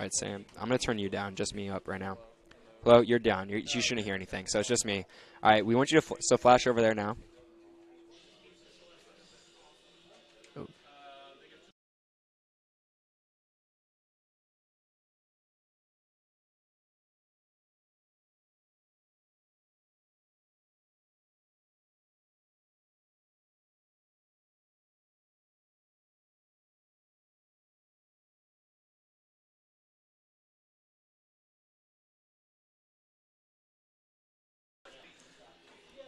All right, Sam. I'm going to turn you down, just me up right now. Hello, you're down. You shouldn't hear anything, so it's just me. All right, we want you to so flash over there now. Oh.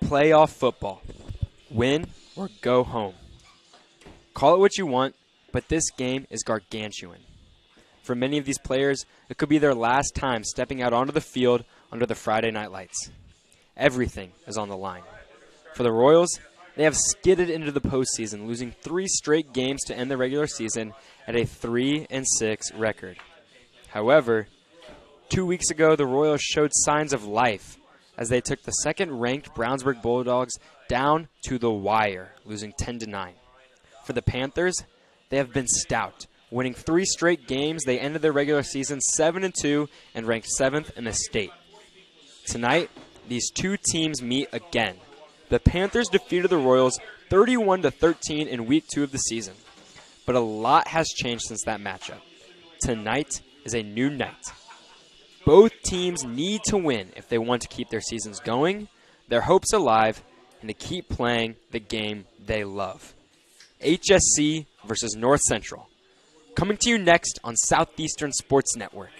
Playoff football. Win or go home. Call it what you want, but this game is gargantuan. For many of these players, it could be their last time stepping out onto the field under the Friday night lights. Everything is on the line. For the Royals, they have skidded into the postseason, losing 3 straight games to end the regular season at a 3-6 record. However, 2 weeks ago, the Royals showed signs of life as they took the second-ranked Brownsburg Bulldogs down to the wire, losing 10-9. For the Panthers, they have been stout. Winning 3 straight games, they ended their regular season 7-2 and ranked 7th in the state. Tonight, these two teams meet again. The Panthers defeated the Royals 31-13 in Week 2 of the season. But a lot has changed since that matchup. Tonight is a new night. Both teams need to win if they want to keep their seasons going, their hopes alive, and to keep playing the game they love. HSC versus North Central. Coming to you next on Southeastern Sports Network.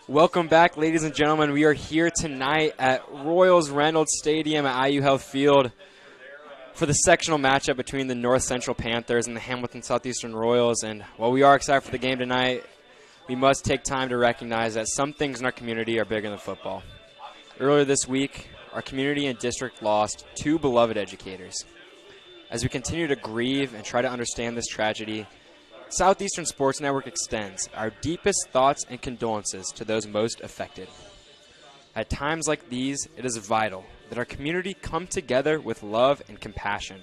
Welcome back, ladies and gentlemen. We are here tonight at Royals Reynolds Stadium at IU Health Field for the sectional matchup between the North Central Panthers and the Hamilton Southeastern Royals. And while we are excited for the game tonight, we must take time to recognize that some things in our community are bigger than football. Earlier this week, our community and district lost two beloved educators. As we continue to grieve and try to understand this tragedy, Southeastern Sports Network extends our deepest thoughts and condolences to those most affected. At times like these, it is vital that our community come together with love and compassion.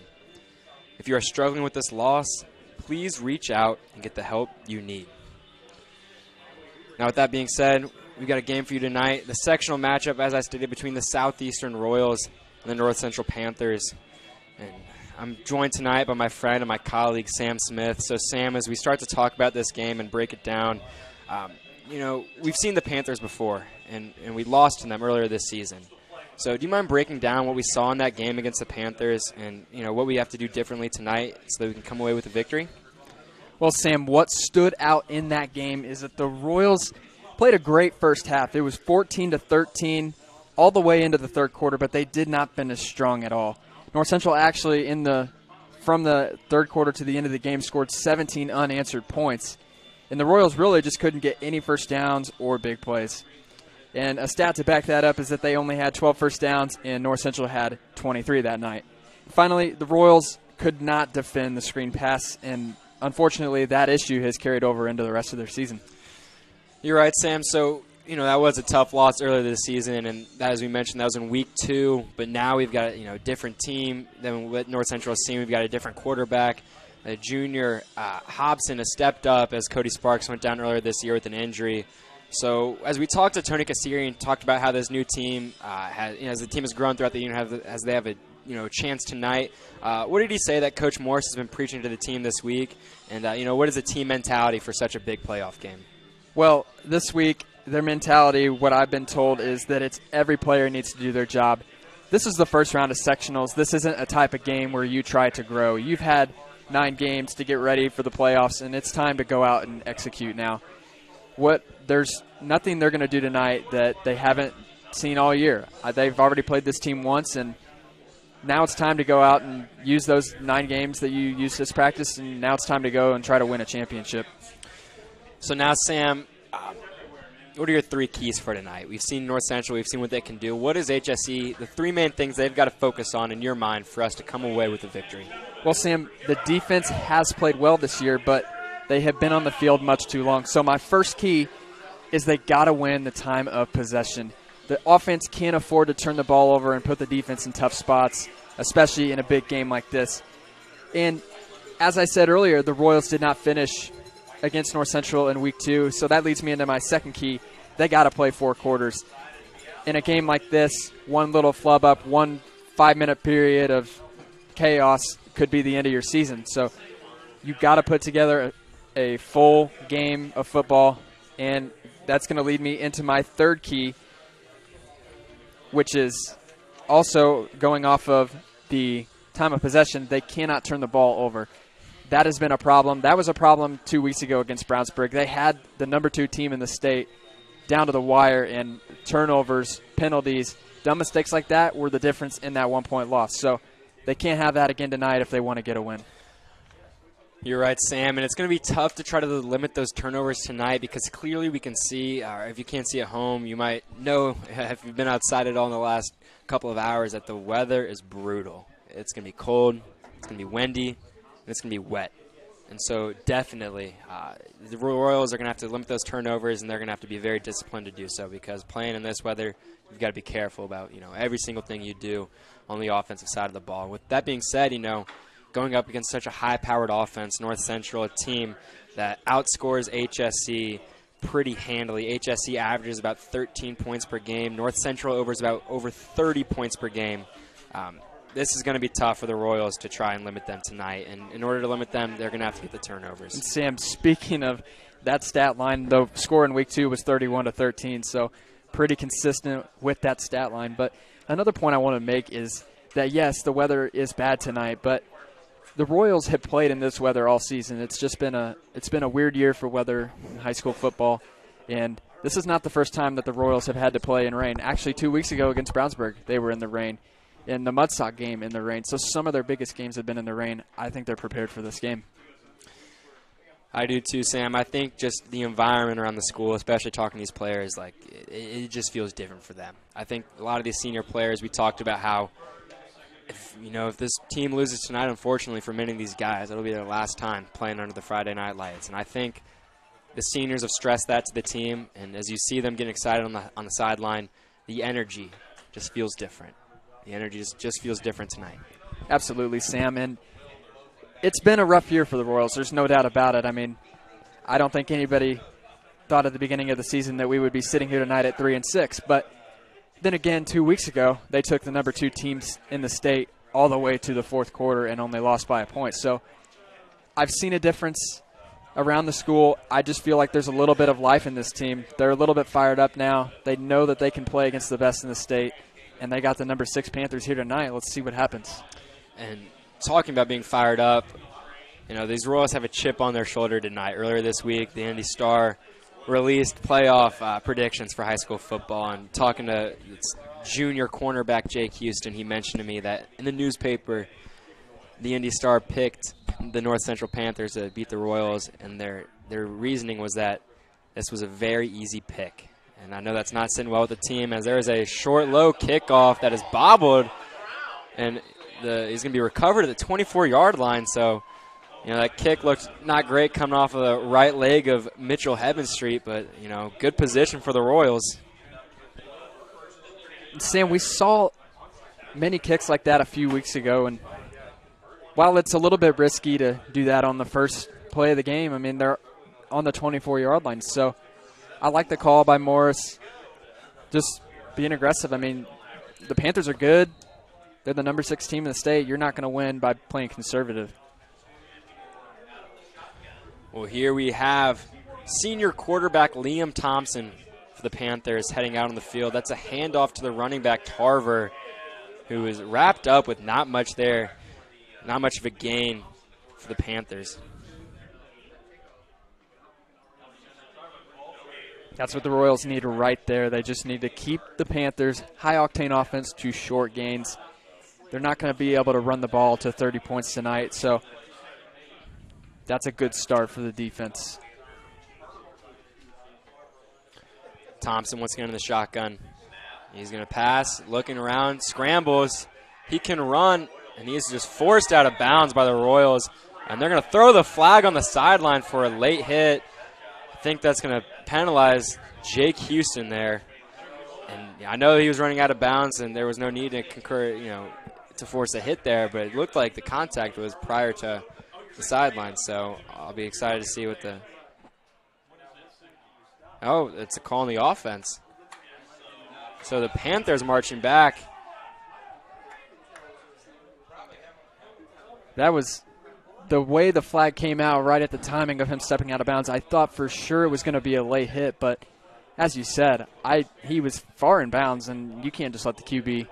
If you are struggling with this loss, please reach out and get the help you need. Now, with that being said, we've got a game for you tonight. The sectional matchup, as I stated, between the Southeastern Royals and the North Central Panthers. And I'm joined tonight by my friend and my colleague, Sam Smith. So, Sam, as we start to talk about this game and break it down, we've seen the Panthers before, and we lost to them earlier this season. So do you mind breaking down what we saw in that game against the Panthers and, what we have to do differently tonight so that we can come away with a victory? Well, Sam, what stood out in that game is that the Royals played a great first half. It was 14-13 all the way into the third quarter, but they did not finish strong at all. North Central actually, from the third quarter to the end of the game, scored 17 unanswered points. And the Royals really just couldn't get any first downs or big plays. And a stat to back that up is that they only had 12 first downs, and North Central had 23 that night. Finally, the Royals could not defend the screen pass, and unfortunately that issue has carried over into the rest of their season. You're right, Sam. So, that was a tough loss earlier this season, and that, as we mentioned, that was in week 2. But now we've got a different team than what North Central has seen. We've got a different quarterback. A junior, Hobson, has stepped up as Cody Sparks went down earlier this year with an injury. So as we talked to Tony Kassiri and talked about how this new team, as the team has grown throughout the year, as they have a chance tonight, what did he say that Coach Morris has been preaching to the team this week? And, what is the team mentality for such a big playoff game? Well, this week, their mentality, what I've been told, is that it's every player needs to do their job. This is the first round of sectionals. This isn't a type of game where you try to grow. You've had 9 games to get ready for the playoffs, and it's time to go out and execute now. There's nothing they're going to do tonight that they haven't seen all year. They've already played this team once, and now it's time to go out and use those 9 games that you used as practice, and now it's time to go and try to win a championship. So now, Sam, what are your 3 keys for tonight? We've seen North Central. We've seen what they can do. What is HSE, the 3 main things they've got to focus on in your mind for us to come away with a victory? Well, Sam, the defense has played well this year, but they have been on the field much too long. So my first key is they got to win the time of possession. The offense can't afford to turn the ball over and put the defense in tough spots, especially in a big game like this. And as I said earlier, the Royals did not finish against North Central in week 2, so that leads me into my second key. They got to play 4 quarters. In a game like this, one little flub up, 1 5-minute period of chaos could be the end of your season. So you got to put together a full game of football, and that's going to lead me into my third key, which is also going off of the time of possession. They cannot turn the ball over. That has been a problem. That was a problem 2 weeks ago against Brownsburg. They had the number 2 team in the state down to the wire, and turnovers, penalties, dumb mistakes like that were the difference in that 1-point loss. So they can't have that again tonight if they want to get a win. You're right, Sam, and it's going to be tough to try to limit those turnovers tonight because clearly we can see, or if you can't see at home, you might know if you've been outside at all in the last couple of hours that the weather is brutal. It's going to be cold, it's going to be windy, and it's going to be wet. And so definitely the Royals are going to have to limit those turnovers, and they're going to have to be very disciplined to do so because playing in this weather, you've got to be careful about every single thing you do on the offensive side of the ball. With that being said, going up against such a high-powered offense, North Central, a team that outscores HSE pretty handily. HSE averages about 13 points per game. North Central overs about over 30 points per game. This is going to be tough for the Royals to try and limit them tonight. And in order to limit them, they're going to have to get the turnovers. And Sam, speaking of that stat line, the score in week 2 was 31-13, so pretty consistent with that stat line. But another point I want to make is that, yes, the weather is bad tonight, but the Royals have played in this weather all season. It's just been a weird year for weather in high school football, and This is not the first time that the Royals have had to play in rain. Actually, 2 weeks ago against Brownsburg, they were in the rain. In the Mudsock game in the rain. So some of their biggest games have been in the rain. I think they're prepared for this game. I do too, Sam. I think just the environment around the school, especially talking to these players, like it just feels different for them. I think a lot of these senior players, we talked about how if this team loses tonight, unfortunately for many of these guys, it'll be their last time playing under the Friday night lights. And I think the seniors have stressed that to the team, and as you see them getting excited on the sideline, the energy just feels different. The energy just feels different tonight. Absolutely, Sam. And it's been a rough year for the Royals. There's no doubt about it. I mean, I don't think anybody thought at the beginning of the season that we would be sitting here tonight at 3-6. But then again, 2 weeks ago, they took the number 2 teams in the state all the way to the fourth quarter and only lost by a point. So I've seen a difference around the school. I just feel like there's a little bit of life in this team. They're a little bit fired up now. They know that they can play against the best in the state. And they got the number 6 Panthers here tonight. Let's see what happens. And talking about being fired up, these Royals have a chip on their shoulder tonight. Earlier this week, the Indy Star released playoff predictions for high school football. And talking to junior cornerback Jake Huston, he mentioned to me that in the newspaper, the Indy Star picked the North Central Panthers to beat the Royals, and their reasoning was that this was a very easy pick. And I know that's not sitting well with the team, as there is a short, low kickoff that is bobbled, and he's going to be recovered at the 24-yard line. So, that kick looked not great coming off of the right leg of Mitchell Street, but, good position for the Royals. Sam, we saw many kicks like that a few weeks ago, and while it's a little bit risky to do that on the first play of the game, I mean, they're on the 24-yard line. So I like the call by Morris, just being aggressive. I mean, the Panthers are good. They're the number 6 team in the state. You're not going to win by playing conservative. Well, here we have senior quarterback Liam Thompson for the Panthers heading out on the field. That's a handoff to the running back Tarver, who is wrapped up with not much there. Not much of a gain for the Panthers. That's what the Royals need right there. They just need to keep the Panthers' high-octane offense to short gains. They're not going to be able to run the ball to 30 points tonight, so that's a good start for the defense. Thompson once again in the shotgun. He's going to pass, looking around, scrambles. He can run, and he is just forced out of bounds by the Royals. And they're going to throw the flag on the sideline for a late hit. I think that's going to penalize Jake Huston there. And I know he was running out of bounds, and there was no need to to force a hit there, but it looked like the contact was prior to the sideline. So I'll be excited to see what the – oh, it's a call on the offense. So the Panthers marching back. That was the way the flag came out right at the timing of him stepping out of bounds. I thought for sure it was going to be a late hit, but as you said, he was far in bounds, and you can't just let the QB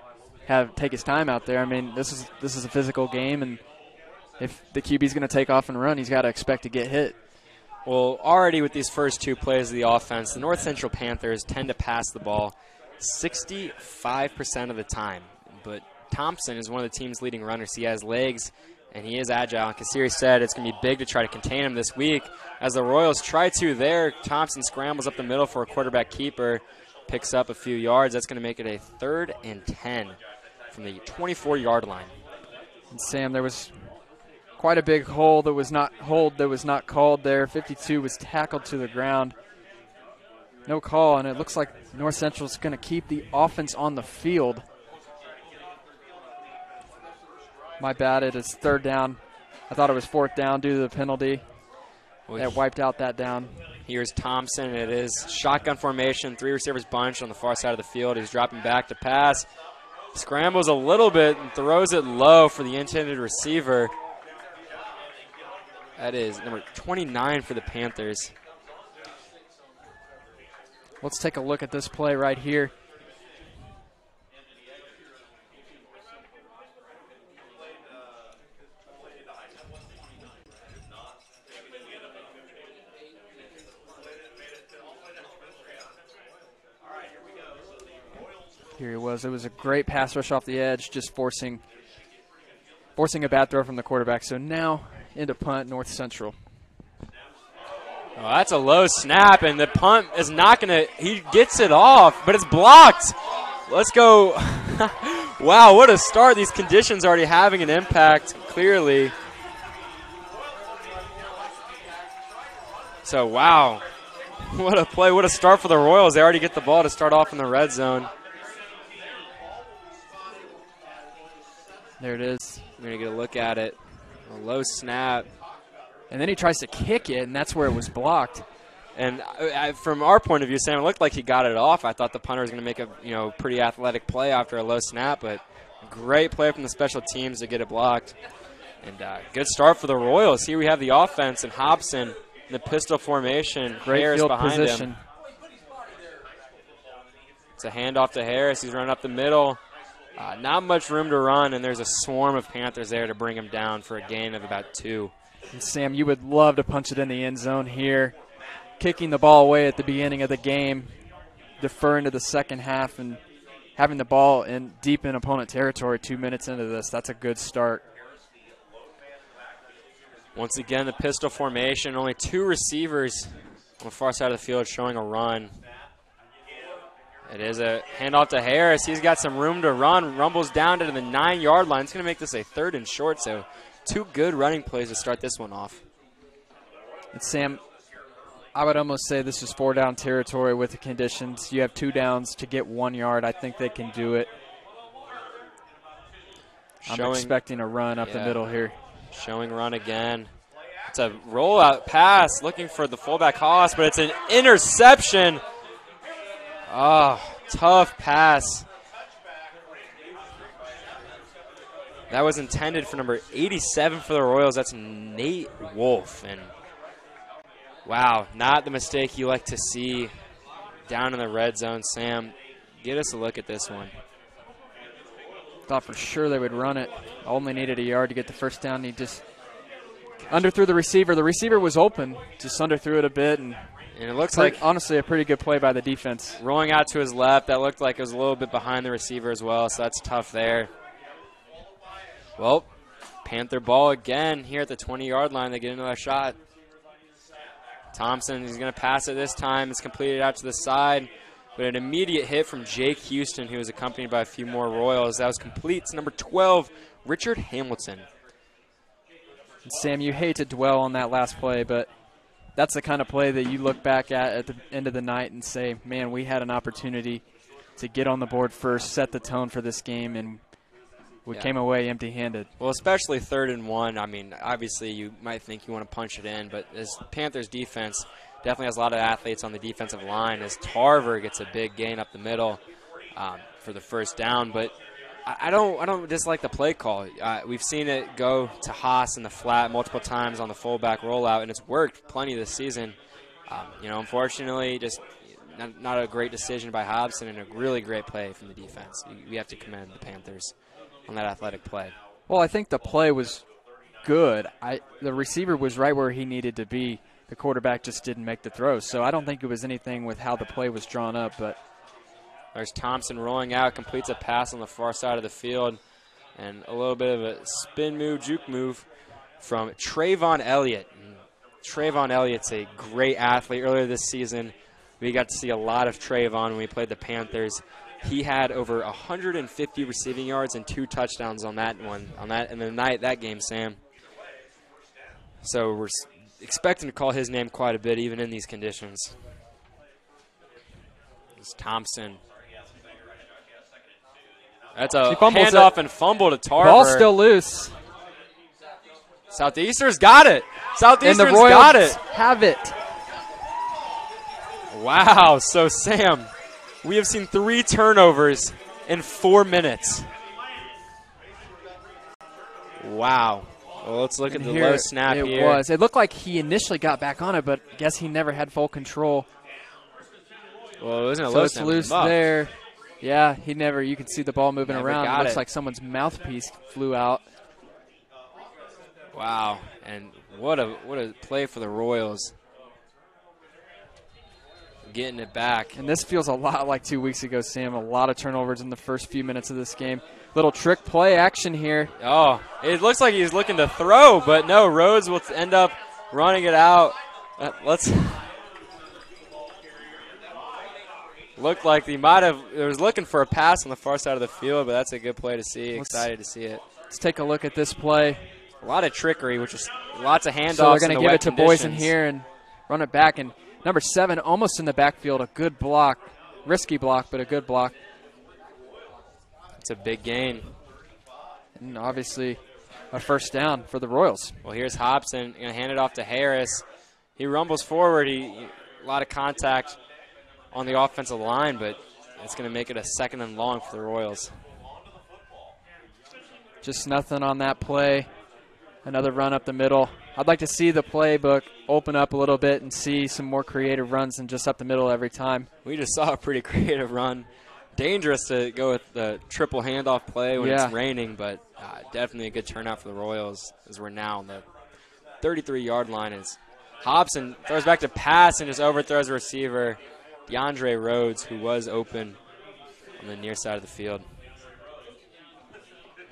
take his time out there. I mean, this is a physical game, and if the QB's going to take off and run, he's got to expect to get hit. Well, already with these first 2 plays of the offense, the North Central Panthers tend to pass the ball 65% of the time, but Thompson is one of the team's leading runners. He has legs, and he is agile. And Kasiri said it's going to be big to try to contain him this week. As the Royals try to there, Thompson scrambles up the middle for a quarterback keeper, picks up a few yards. That's going to make it a 3rd and 10 from the 24-yard line. And Sam, there was quite a big hold that was not called there. 52 was tackled to the ground. No call, and it looks like North Central's going to keep the offense on the field. My bad, it is 3rd down. I thought it was 4th down due to the penalty. That wiped out that down. Here's Thompson. It is shotgun formation, 3 receivers bunch on the far side of the field. He's dropping back to pass. Scrambles a little bit and throws it low for the intended receiver. That is number 29 for the Panthers. Let's take a look at this play right here. Here he was. It was a great pass rush off the edge, just forcing a bad throw from the quarterback. So now into punt, North Central. Oh, that's a low snap, and the punt is not going to – he gets it off, but it's blocked. Let's go. Wow, what a start. These conditions already having an impact, clearly. So, wow. What a play. What a start for the Royals. They already get the ball to start off in the red zone. There it is. We're going to get a look at it. A low snap. And then he tries to kick it, and that's where it was blocked. And from our point of view, Sam, it looked like he got it off. I thought the punter was going to make a pretty athletic play after a low snap, but great play from the special teams to get it blocked. And good start for the Royals. Here we have the offense and Hobson in the pistol formation. Great Harris field behind position. him. It's a handoff to Harris. He's running up the middle. Not much room to run, and there's a swarm of Panthers there to bring him down for a gain of about 2. And Sam, you would love to punch it in the end zone here. Kicking the ball away at the beginning of the game, defer into the second half, and having the ball deep in opponent territory 2 minutes into this, that's a good start. Once again, the pistol formation, only 2 receivers on the far side of the field showing a run. It is a handoff to Harris. He's got some room to run, rumbles down to the 9-yard line. It's going to make this a 3rd and short, so 2 good running plays to start this one off. And Sam, I would almost say this is 4-down territory with the conditions. You have 2 downs to get 1 yard. I think they can do it. I'm expecting a run up the middle here. Showing run again. It's a rollout pass looking for the fullback Haas, but it's an interception. Oh, tough pass. That was intended for number 87 for the Royals. That's Nate Wolf. And wow, not the mistake you like to see down in the red zone. Sam, get us a look at this one. Thought for sure they would run it. Only needed a yard to get the first down. He just underthrew the receiver. The receiver was open, just underthrew it a bit. And it looks like, honestly, a pretty good play by the defense. Rolling out to his left, that looked like it was a little bit behind the receiver as well, so that's tough there. Well, Panther ball again here at the 20-yard line. They get another shot. Thompson is going to pass it this time. It's completed out to the side, but an immediate hit from Jake Houston, who was accompanied by a few more Royals. That was complete to number 12, Richard Hamilton. And Sam, you hate to dwell on that last play, but that's the kind of play that you look back at the end of the night and say, man, we had an opportunity to get on the board first, set the tone for this game, and we came away empty-handed. Well, especially 3rd and 1. I mean, obviously you might think you want to punch it in, but this Panthers defense definitely has a lot of athletes on the defensive line as Tarver gets a big gain up the middle for the first down. But I don't dislike the play call. We've seen it go to Haas in the flat multiple times on the fullback rollout, and it's worked plenty this season. Unfortunately, just not a great decision by Hobson and a really great play from the defense. We have to commend the Panthers on that athletic play. Well, I think the play was good. The receiver was right where he needed to be. The quarterback just didn't make the throw. So I don't think it was anything with how the play was drawn up. But there's Thompson rolling out, completes a pass on the far side of the field, and a little bit of a spin move, juke move from Trayvon Elliott. And Trayvon Elliott's a great athlete. Earlier this season, we got to see a lot of Trayvon when we played the Panthers. He had over 150 receiving yards and 2 touchdowns on that one, in the night that game, Sam. So we're expecting to call his name quite a bit, even in these conditions. It's Thompson. That's a handoff and fumble to Tarver. Ball's still loose. Southeastern's got it. Southeastern's and the Royals got it. Have it. Wow. So, Sam, we have seen 3 turnovers in 4 minutes. Wow. Well, let's look at the low snap here. It looked like he initially got back on it, but I guess he never had full control. Well, it wasn't a low snap. So it's loose there. Yeah, he never. You can see the ball moving around. It looks like someone's mouthpiece flew out. Wow. And what a play for the Royals. getting it back. And this feels a lot like 2 weeks ago, Sam. A lot of turnovers in the first few minutes of this game. Little trick play action here. Oh, it looks like he's looking to throw, but no, Rhodes will end up running it out. Looked like he was looking for a pass on the far side of the field, but that's a good play to see. Excited to see it. Let's take a look at this play. A lot of trickery, which is lots of handoffs. So they're going to give it to conditions. Boysen here and run it back. And number 7 almost in the backfield. A good block. Risky block, but a good block. It's a big gain. And obviously a first down for the Royals. Well, here's Hobson going to hand it off to Harris. He rumbles forward. A lot of contact on the offensive line, but it's going to make it a 2nd and long for the Royals. Just nothing on that play. Another run up the middle. I'd like to see the playbook open up a little bit and see some more creative runs than just up the middle every time. We just saw a pretty creative run. Dangerous to go with the triple handoff play when it's raining, but definitely a good turnout for the Royals as we're now on the 33-yard line. As Hobson throws back to pass and just overthrows the receiver, DeAndre Rhodes, who was open on the near side of the field.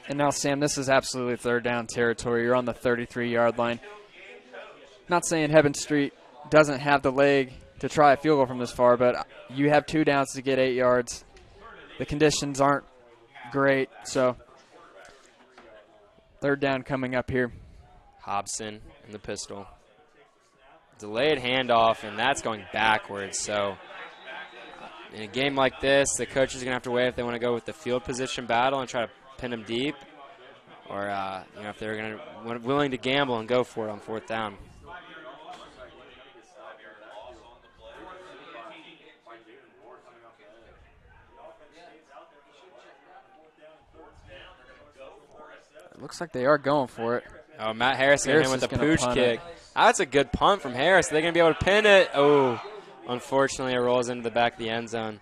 And now, Sam, this is absolutely 3rd down territory. You're on the 33-yard line. Not saying Heaven Street doesn't have the leg to try a field goal from this far, but you have 2 downs to get 8 yards. The conditions aren't great, so 3rd down coming up here. Hobson in the pistol. Delayed handoff, and that's going backwards. So in a game like this, the coaches are going to have to weigh if they want to go with the field position battle and try to pin them deep, or if they're willing to gamble and go for it on 4th down. It looks like they are going for it. Oh, Matt Harris hit him with a pooch kick. That's a good punt from Harris. They're going to be able to pin it. Oh, unfortunately, it rolls into the back of the end zone.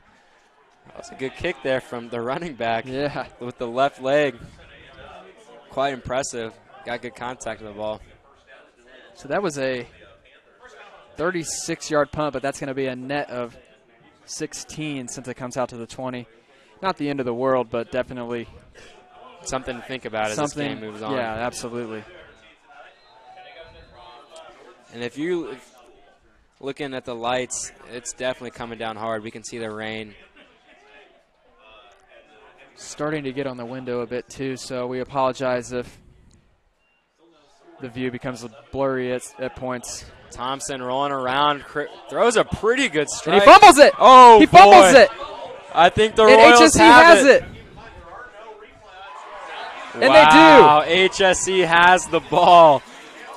That was a good kick there from the running back. Yeah. With the left leg. Quite impressive. Got good contact with the ball. So that was a 36-yard punt, but that's going to be a net of 16 since it comes out to the 20. Not the end of the world, but definitely something to think about as this game moves on. Yeah, absolutely. And if you looking at the lights, it's definitely coming down hard. We can see the rain. Starting to get on the window a bit too, so we apologize if the view becomes blurry at points. Thompson rolling around, throws a pretty good strike. And he fumbles it. Oh, he fumbles it. I think the Royals HSC has it. And wow, they do. HSC has the ball.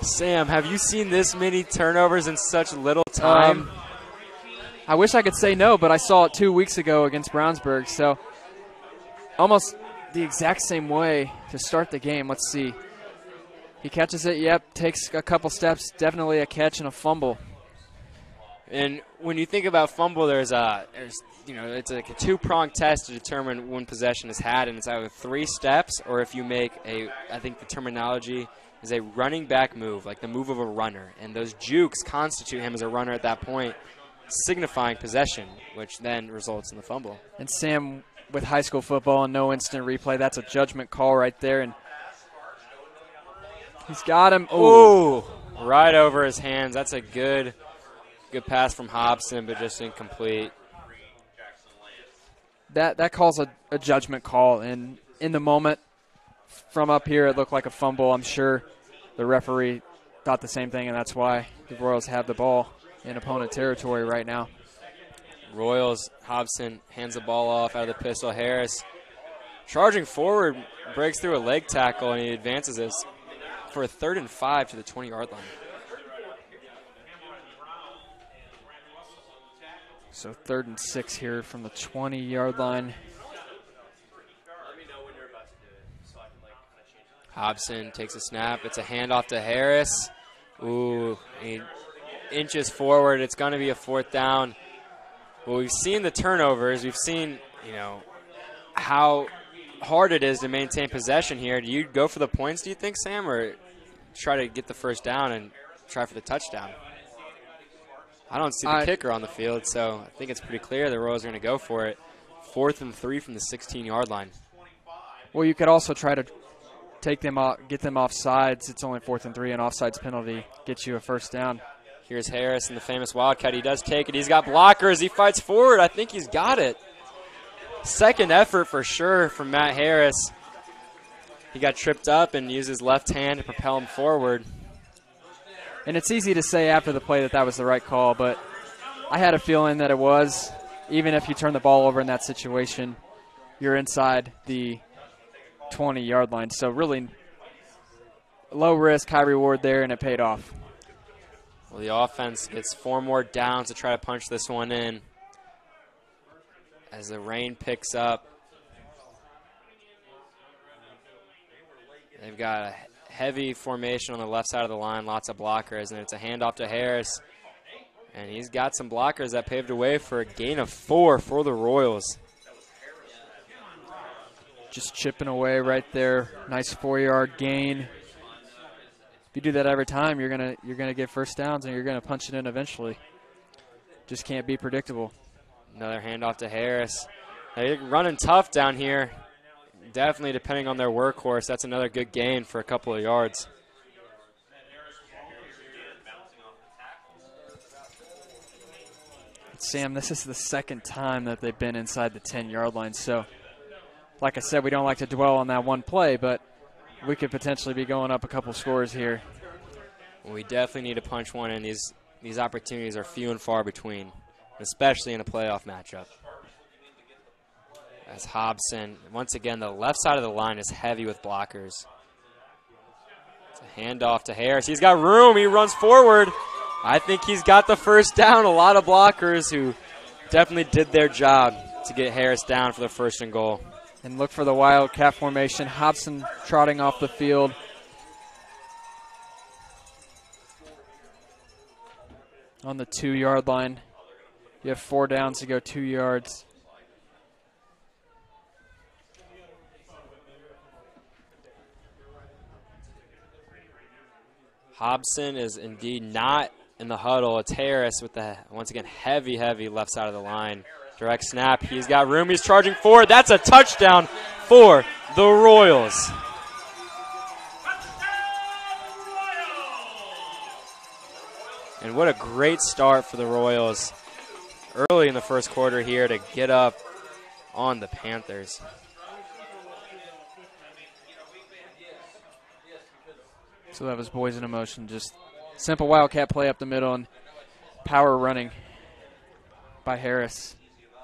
Sam, have you seen this many turnovers in such little time? I wish I could say no, but I saw it 2 weeks ago against Brownsburg, so almost the exact same way to start the game. Let's see. He catches it, yep, takes a couple steps, definitely a catch and a fumble. And when you think about fumble, it's like a 2-pronged test to determine when possession is had, and it's either 3 steps or if you make I think the terminology is a running back move, like the move of a runner. And those jukes constitute him as a runner at that point, signifying possession, which then results in the fumble. And Sam, with high school football and no instant replay, that's a judgment call right there. And he's got him. Oh, right over his hands. That's a good pass from Hobson, but just incomplete. That calls a judgment call. And in the moment, from up here, it looked like a fumble. I'm sure the referee thought the same thing, and that's why the Royals have the ball in opponent territory right now. Royals, Hobson hands the ball off out of the pistol. Harris charging forward, breaks through a leg tackle, and he advances us for a 3rd and 5 to the 20-yard line. So 3rd and 6 here from the 20-yard line. Hobson takes a snap. It's a handoff to Harris. Ooh, he inches forward. It's going to be a 4th down. Well, we've seen the turnovers. We've seen, how hard it is to maintain possession here. Do you go for the points, do you think, Sam, or try to get the 1st down and try for the touchdown? I don't see the kicker on the field, so I think it's pretty clear the Royals are going to go for it. 4th and 3 from the 16-yard line. Well, you could also try to take them off, get them off sides. It's only 4th and 3. An offsides penalty gets you a first down. Here's Harris in the famous Wildcat. He does take it. He's got blockers. He fights forward. I think he's got it. Second effort for sure from Matt Harris. He got tripped up and used his left hand to propel him forward. And it's easy to say after the play that that was the right call, but I had a feeling that it was. Even if you turn the ball over in that situation, you're inside the 20-yard line. So really low risk, high reward there, and it paid off. Well, the offense gets 4 more downs to try to punch this one in as the rain picks up. They've got a heavy formation on the left side of the line, lots of blockers, and it's a handoff to Harris. And he's got some blockers that paved the way for a gain of 4 for the Royals. Just chipping away right there. Nice 4-yard gain. If you do that every time, you're gonna get first downs and you're gonna punch it in eventually. Just can't be predictable. Another handoff to Harris. They're running tough down here. Definitely depending on their workhorse. That's another good gain for a couple of yards. Sam, this is the second time that they've been inside the 10-yard line. So, like I said, we don't like to dwell on that one play, but we could potentially be going up a couple scores here. Well, we definitely need to punch one in. These opportunities are few and far between, especially in a playoff matchup. As Hobson, once again, the left side of the line is heavy with blockers. It's a handoff to Harris. He's got room. He runs forward. I think he's got the first down. A lot of blockers who definitely did their job to get Harris down for the 1st and goal. And look for the Wildcat formation. Hobson trotting off the field. On the 2-yard line. You have 4 downs to go 2 yards. Hobson is indeed not in the huddle. It's Harris with the, once again, heavy left side of the line. Direct snap. He's got room. He's charging forward. That's a touchdown for the Royals. And what a great start for the Royals early in the 1st quarter here to get up on the Panthers. So that was boys in motion. Just simple Wildcat play up the middle and power running by Harris.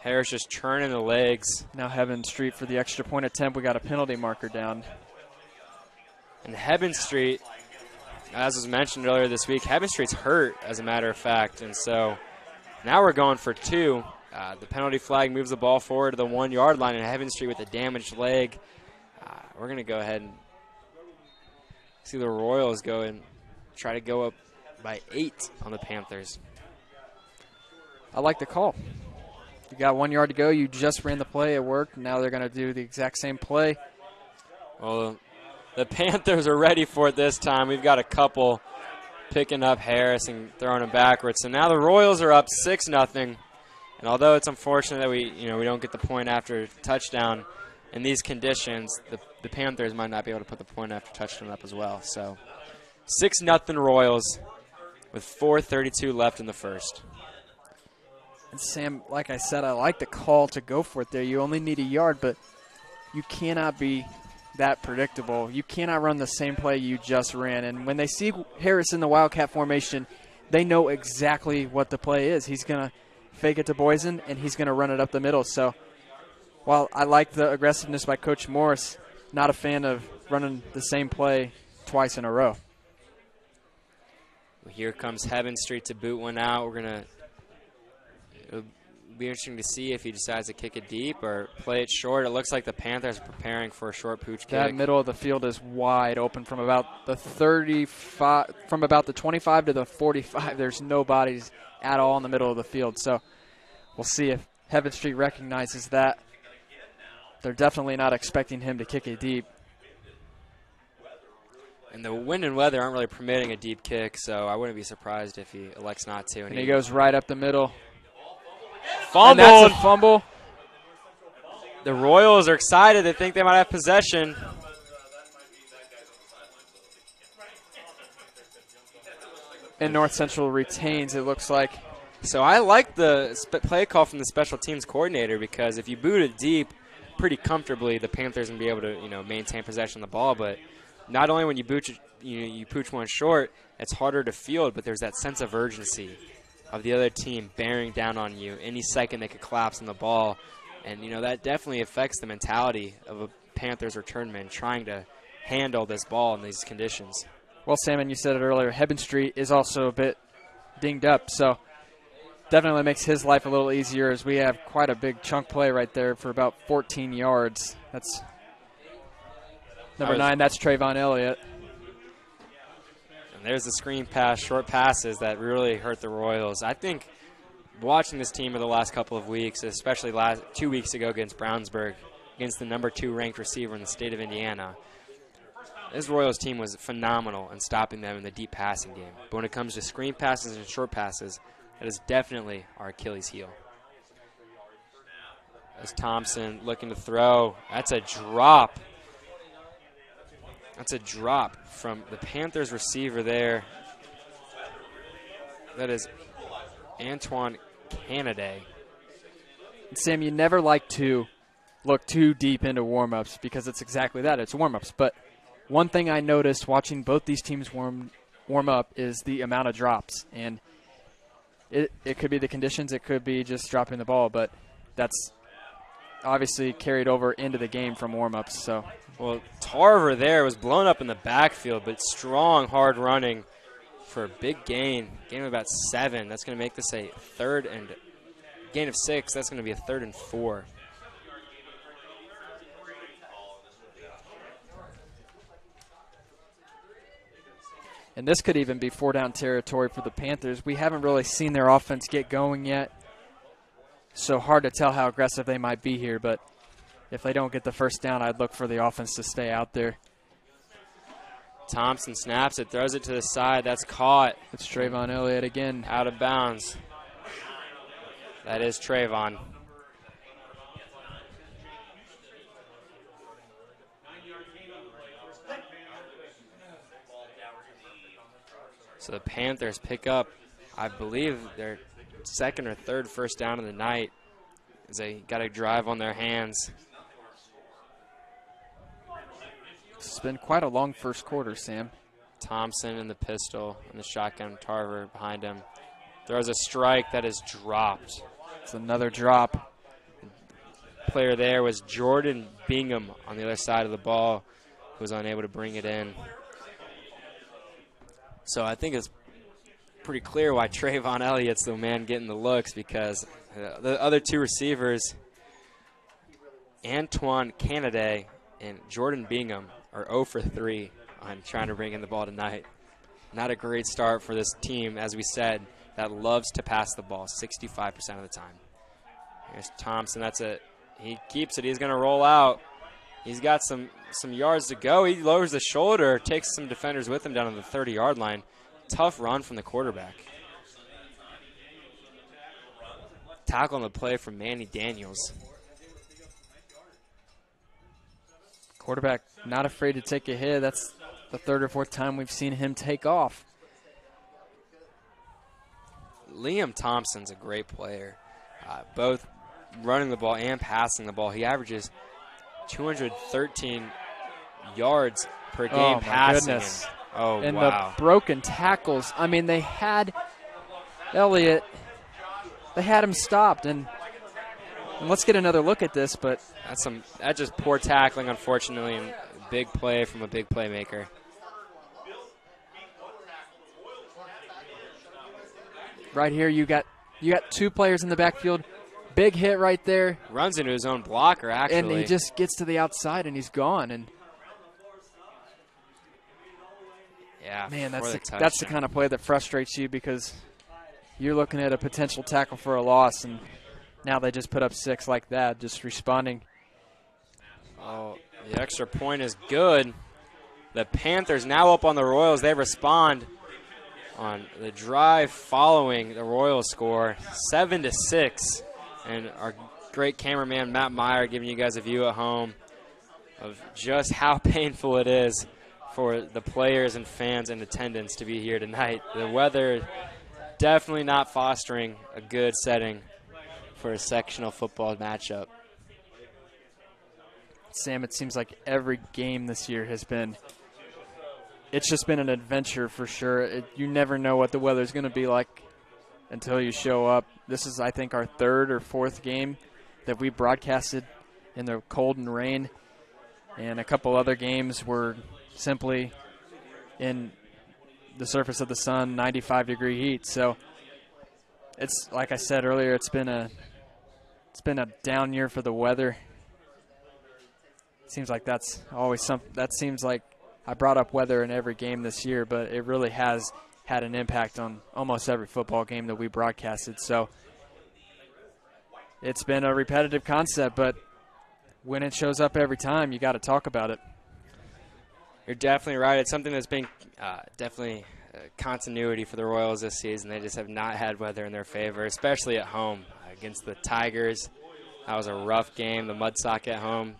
Harris just churning the legs. Now Heaven Street for the extra point attempt. We got a penalty marker down. And Heaven Street, as was mentioned earlier this week, Heaven Street's hurt, as a matter of fact. And so now we're going for 2. The penalty flag moves the ball forward to the 1-yard line, and Heaven Street with a damaged leg. We're going to go ahead and see the Royals go and try to go up by 8 on the Panthers. I like the call. You got 1 yard to go. You just ran the play. It worked. Now they're going to do the exact same play. Well, the Panthers are ready for it this time. We've got a couple picking up Harris and throwing him backwards. So now the Royals are up 6-0. And although it's unfortunate that we don't get the point after touchdown, in these conditions, the Panthers might not be able to put the point after touchdown up as well. So 6-0 Royals with 4:32 left in the 1st. And Sam, like I said, I like the call to go for it there. You only need a yard, but you cannot be that predictable. You cannot run the same play you just ran. And when they see Harris in the Wildcat formation, they know exactly what the play is. He's going to fake it to Boysen, and he's going to run it up the middle. So while I like the aggressiveness by Coach Morris, not a fan of running the same play twice in a row. Here comes Heaven Street to boot one out. It'll be interesting to see if he decides to kick it deep or play it short. It looks like the Panthers are preparing for a short pooch kick. That middle of the field is wide open from about the 35, from about the 25 to the 45. There's no bodies at all in the middle of the field. So we'll see if Heaven Street recognizes that. They're definitely not expecting him to kick it deep. And the wind and weather aren't really permitting a deep kick, so I wouldn't be surprised if he elects not to. And he goes right up the middle. Fumbled. And that's a fumble. The Royals are excited. They think they might have possession. And North Central retains, it looks like. So I like the play call from the special teams coordinator, because if you boot it deep pretty comfortably, the Panthers can be able to, maintain possession of the ball. But not only when you you pooch one short, it's harder to field, but there's that sense of urgency of the other team bearing down on you. Any second they could collapse on the ball. And, that definitely affects the mentality of a Panthers returnman trying to handle this ball in these conditions. Well, Sam, you said it earlier, Hebben Street is also a bit dinged up, so definitely makes his life a little easier, as we have quite a big chunk play right there for about 14 yards. That's number 9. That's Trayvon Elliott. And there's the screen pass, short passes that really hurt the Royals. I think watching this team over the last couple of weeks, especially 2 weeks ago against Brownsburg, against the number 2 ranked receiver in the state of Indiana, this Royals team was phenomenal in stopping them in the deep passing game. But when it comes to screen passes and short passes, that is definitely our Achilles heel. As Thompson looking to throw, that's a drop. That's a drop from the Panthers receiver there. That is Antoine Canaday. Sam, you never like to look too deep into warm-ups, because it's exactly that. It's warm-ups. But one thing I noticed watching both these teams warm up is the amount of drops. And it could be the conditions. It could be just dropping the ball. But that's obviously carried over into the game from warm-ups. So, well, Tarver there was blown up in the backfield, but strong, hard running for a big gain of about 7. That's going to make this a gain of 6. That's going to be a 3rd and 4. And this could even be 4-down territory for the Panthers. We haven't really seen their offense get going yet, so hard to tell how aggressive they might be here. But if they don't get the first down, I'd look for the offense to stay out there. Thompson snaps it, throws it to the side. That's caught. It's Trayvon Elliott again. Out of bounds. That is Trayvon. So the Panthers pick up, I believe, their 2nd or 3rd first down of the night, as they got a drive on their hands. It's been quite a long first quarter, Sam. Thompson in the pistol and the shotgun, Tarver behind him. Throws a strike that is dropped. It's another drop. Player there was Jordan Bingham on the other side of the ball, who was unable to bring it in. So I think it's pretty clear why Trayvon Elliott's the man getting the looks, because the other 2 receivers, Antoine Canaday and Jordan Bingham, are 0 for 3 on trying to bring in the ball tonight. Not a great start for this team, as we said, that loves to pass the ball 65% of the time. Here's Thompson. That's it. He keeps it. He's going to roll out. He's got some yards to go. He lowers the shoulder, takes some defenders with him down to the 30-yard line. Tough run from the quarterback. Tackle on the play from Manny Daniels. Quarterback not afraid to take a hit. That's the 3rd or 4th time we've seen him take off. Liam Thompson's a great player, both running the ball and passing the ball. He averages 213 yards per game passing. Goodness. Oh, and wow. The broken tackles. I mean, they had Elliott. They had him stopped. And let's get another look at this. But that's just poor tackling, unfortunately, and big play from a big playmaker. Right here, you got 2 players in the backfield. Big hit right there. Runs into his own blocker, actually. And he just gets to the outside, and he's gone. And yeah, man, that's the kind of play that frustrates you, because you're looking at a potential tackle for a loss, and now they just put up 6 like that, just responding. Oh, the extra point is good. The Panthers now up on the Royals. They respond on the drive following the Royals score, 7-6. And our great cameraman Matt Meyer giving you guys a view at home of just how painful it is for the players and fans in attendance to be here tonight. The weather definitely not fostering a good setting for a sectional football matchup. Sam, it seems like every game this year has been, it's just been an adventure for sure. You never know what the weather's going to be like until you show up. This is, I think, our third or fourth game that we broadcasted in the cold and rain, and a couple other games were simply in the surface of the sun, 95-degree heat. So it's, like I said earlier, it's been a down year for the weather. It seems like that's always something. That seems like I brought up weather in every game this year, but it really has had an impact on almost every football game that we broadcasted. So it's been a repetitive concept, but when it shows up every time, you got to talk about it. You're definitely right. It's something that's been definitely continuity for the Royals this season. They just have not had weather in their favor, especially at home against the Tigers. That was a rough game. The Mudsock at home,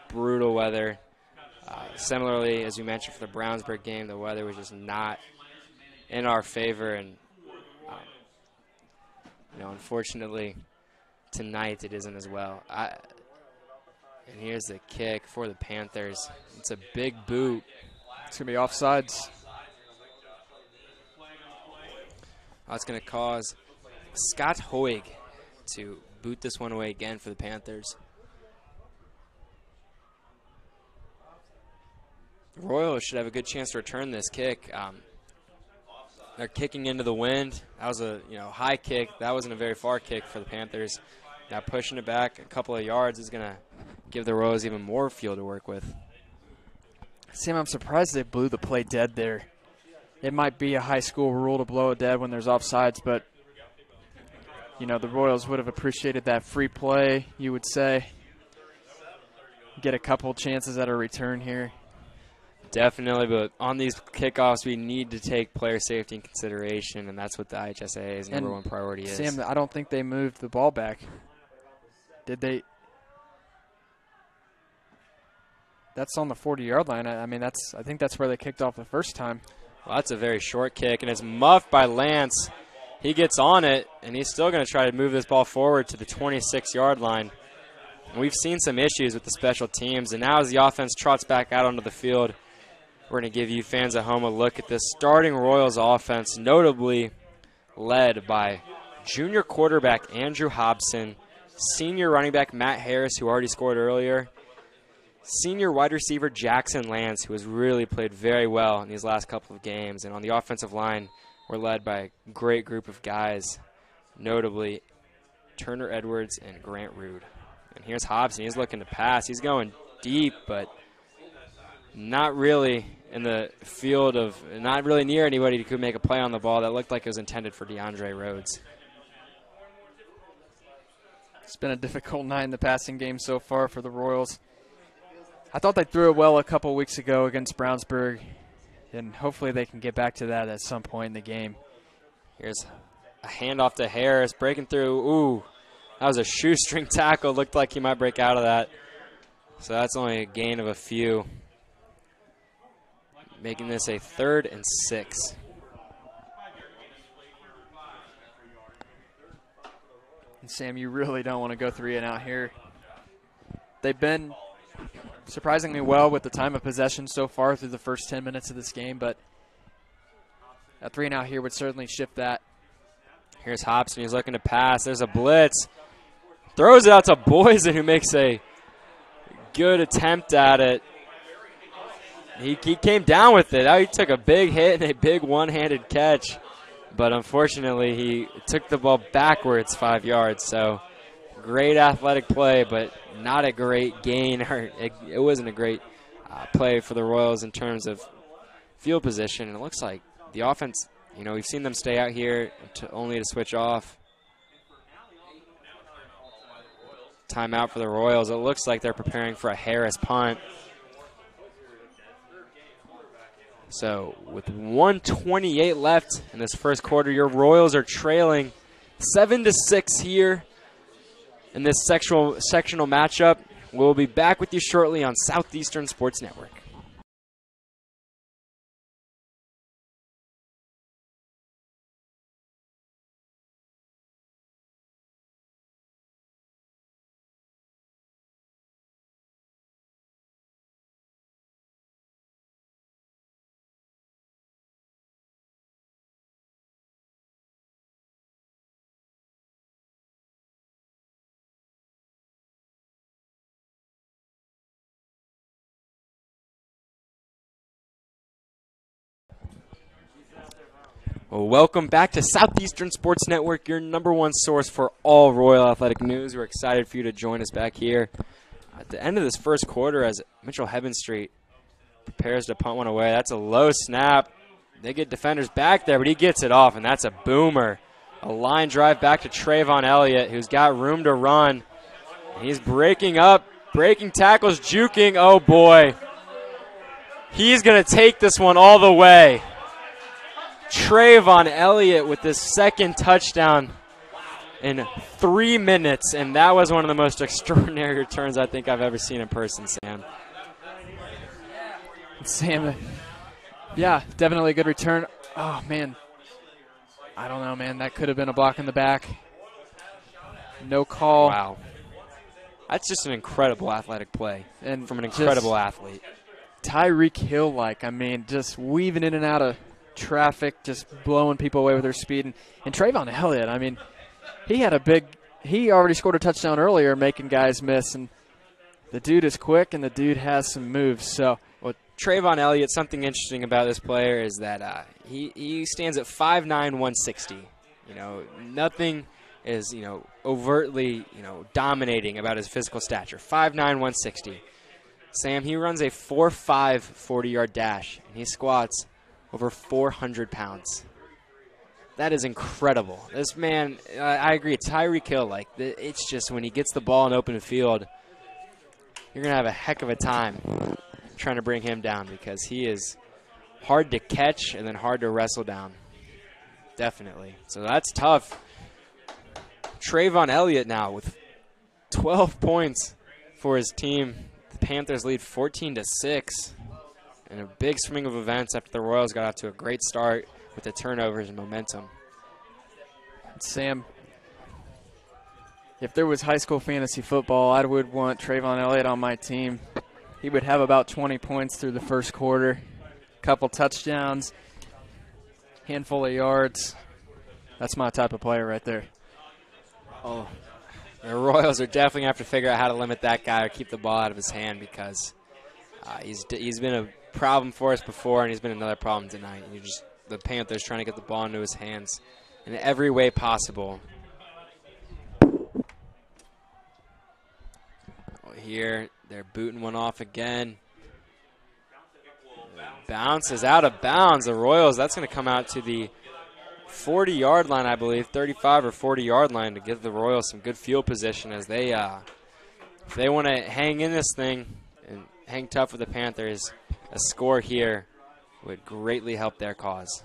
brutal weather. Similarly, as you mentioned, for the Brownsburg game, the weather was just not in our favor. And, unfortunately, tonight it isn't as well. And here's the kick for the Panthers. It's a big boot. It's going to be offsides. That's going to cause Scott Hoig to boot this one away again for the Panthers. The Royals should have a good chance to return this kick. They're kicking into the wind. That was a high kick. That wasn't a very far kick for the Panthers. Now pushing it back a couple of yards is going to give the Royals even more field to work with. Sam, I'm surprised they blew the play dead there. It might be a high school rule to blow it dead when there's offsides, but, the Royals would have appreciated that free play, you would say. Get a couple chances at a return here. Definitely, but on these kickoffs, we need to take player safety in consideration, and that's what the IHSAA's number one priority is. Sam, I don't think they moved the ball back. Did they? That's on the 40-yard line. I think that's where they kicked off the first time. Well, that's a very short kick, and it's muffed by Lance. He gets on it, and he's still going to try to move this ball forward to the 26-yard line. And we've seen some issues with the special teams, and now as the offense trots back out onto the field, we're going to give you fans at home a look at this starting Royals offense, notably led by junior quarterback Andrew Hobson, senior running back Matt Harris, who already scored earlier, senior wide receiver Jackson Lance, who has really played very well in these last couple of games. And on the offensive line, we're led by a great group of guys, notably Turner Edwards and Grant Rude. And here's Hobson. He's looking to pass. He's going deep, but not really in the field of, not really near anybody who could make a play on the ball. That looked like it was intended for DeAndre Rhodes. It's been a difficult night in the passing game so far for the Royals. I thought they threw it well a couple weeks ago against Brownsburg, and hopefully they can get back to that at some point in the game. Here's a handoff to Harris, breaking through. Ooh, that was a shoestring tackle. Looked like he might break out of that. So that's only a gain of a few, making this a 3rd and 6. And Sam, you really don't want to go 3 and out here. They've been surprisingly well with the time of possession so far through the first 10 minutes of this game, but a 3 and out here would certainly shift that. Here's Hobson. He's looking to pass. There's a blitz. Throws it out to Boysen, who makes a good attempt at it. He came down with it. He took a big hit and a big one-handed catch, but unfortunately he took the ball backwards 5 yards. So great athletic play, but not a great gain. It wasn't a great play for the Royals in terms of field position. And it looks like the offense, we've seen them stay out here only to switch off. Timeout for the Royals. It looks like they're preparing for a Harris punt. So with 1:28 left in this first quarter, your Royals are trailing 7-6 here in this sectional matchup. We'll be back with you shortly on Southeastern Sports Network. Well, welcome back to Southeastern Sports Network, your #1 source for all Royal Athletic news. We're excited for you to join us back here at the end of this first quarter as Mitchell Heavenstreet prepares to punt one away. That's a low snap. They get defenders back there, but he gets it off, and that's a boomer. A line drive back to Trayvon Elliott, who's got room to run. He's breaking tackles, juking. Oh, boy. He's going to take this one all the way. Trayvon Elliott with his second touchdown in 3 minutes, and that was one of the most extraordinary returns I think I've ever seen in person, Sam. Sam, yeah, definitely a good return. Oh, man. I don't know, man. That could have been a block in the back. No call. Wow. That's just an incredible athletic play and from an incredible athlete. Tyreek Hill-like, I mean, just weaving in and out of traffic, just blowing people away with their speed. And Trayvon Elliott, I mean, he already scored a touchdown earlier, making guys miss. And the dude is quick, and the dude has some moves. So, well, Trayvon Elliott, something interesting about this player is that he stands at 5'9", 160. You know, nothing is, overtly, dominating about his physical stature. 5'9", 160. Sam, he runs a 4.5 40-yard dash, and he squats over 400 pounds. That is incredible. This man, I agree, Tyreek Hill, it's just when he gets the ball in open field, you're going to have a heck of a time trying to bring him down because he is hard to catch and then hard to wrestle down. Definitely. So that's tough. Trayvon Elliott now with 12 points for his team. The Panthers lead 14-6. And a big swing of events after the Royals got off to a great start with the turnovers and momentum. Sam, if there was high school fantasy football, I would want Trayvon Elliott on my team. He would have about 20 points through the first quarter, couple touchdowns, handful of yards. That's my type of player right there. Oh, the Royals are definitely going to have to figure out how to limit that guy or keep the ball out of his hand because he's been a problem for us before, and he's been another problem tonight. The Panthers trying to get the ball into his hands in every way possible. Here, they're booting one off again. Bounces out of bounds. The Royals, that's going to come out to the 40-yard line, I believe, 35 or 40-yard line to give the Royals some good field position as they, if they want to hang in this thing and hang tough with the Panthers, a score here would greatly help their cause.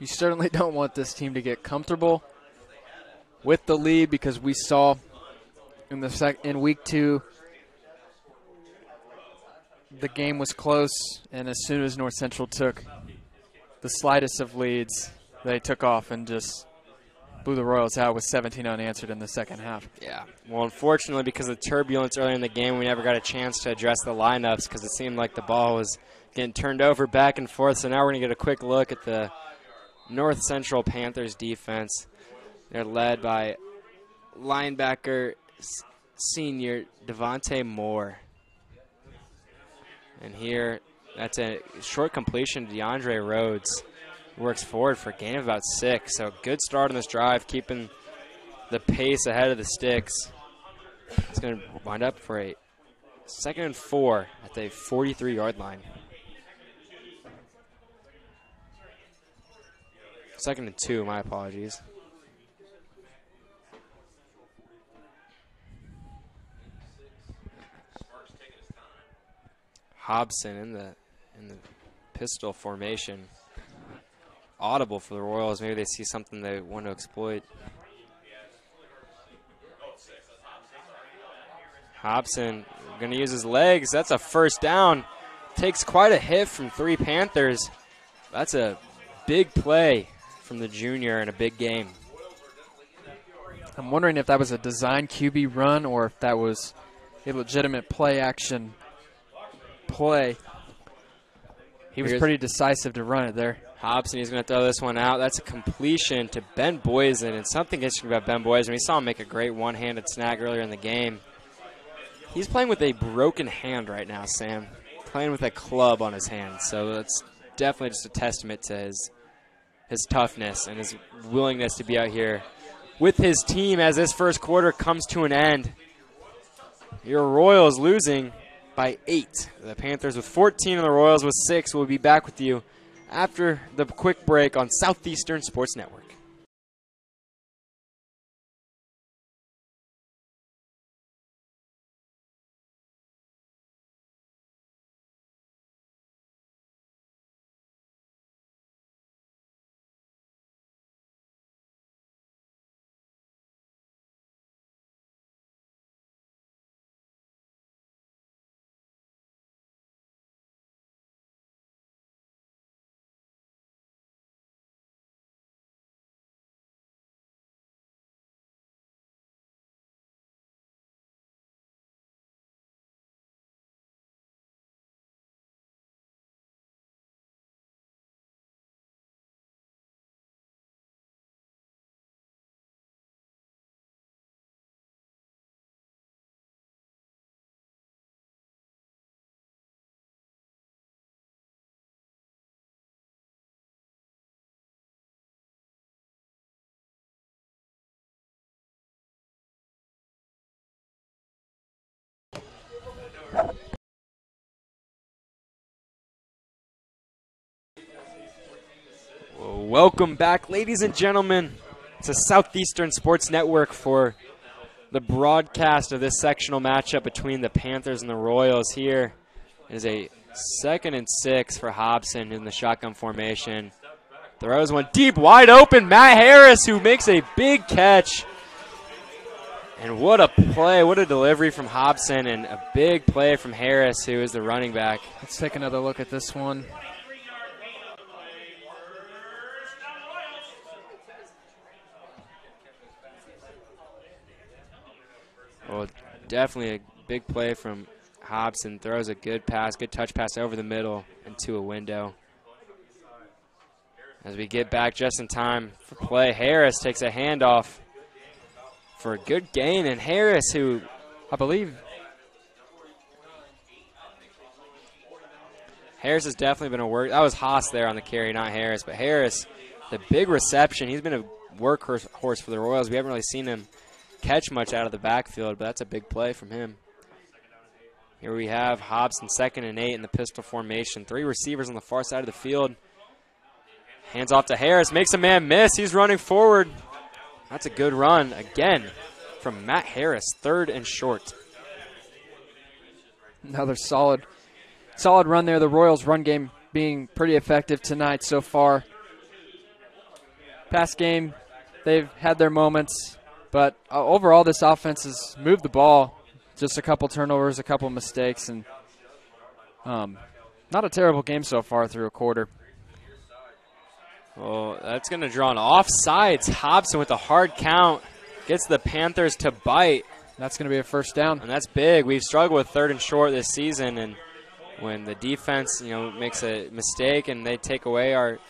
You certainly don't want this team to get comfortable with the lead because we saw in week 2 the game was close, and as soon as North Central took the slightest of leads, they took off and just blew the Royals out with 17 unanswered in the second half. Yeah. Well, unfortunately, because of turbulence earlier in the game, we never got a chance to address the lineups because it seemed like the ball was getting turned over back and forth. So now we're going to get a quick look at the North Central Panthers defense. They're led by linebacker senior Devontae Moore. And here, that's a short completion to DeAndre Rhodes. Works forward for a gain of about 6. So good start on this drive, keeping the pace ahead of the Sticks. It's going to wind up for a 2nd and 4 at the 43-yard line. 2nd and 2, my apologies. Hobson in the pistol formation. Audible for the Royals. Maybe they see something they want to exploit. Hobson going to use his legs. That's a first down. Takes quite a hit from 3 Panthers. That's a big play from the junior in a big game. I'm wondering if that was a design QB run or if that was a legitimate play action play. He was pretty decisive to run it there. Hobson, he's going to throw this one out. That's a completion to Ben Boysen. And something interesting about Ben Boysen, we saw him make a great one-handed snag earlier in the game. He's playing with a broken hand right now, Sam. Playing with a club on his hand. So that's definitely just a testament to his toughness and his willingness to be out here with his team as this first quarter comes to an end. Your Royals losing by 8. The Panthers with 14 and the Royals with 6. We'll be back with you after the quick break on Southeastern Sports Network. Welcome back, ladies and gentlemen, to Southeastern Sports Network for the broadcast of this sectional matchup between the Panthers and the Royals. Here is a 2nd and 6 for Hobson in the shotgun formation. Throws one deep, wide open. Matt Harris, who makes a big catch. And what a play, what a delivery from Hobson, and a big play from Harris, who is the running back. Let's take another look at this one. Well, definitely a big play from Hobson. Throws a good pass, good touch pass over the middle into a window. As we get back just in time for play, Harris takes a handoff for a good gain. And Harris, who I believe Harris has definitely been a work. That was Haas there on the carry, not Harris. But Harris, the big reception. He's been a workhorse for the Royals. We haven't really seen him catch much out of the backfield, but that's a big play from him. Here we have Hobson 2nd and 8 in the pistol formation. 3 receivers on the far side of the field. Hands off to Harris, makes a man miss. He's running forward. That's a good run again from Matt Harris, 3rd and short. Another solid run there. The Royals' run game being pretty effective tonight so far. Past game, they've had their moments. But overall, this offense has moved the ball. Just a couple turnovers, a couple mistakes, and not a terrible game so far through a quarter. Well, that's going to draw an offsides. Hobson with a hard count gets the Panthers to bite. That's going to be a first down. And that's big. We've struggled with 3rd and short this season, and when the defense, makes a mistake and they take away our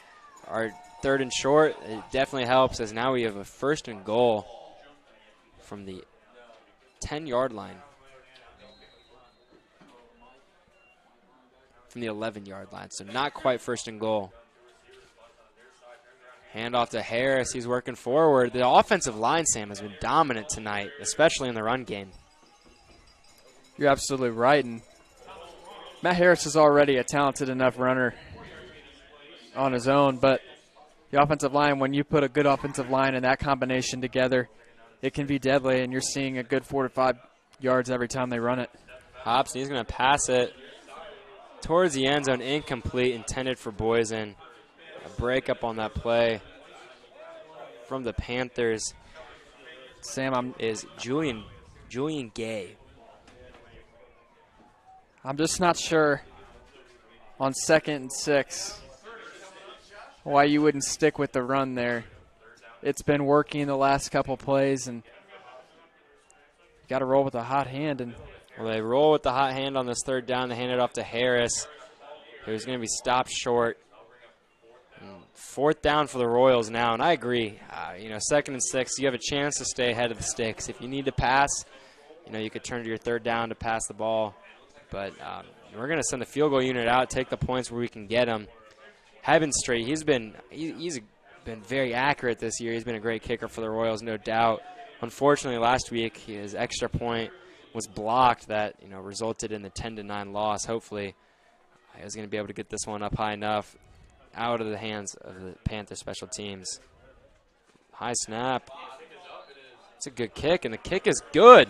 3rd and short, it definitely helps, as now we have a 1st and goal from the 10-yard line. From the 11-yard line, so not quite 1st and goal. Handoff to Harris. He's working forward. The offensive line, Sam, has been dominant tonight, especially in the run game. You're absolutely right. And Matt Harris is already a talented enough runner on his own, but the offensive line, when you put a good offensive line and that combination together, it can be deadly, and you're seeing a good 4 to 5 yards every time they run it. Hobson, he's going to pass it. towards the end zone, incomplete, intended for Boysen. A breakup on that play from the Panthers. Sam, is Julian Gay. I'm just not sure on 2nd and 6 why you wouldn't stick with the run there. It's been working the last couple plays, and you got to roll with a hot hand. And well, they roll with the hot hand on this 3rd down. They hand it off to Harris, who's going to be stopped short. 4th down for the Royals now, and I agree. 2nd and 6, you have a chance to stay ahead of the sticks. If you need to pass, you could turn to your 3rd down to pass the ball. But we're going to send the field goal unit out, take the points where we can get them. Heavenstreet, he's been very accurate this year. He's been a great kicker for the Royals, no doubt. Unfortunately, last week his extra point was blocked. That resulted in the 10-9 loss. Hopefully, he was going to be able to get this one up high enough, out of the hands of the Panther special teams. High snap. It's a good kick, and the kick is good.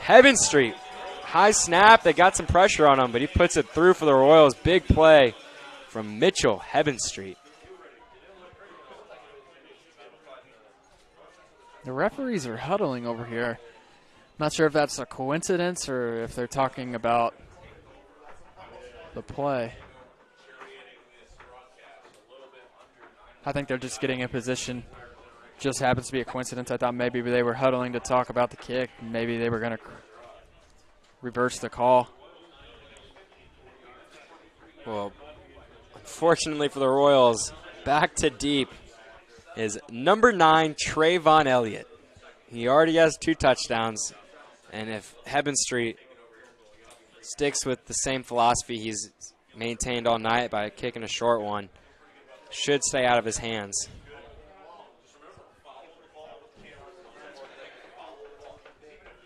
Heavenstreet, high snap. They got some pressure on him, but he puts it through for the Royals. Big play from Mitchell Heavenstreet. The referees are huddling over here. Not sure if that's a coincidence or if they're talking about the play. I think they're just getting in position. Just happens to be a coincidence. I thought maybe they were huddling to talk about the kick. Maybe they were going to reverse the call. Well, unfortunately for the Royals, back to deep is number 9, Trayvon Elliott. He already has 2 touchdowns, and if Heavenstreet sticks with the same philosophy he's maintained all night by kicking a short one, should stay out of his hands.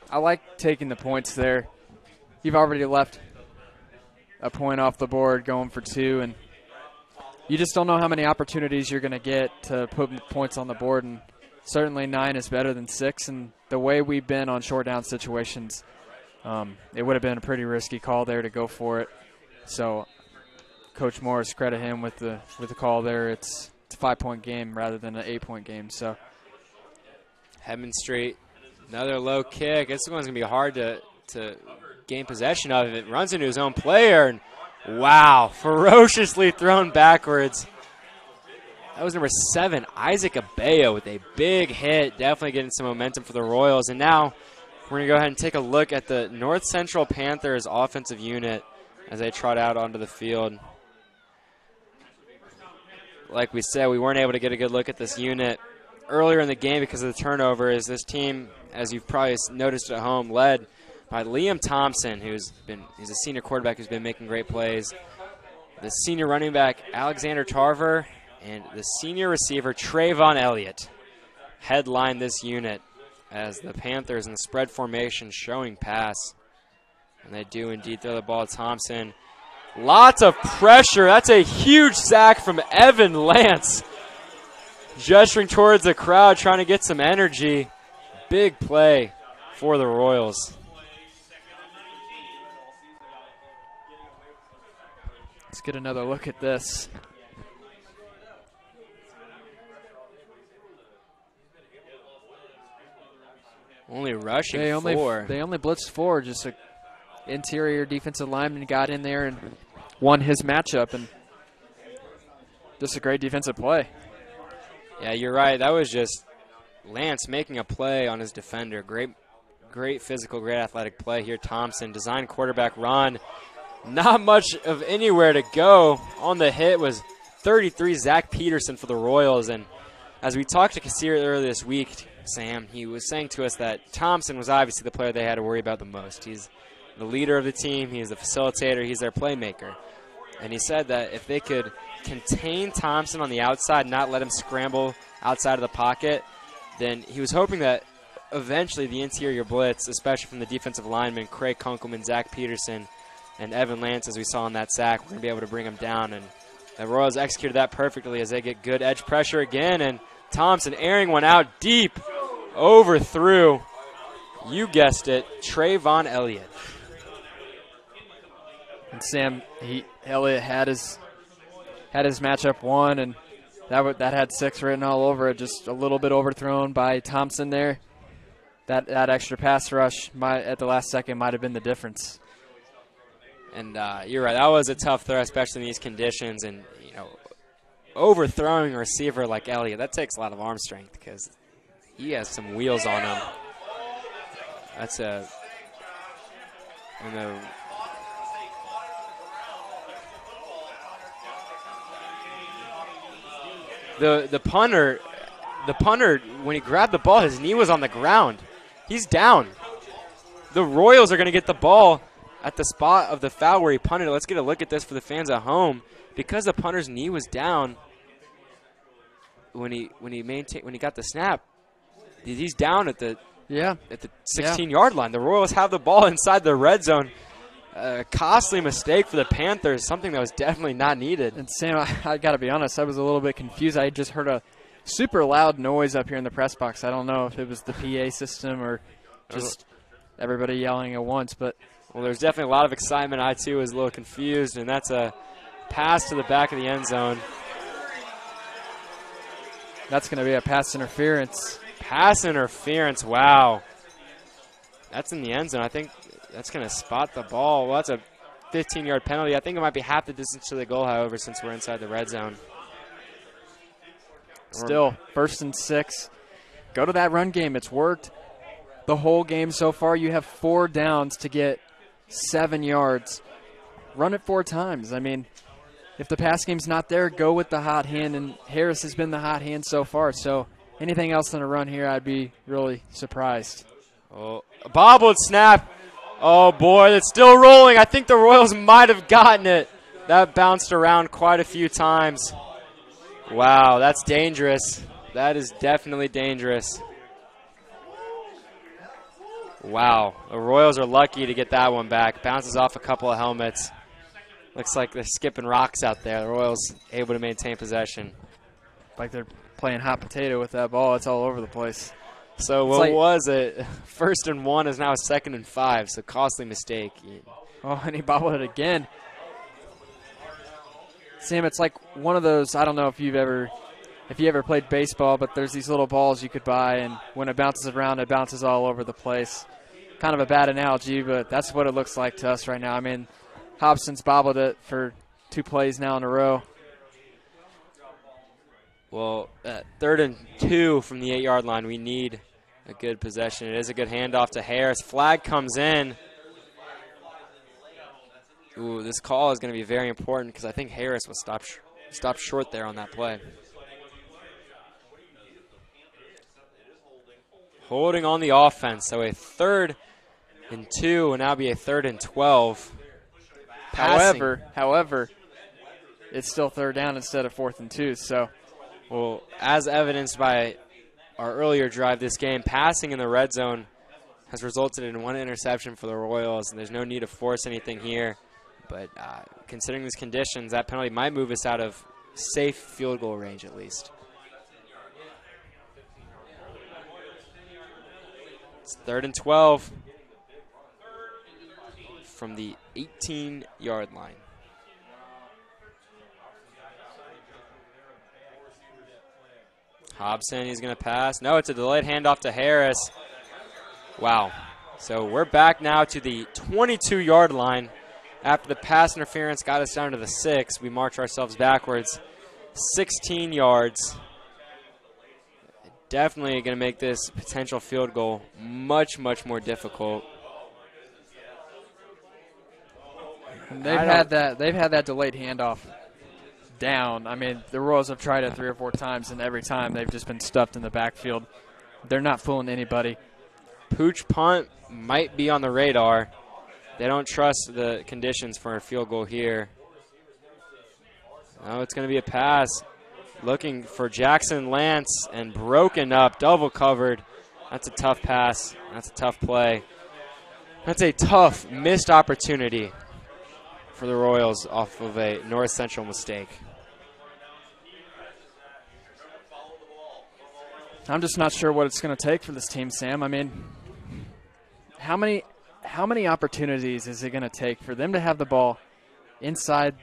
I like taking the points there. You've already left a point off the board going for 2, and you just don't know how many opportunities you're going to get to put points on the board, and certainly 9 is better than 6, and the way we've been on short down situations, it would have been a pretty risky call there to go for it. So Coach Morris, credit him with the call there. It's a 5-point game rather than an 8-point game. So Heavenstreet, another low kick. This one's going to be hard to gain possession of. It runs into his own player, and wow, ferociously thrown backwards. That was number 7, Isaac Abeo, with a big hit, definitely getting some momentum for the Royals. And now we're going to go ahead and take a look at the North Central Panthers offensive unit as they trot out onto the field. Like we said, we weren't able to get a good look at this unit earlier in the game because of the turnovers. This team, as you've probably noticed at home, led by Liam Thompson, he's a senior quarterback who's been making great plays. The senior running back, Alexander Tarver, and the senior receiver, Trayvon Elliott, headline this unit as the Panthers in the spread formation showing pass. And they do indeed throw the ball to Thompson. Lots of pressure. That's a huge sack from Evan Lance. Gesturing towards the crowd, trying to get some energy. Big play for the Royals. let's get another look at this. Only rushing They only blitzed 4. Just an interior defensive lineman got in there and won his matchup, and just a great defensive play. Yeah, you're right. That was just Lance making a play on his defender. Great physical, great athletic play here. Thompson, design quarterback run. Not much of anywhere to go. On the hit was 33, Zach Peterson for the Royals. And as we talked to Kassir earlier this week, Sam, he was saying to us that Thompson was obviously the player they had to worry about the most. He's the leader of the team. He's the facilitator. He's their playmaker. And he said that if they could contain Thompson on the outside, not let him scramble outside of the pocket, then he was hoping that eventually the interior blitz, especially from the defensive linemen, Craig Kunkelman, Zach Peterson, and Evan Lance, as we saw in that sack, we're going to be able to bring him down. And the Royals executed that perfectly as they get good edge pressure again. And Thompson airing one out deep, overthrew, you guessed it, Trayvon Elliott. And Sam, Elliott had his matchup won, and that had 6 written all over it. Just a little bit overthrown by Thompson there. That extra pass rush at the last second might have been the difference. And you're right. That was a tough throw, especially in these conditions. And, you know, overthrowing a receiver like Elliott, that takes a lot of arm strength because he has some wheels on him. That's a – and the punter, when he grabbed the ball, his knee was on the ground. He's down. The Royals are going to get the ball at the spot of the foul where he punted. Let's get a look at this for the fans at home. Because the punter's knee was down when he got the snap, he's down at the 16-yard line. The Royals have the ball inside the red zone. A costly mistake for the Panthers, something that was definitely not needed. And Sam, I got to be honest, I was a little bit confused. I just heard a super loud noise up here in the press box. I don't know if it was the PA system or just everybody yelling at once. But well, there's definitely a lot of excitement. I, too, was a little confused, and that's a pass to the back of the end zone. That's going to be a pass interference. Pass interference, wow. That's in the end zone. I think that's going to spot the ball. Well, that's a 15-yard penalty. I think it might be half the distance to the goal, however, since we're inside the red zone. Still, 1st and 6. Go to that run game. It's worked the whole game so far. You have 4 downs to get 7 yards. Run it 4 times. I mean, if the pass game's not there, go with the hot hand, and Harris has been the hot hand so far. So anything else than a run here, I'd be really surprised. Oh, a bobbled snap. Oh, boy, it's still rolling. I think the Royals might have gotten it. That bounced around quite a few times. Wow, that's dangerous. That is definitely dangerous. Wow, the Royals are lucky to get that one back. Bounces off a couple of helmets. Looks like they're skipping rocks out there. The Royals able to maintain possession. Like they're playing hot potato with that ball. It's all over the place. So what was it? 1st and 1 is now 2nd and 5, so costly mistake. Oh, and he bobbled it again. Sam, it's like one of those, I don't know if you ever played baseball, but there's these little balls you could buy, and when it bounces around, it bounces all over the place. Kind of a bad analogy, but that's what it looks like to us right now. I mean, Hobson's bobbled it for 2 plays now in a row. Well, 3rd and 2 from the 8-yard line, we need a good possession. It is a good handoff to Harris. Flag comes in. Ooh, this call is going to be very important because I think Harris was stopped short there on that play. Holding on the offense, so a 3rd and 2 will now be a 3rd and 12. However, it's still 3rd down instead of 4th and 2. So, well, as evidenced by our earlier drive this game, passing in the red zone has resulted in 1 interception for the Royals, and there's no need to force anything here. But considering these conditions, that penalty might move us out of safe field goal range at least. It's 3rd and 12 from the 18-yard line. Hobson, he's going to pass. No, it's a delayed handoff to Harris. Wow. So we're back now to the 22-yard line. After the pass interference got us down to the 6, we march ourselves backwards 16 yards. Definitely going to make this potential field goal much, much more difficult. And they've had that delayed handoff down. I mean, the Royals have tried it 3 or 4 times, and every time they've just been stuffed in the backfield. They're not fooling anybody. Pooch punt might be on the radar. They don't trust the conditions for a field goal here. Oh, it's going to be a pass. Looking for Jackson Lance and broken up, double covered. That's a tough pass. That's a tough play. That's a tough missed opportunity for the Royals off of a North Central mistake. I'm just not sure what it's going to take for this team, Sam. I mean, how many opportunities is it going to take for them to have the ball inside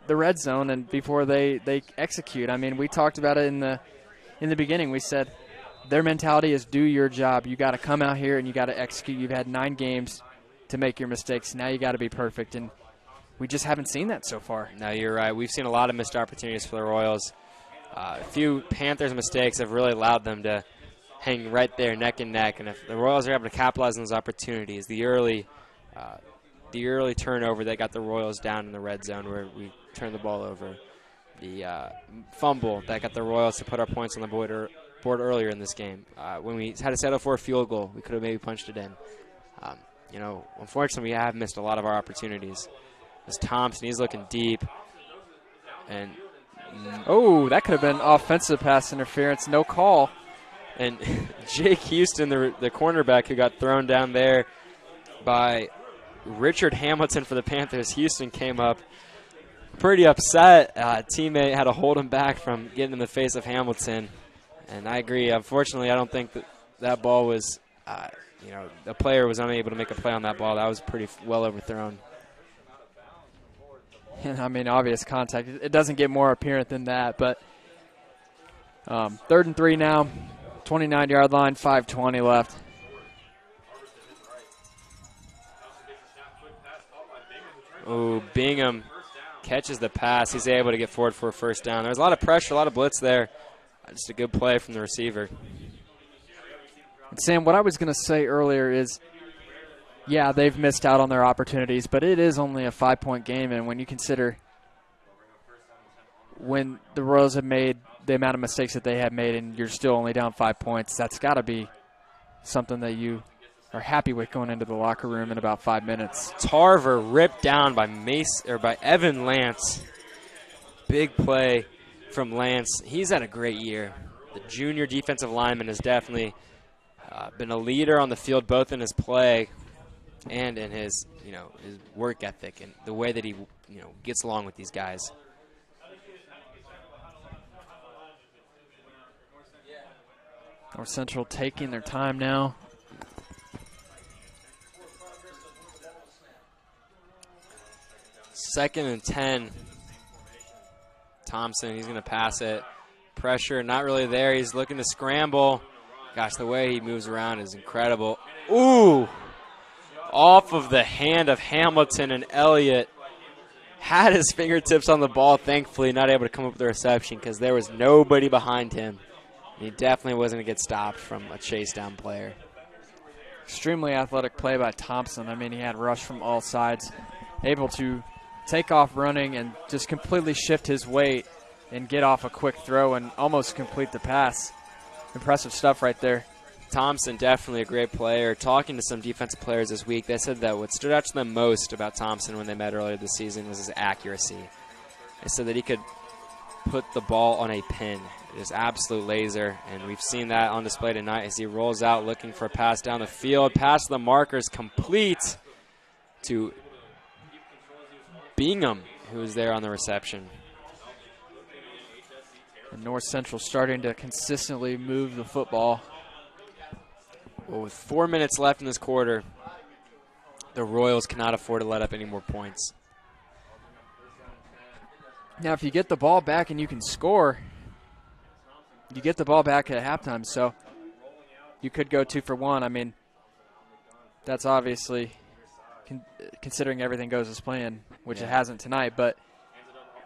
the red zone and before they execute. I mean, we talked about it in the beginning. We said their mentality is do your job. You got to come out here and you got to execute. You've had 9 games to make your mistakes. Now you got to be perfect, and we just haven't seen that so far. No, you're right. We've seen a lot of missed opportunities for the Royals. A few Panthers mistakes have really allowed them to hang right there neck and neck, and if the Royals are able to capitalize on those opportunities, the early turnover that got the Royals down in the red zone where we turned the ball over, the fumble that got the Royals to put our points on the board earlier in this game. When we had to settle for a field goal, we could have maybe punched it in. Unfortunately, we have missed a lot of our opportunities. This Thompson, he's looking deep. And that could have been offensive pass interference. No call. And Jake Huston, the cornerback who got thrown down there by Richard Hamilton for the Panthers. Huston came up pretty upset. Teammate had to hold him back from getting in the face of Hamilton. And I agree. Unfortunately, I don't think that ball was, the player was unable to make a play on that ball. That was pretty well overthrown. And, I mean, obvious contact. It doesn't get more apparent than that. But 3rd and 3 now, 29-yard line, 5:20 left. Oh, Bingham catches the pass. He's able to get forward for a first down. There's a lot of pressure, a lot of blitz there. Just a good play from the receiver. And Sam, what I was going to say earlier is, yeah, they've missed out on their opportunities, but it is only a 5-point game, and when you consider when the Royals have made the amount of mistakes that they have made and you're still only down 5 points, that's got to be something that you are happy with going into the locker room in about 5 minutes. Tarver ripped down by Evan Lance. Big play from Lance. He's had a great year. The junior defensive lineman has definitely been a leader on the field, both in his play and in his work ethic and the way that he gets along with these guys. North Central taking their time now. Second and 10. Thompson, he's going to pass it. Pressure, not really there. He's looking to scramble. Gosh, the way he moves around is incredible. Ooh! Off of the hand of Hamilton, and Elliott had his fingertips on the ball, thankfully not able to come up with the reception because there was nobody behind him. He definitely wasn't going to get stopped from a chase down player. Extremely athletic play by Thompson. I mean, he had rush from all sides, able to take off running and just completely shift his weight and get off a quick throw and almost complete the pass. Impressive stuff right there. Thompson, definitely a great player. Talking to some defensive players this week, they said that what stood out to them most about Thompson when they met earlier this season was his accuracy. They said that he could put the ball on a pin. It is absolute laser, and we've seen that on display tonight as he rolls out looking for a pass down the field. Pass to the markers, complete to Bingham, who is there on the reception. And North Central starting to consistently move the football. Well, with 4 minutes left in this quarter, the Royals cannot afford to let up any more points. Now, if you get the ball back and you can score, you get the ball back at halftime, so you could go 2 for 1. I mean, that's obviously considering everything goes as planned, which it hasn't tonight, but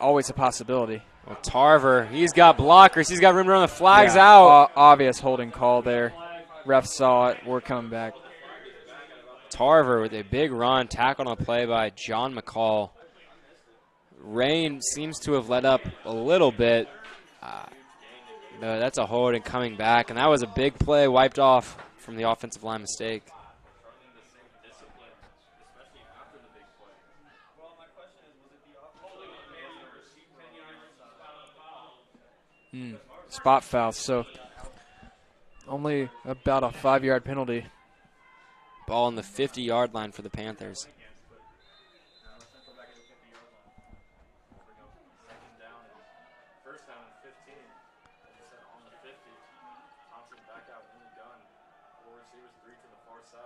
always a possibility. Well, Tarver, he's got blockers. He's got room to run the flags out. Obvious holding call there. Ref saw it. We're coming back. Tarver with a big run, tackle on the play by John McCall. Rain seems to have let up a little bit. No, that's a hold and coming back, and that was a big play wiped off from the offensive line mistake. Spot foul, so only about a 5-yard penalty. Ball on the 50-yard line for the Panthers.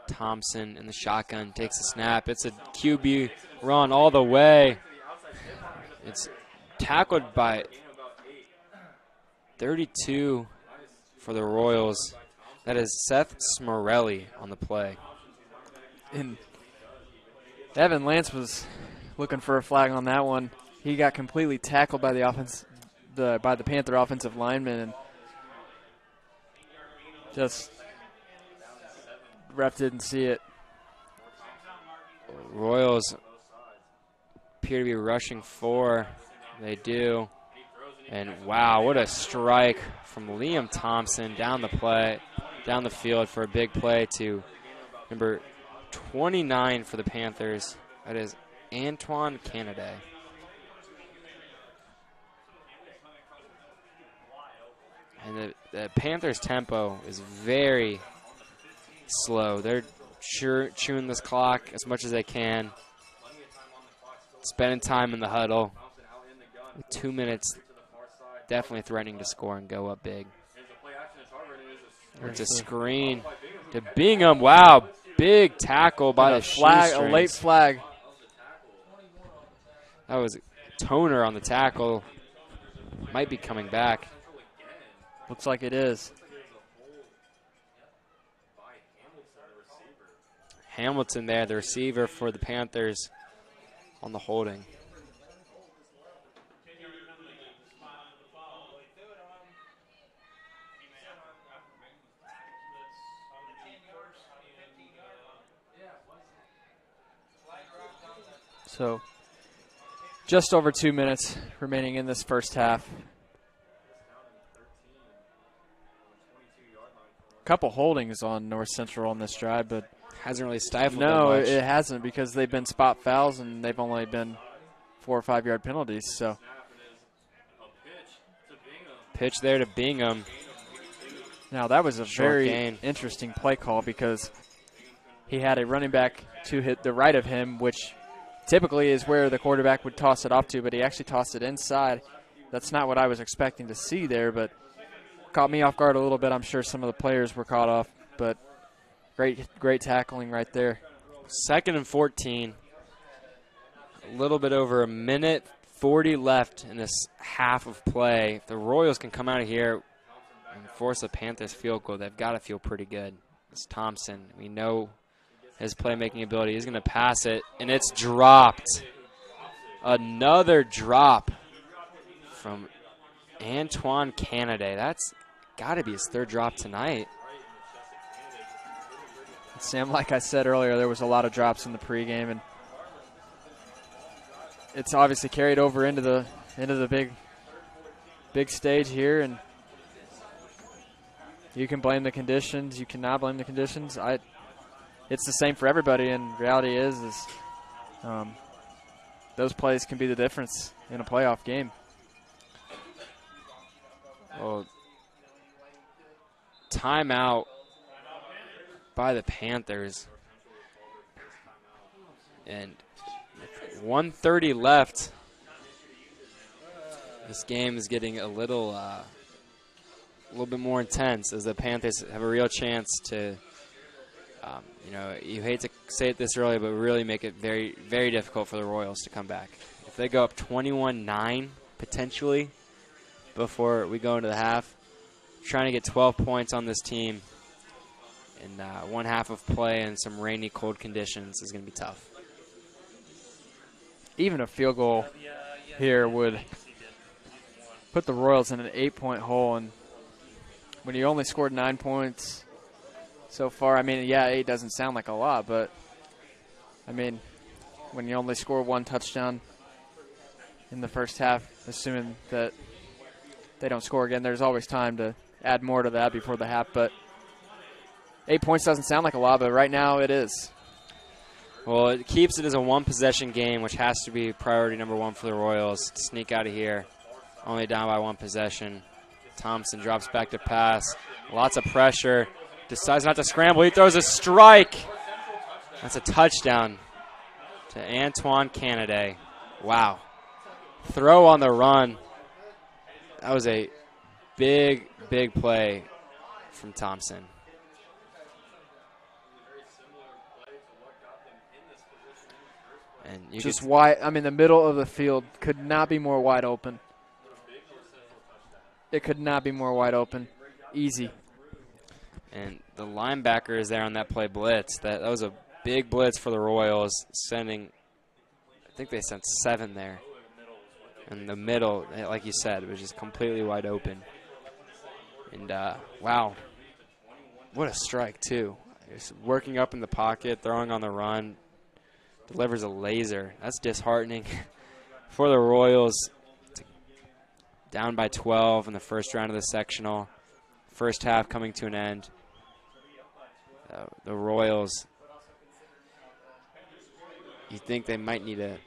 Thompson in the shotgun takes a snap. It's a QB run all the way. It's tackled by 32 for the Royals. That is Seth Smorelli on the play. And Evan Lance was looking for a flag on that one. He got completely tackled by the Panther offensive lineman, and just ref didn't see it. Royals appear to be rushing 4. They do. And wow, what a strike from Liam Thompson down the field for a big play to number 29 for the Panthers. That is Antoine Canaday. And the Panthers' tempo is very slow. They're chewing this clock as much as they can, spending time in the huddle. With 2 minutes, definitely threatening to score and go up big. It's a screen to Bingham. Wow, big tackle by the shoestrings. A late flag. That was Toner on the tackle. Might be coming back. Looks like it is. Hamilton there, the receiver for the Panthers, on the holding. So just over 2 minutes remaining in this first half. Couple holdings on North Central on this drive, but hasn't really stifled no, them much. It hasn't, because they've been spot fouls and they've only been 4 or 5 yard penalties. So pitch there to Bingham. Now that was a Short very gain. interesting play call, because he had a running back to hit the right of him, which typically is where the quarterback would toss it off to, but he actually tossed it inside. That's not what I was expecting to see there, but caught me off guard a little bit. I'm sure some of the players were caught off, but great tackling right there. 2nd and 14. A little bit over 1:40 left in this half of play. If the Royals can come out of here and force a Panthers field goal, they've got to feel pretty good. It's Thompson. We know his playmaking ability. He's going to pass it, and it's dropped. Another drop from Antoine Canaday. That's got to be his 3rd drop tonight. Sam, like I said earlier, there was a lot of drops in the pregame, and it's obviously carried over into the big stage here, and you can blame the conditions. You cannot blame the conditions. It's the same for everybody, and reality is those plays can be the difference in a playoff game. Well, timeout by the Panthers, and 1:30 left. This game is getting a little bit more intense, as the Panthers have a real chance to, you hate to say it this early, but really make it very, very difficult for the Royals to come back. If they go up 21-9 potentially before we go into the half, trying to get 12 points on this team in one half of play in some rainy, cold conditions is going to be tough. Even a field goal here would put the Royals in an 8-point hole, and when you only scored 9 points so far, 8 doesn't sound like a lot, but when you only score 1 touchdown in the first half, assuming that they don't score again, there's always time to add more to that before the half, but 8 points doesn't sound like a lot, but right now it is. Well, it keeps it as a 1-possession game, which has to be priority number 1 for the Royals to sneak out of here. Only down by 1 possession. Thompson drops back to pass. Lots of pressure. Decides not to scramble. He throws a strike. That's a touchdown to Antoine Canaday. Wow. Throw on the run. That was a big, big play from Thompson. And you just wide. I mean, the middle of the field could not be more wide open. It could not be more wide open. Easy. And the linebacker is there on that play blitz. That was a big blitz for the Royals, I think they sent 7 there. In the middle, like you said, it was just completely wide open. And, wow, what a strike, too. Just working up in the pocket, throwing on the run, delivers a laser. That's disheartening for the Royals. Down by 12 in the first round of the sectional. First half coming to an end. The Royals, you think they might need a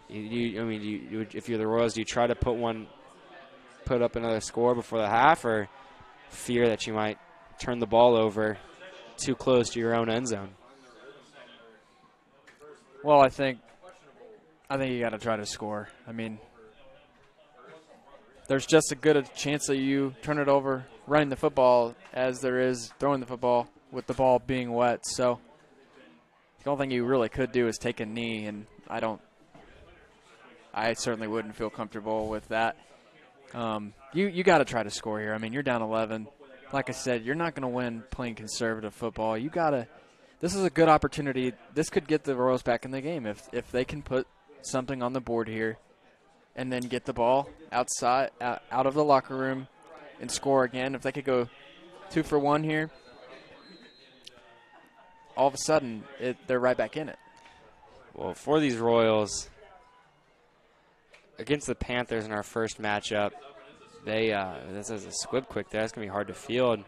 if you're the Royals, do you try to put up another score before the half, or fear that you might turn the ball over too close to your own end zone? Well, I think you got to try to score. I mean, there's just as good a chance that you turn it over running the football as there is throwing the football with the ball being wet. So the only thing you really could do is take a knee, and I certainly wouldn't feel comfortable with that. You got to try to score here. I mean, you're down 11. Like I said, you're not going to win playing conservative football. You got to. This is a good opportunity. This could get the Royals back in the game if they can put something on the board here, and then get the ball outside out of the locker room and score again. If they could go 2 for 1 here, all of a sudden they're right back in it. Well, for these Royals, against the Panthers in our first matchup, this is a squib quick there. That's going to be hard to field.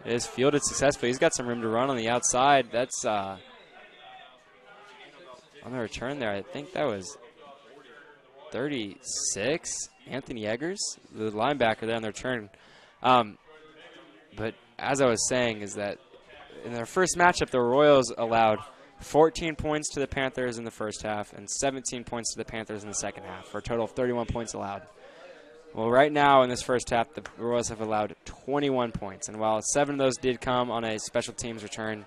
It is fielded successfully. He's got some room to run on the outside. That's on the return there. I think that was 36, Anthony Eggers, the linebacker there on the return. But as I was saying, is that in their first matchup, the Royals allowed 14 points to the Panthers in the first half and 17 points to the Panthers in the second half, for a total of 31 points allowed. Well, right now in this first half, the Royals have allowed 21 points. And while 7 of those did come on a special teams return,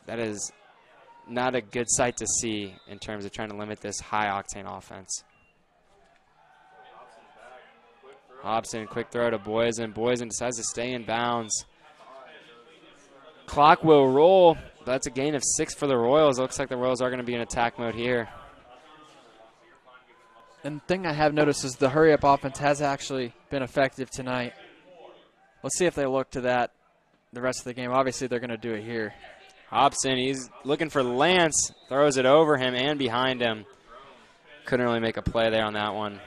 that is not a good sight to see in terms of trying to limit this high-octane offense. Hobson, quick throw to Boysen. Boysen decides to stay in bounds. Clock will roll. That's a gain of 6 for the Royals. It looks like the Royals are going to be in attack mode here. And the thing I have noticed is the hurry-up offense has actually been effective tonight. Let's see if they look to that the rest of the game. Obviously, they're going to do it here. Hobson, he's looking for Lance. Throws it over him and behind him. Couldn't really make a play there on that one.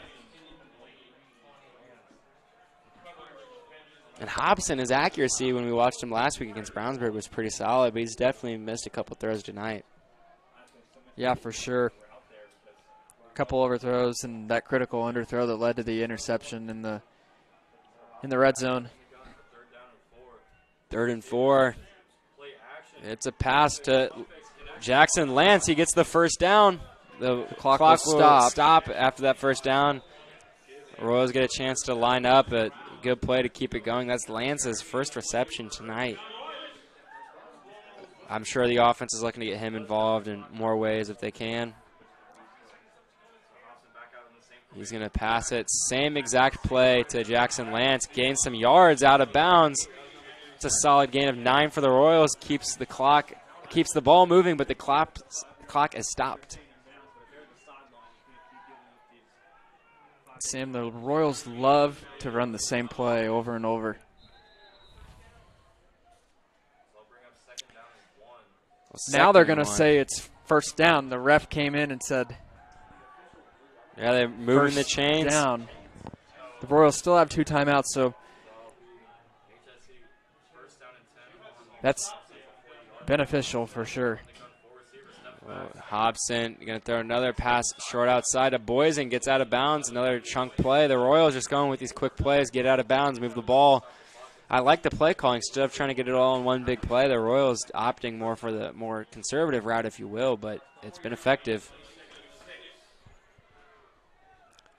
And Hobson, his accuracy when we watched him last week against Brownsburg was pretty solid, but he's definitely missed a couple throws tonight. Yeah, for sure. A couple overthrows and that critical underthrow that led to the interception in the red zone. 3rd and 4. It's a pass to Jackson Lance. He gets the first down. The clock will stop after that first down. Royals get a chance to line up. A good play to keep it going. That's Lance's first reception tonight. I'm sure the offense is looking to get him involved in more ways if they can. He's going to pass it. Same exact play to Jackson Lance. Gains some yards out of bounds. It's a solid gain of 9 for the Royals. Keeps the ball moving, but the clock is stopped. Sam, the Royals love to run the same play over and over. Now they're going to say it's first down. The ref came in and said, yeah, they're moving the chains. Down. The Royals still have 2 timeouts, so that's beneficial for sure. Hobson going to throw another pass short outside to Boysen, gets out of bounds. Another chunk play. The Royals just going with these quick plays, get out of bounds, move the ball. I like the play calling. Instead of trying to get it all in one big play, the Royals opting more for the more conservative route, if you will, but it's been effective.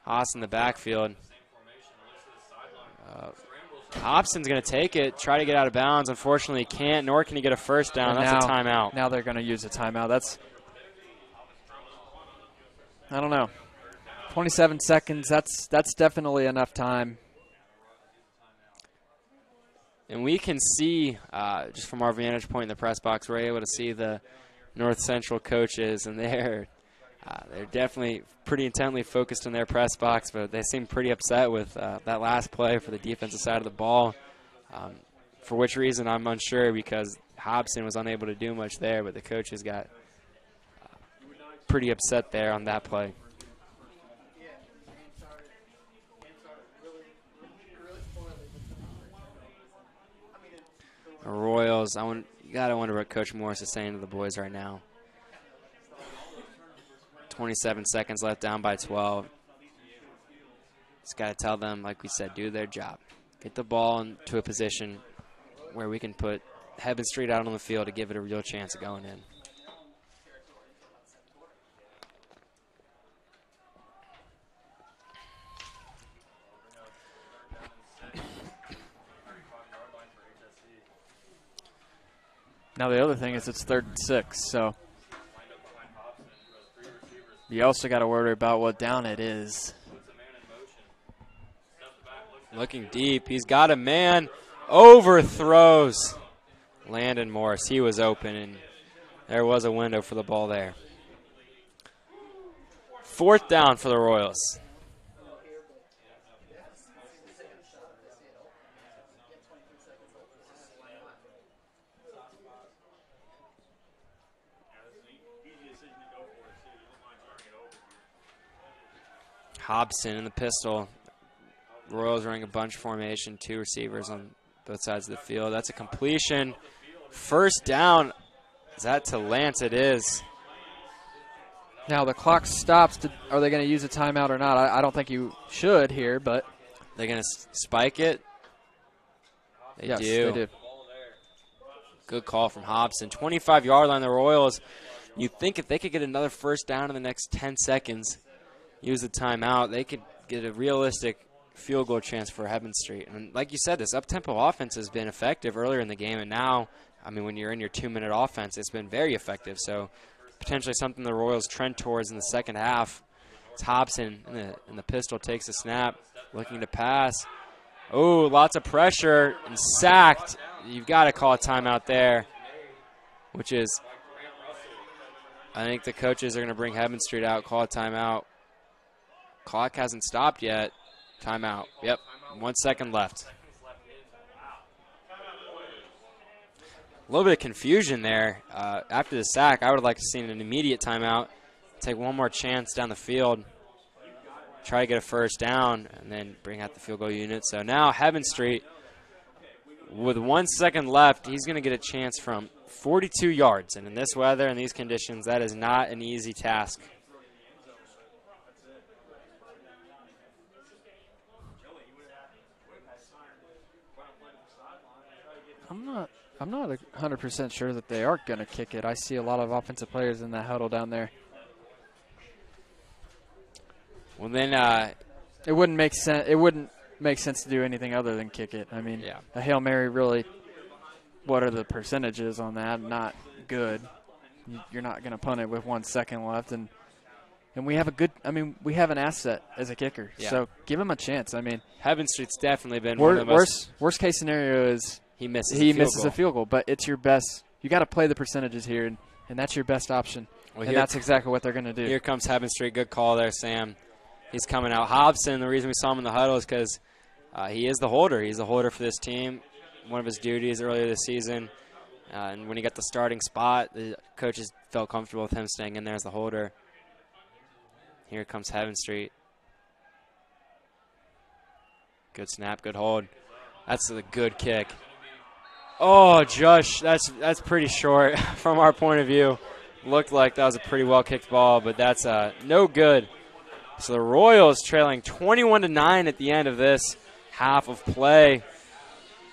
Haas in the backfield. Hobson's going to take it, try to get out of bounds. Unfortunately, he can't, nor can he get a first down. That's a timeout. Now they're going to use a timeout. That's I don't know. 27 seconds, that's definitely enough time. And we can see, just from our vantage point in the press box, we're able to see the North Central coaches, and they're definitely pretty intently focused in their press box, but they seem pretty upset with that last play for the defensive side of the ball. For which reason, I'm unsure, because Hobson was unable to do much there, but the coaches got pretty upset there on that play. The Royals, you gotta wonder what Coach Morris is saying to the boys right now. 27 seconds left, down by 12. Just gotta tell them, like we said, do their job. Get the ball into a position where we can put Heaven Street out on the field to give it a real chance of going in. Now the other thing is it's 3rd and 6, so you also got to worry about what down it is. Looking deep. He's got a man. Overthrows Landon Morris. He was open, and there was a window for the ball there. 4th down for the Royals. Hobson in the pistol. Royals running a bunch formation, 2 receivers on both sides of the field. That's a completion. 1st down. Is that to Lance? It is. Now the clock stops. Are they going to use a timeout or not? I don't think you should here, but they're going to spike it. Yes, they do. Good call from Hobson. 25-yard line, the Royals. You'd think if they could get another 1st down in the next 10 seconds, use the timeout, they could get a realistic field goal chance for Heaven Street. And like you said, this up-tempo offense has been effective earlier in the game, and now, I mean, when you're in your 2-minute offense, it's been very effective. So potentially something the Royals trend towards in the second half. It's Hobson in the pistol, takes a snap, looking to pass. Oh, lots of pressure and sacked. You've got to call a timeout there, which is, I think the coaches are going to bring Heaven Street out, call a timeout. Clock hasn't stopped yet. Timeout. Yep, 1 second left. A little bit of confusion there. After the sack, I would have liked to see an immediate timeout. Take one more chance down the field. Try to get a 1st down, and then bring out the field goal unit. So now Heaven Street, with 1 second left, he's going to get a chance from 42 yards. And in this weather and these conditions, that is not an easy task. I'm not 100% sure that they are going to kick it. I see a lot of offensive players in that huddle down there. Well, then it wouldn't make sense. It wouldn't make sense to do anything other than kick it. I mean, yeah. A Hail Mary really. What are the percentages on that? Not good. You're not going to punt it with 1 second left, and we have we have an asset as a kicker. Yeah. So give him a chance. I mean, Heaven Street's definitely been one of the most. Worst case scenario is he misses a field goal, but it's your best. You got to play the percentages here, and that's your best option. Well, and that's exactly what they're going to do. Here comes Heaven Street. Good call there, Sam. He's coming out. Hobson, the reason we saw him in the huddle is because he is the holder. He's the holder for this team. One of his duties earlier this season. And when he got the starting spot, the coaches felt comfortable with him staying in there as the holder. Here comes Heaven Street. Good snap, good hold. That's a good kick. Oh, Josh, that's pretty short from our point of view. Looked like that was a pretty well-kicked ball, but that's no good. So the Royals trailing 21-9 at the end of this half of play.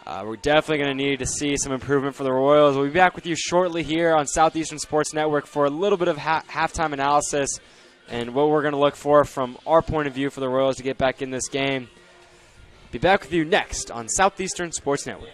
We're definitely going to need to see some improvement for the Royals. We'll be back with you shortly here on Southeastern Sports Network for a little bit of halftime analysis and what we're going to look for from our point of view for the Royals to get back in this game. Be back with you next on Southeastern Sports Network.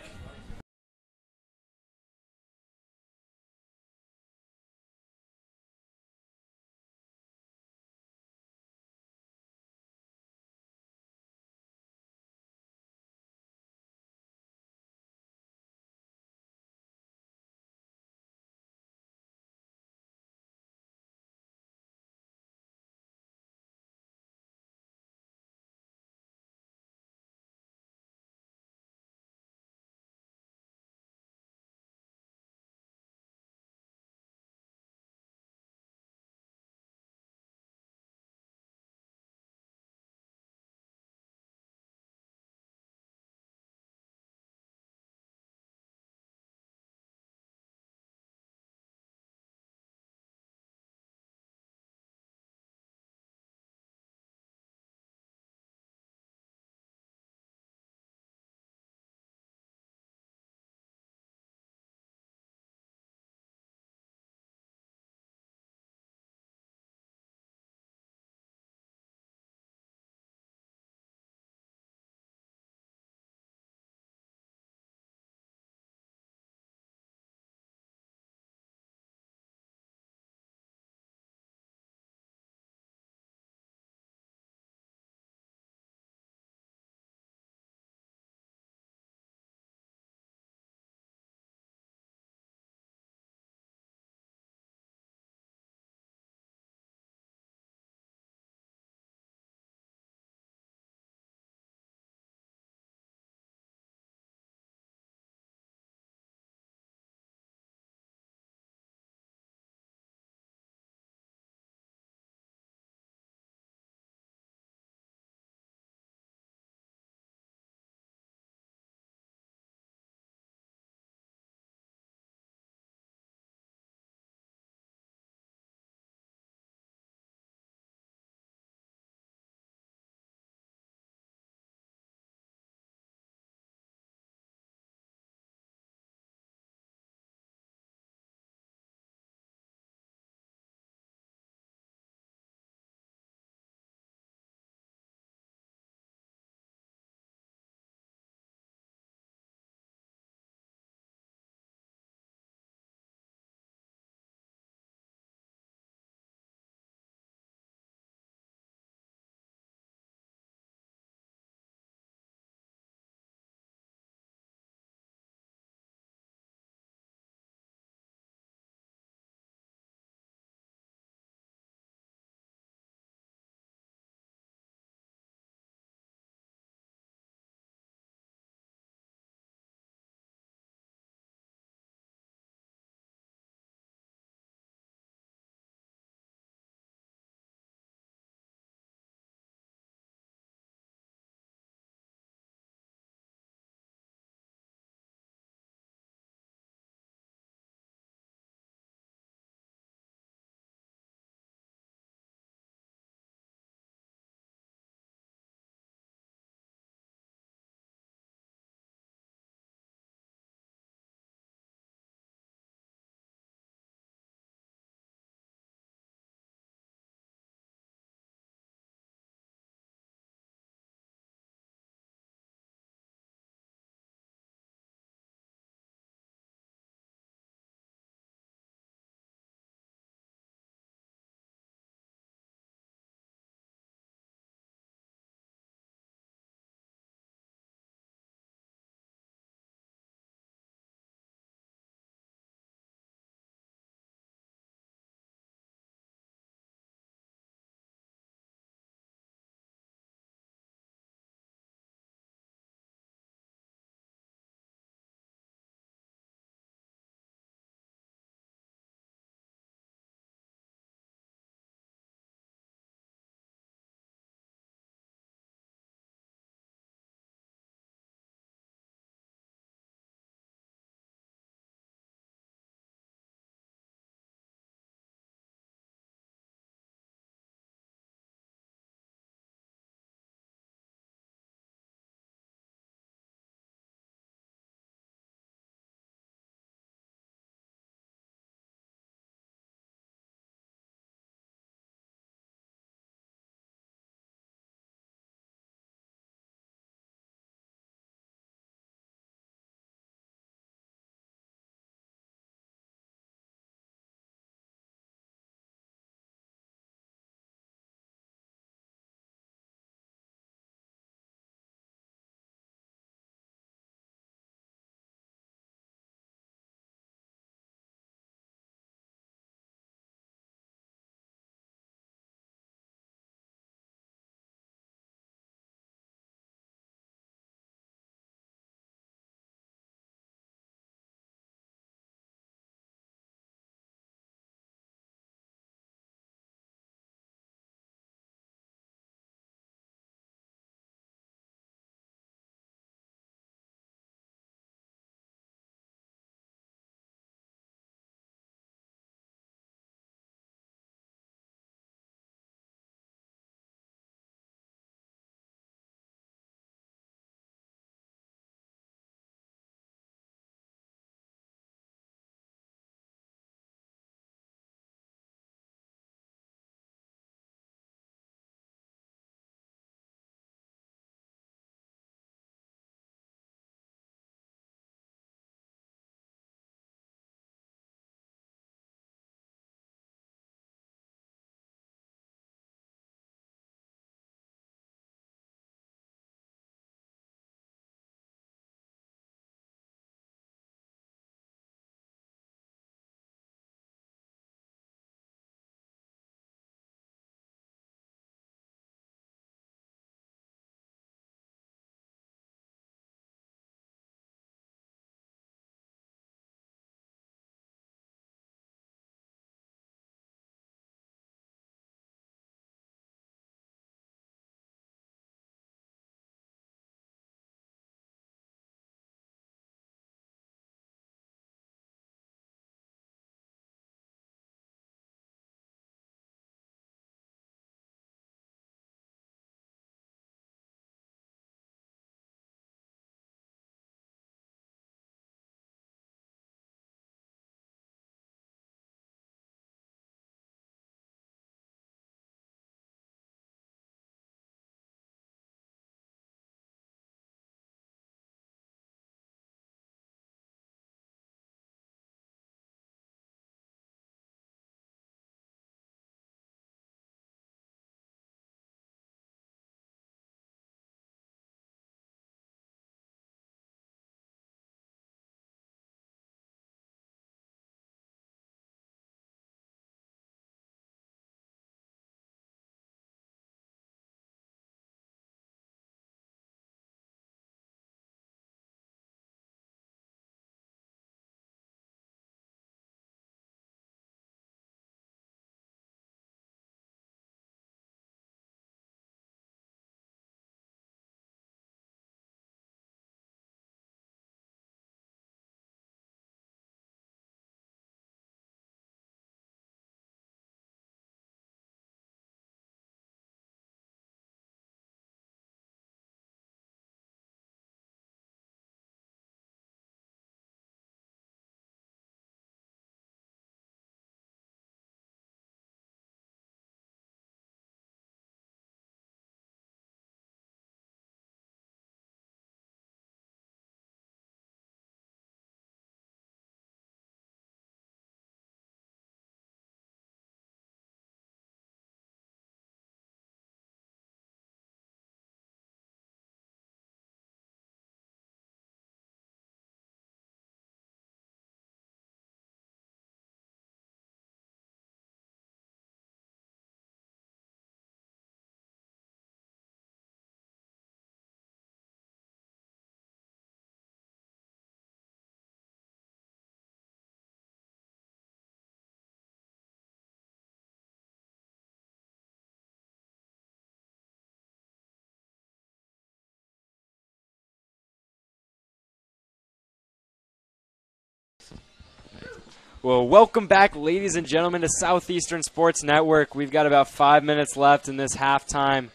Well, welcome back, ladies and gentlemen, to Southeastern Sports Network. We've got about 5 minutes left in this halftime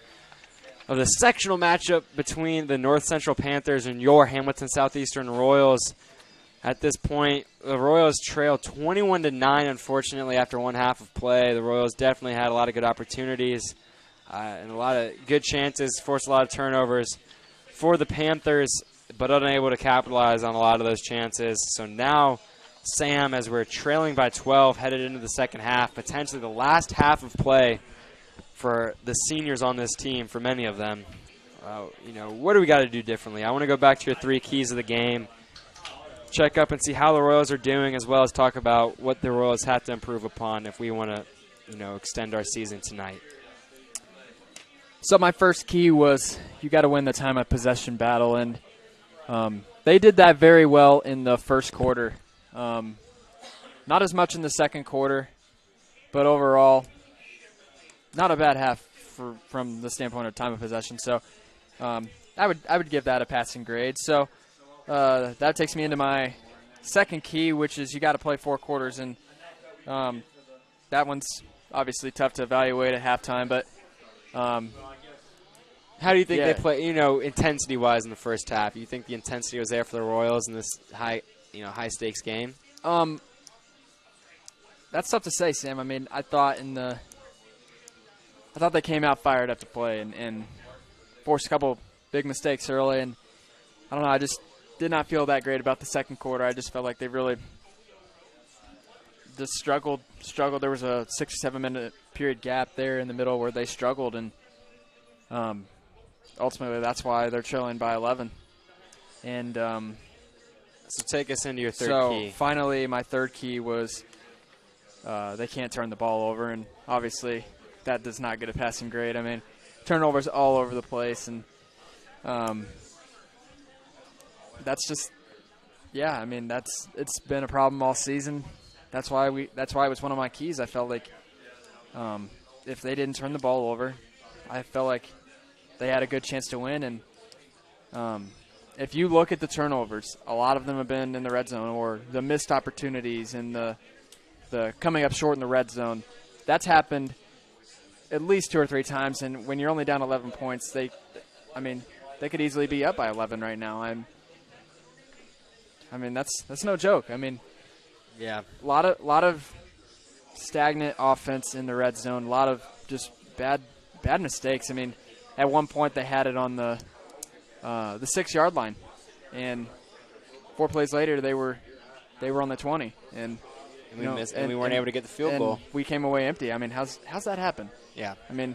of the sectional matchup between the North Central Panthers and your Hamilton Southeastern Royals. At this point, the Royals trail 21-9, unfortunately, after one half of play. The Royals definitely had a lot of good opportunities and a lot of good chances, forced a lot of turnovers for the Panthers, but unable to capitalize on a lot of those chances. So now, Sam, as we're trailing by 12, headed into the second half, potentially the last half of play for the seniors on this team, for many of them. What do we got to do differently? I want to go back to your 3 keys of the game, check up and see how the Royals are doing, as well as talk about what the Royals have to improve upon if we want to, extend our season tonight. So my first key was you got to win the time of possession battle, and they did that very well in the first quarter. Not as much in the second quarter, but overall, not a bad half from the standpoint of time of possession. So I would give that a passing grade. So that takes me into my second key, which is you got to play 4 quarters, and that one's obviously tough to evaluate at halftime. But how do you think they play? Intensity-wise in the first half, you think the intensity was there for the Royals in this high stakes game? That's tough to say, Sam. I mean, I thought they came out fired up to play and forced a couple big mistakes early, and I don't know. I just did not feel that great about the second quarter. I just felt like they really just struggled. There was a 6 or 7 minute period gap there in the middle where they struggled, and ultimately that's why they're trailing by 11. And so take us into your third key. So finally, my third key was they can't turn the ball over, and obviously that does not get a passing grade. I mean, turnovers all over the place, and that's just, I mean, it's been a problem all season. That's why it was one of my keys. I felt like if they didn't turn the ball over, I felt like they had a good chance to win. And if you look at the turnovers, a lot of them have been in the red zone, or the missed opportunities and the coming up short in the red zone. That's happened at least 2 or 3 times, and when you're only down 11 points, they could easily be up by 11 right now. I mean, that's no joke. I mean, yeah, a lot of stagnant offense in the red zone, a lot of just bad mistakes. I mean, at one point they had it on the 6-yard line, and 4 plays later they were on the 20, and we missed, and we weren't able to get the field goal. We came away empty. I mean, how's that happen? Yeah, I mean,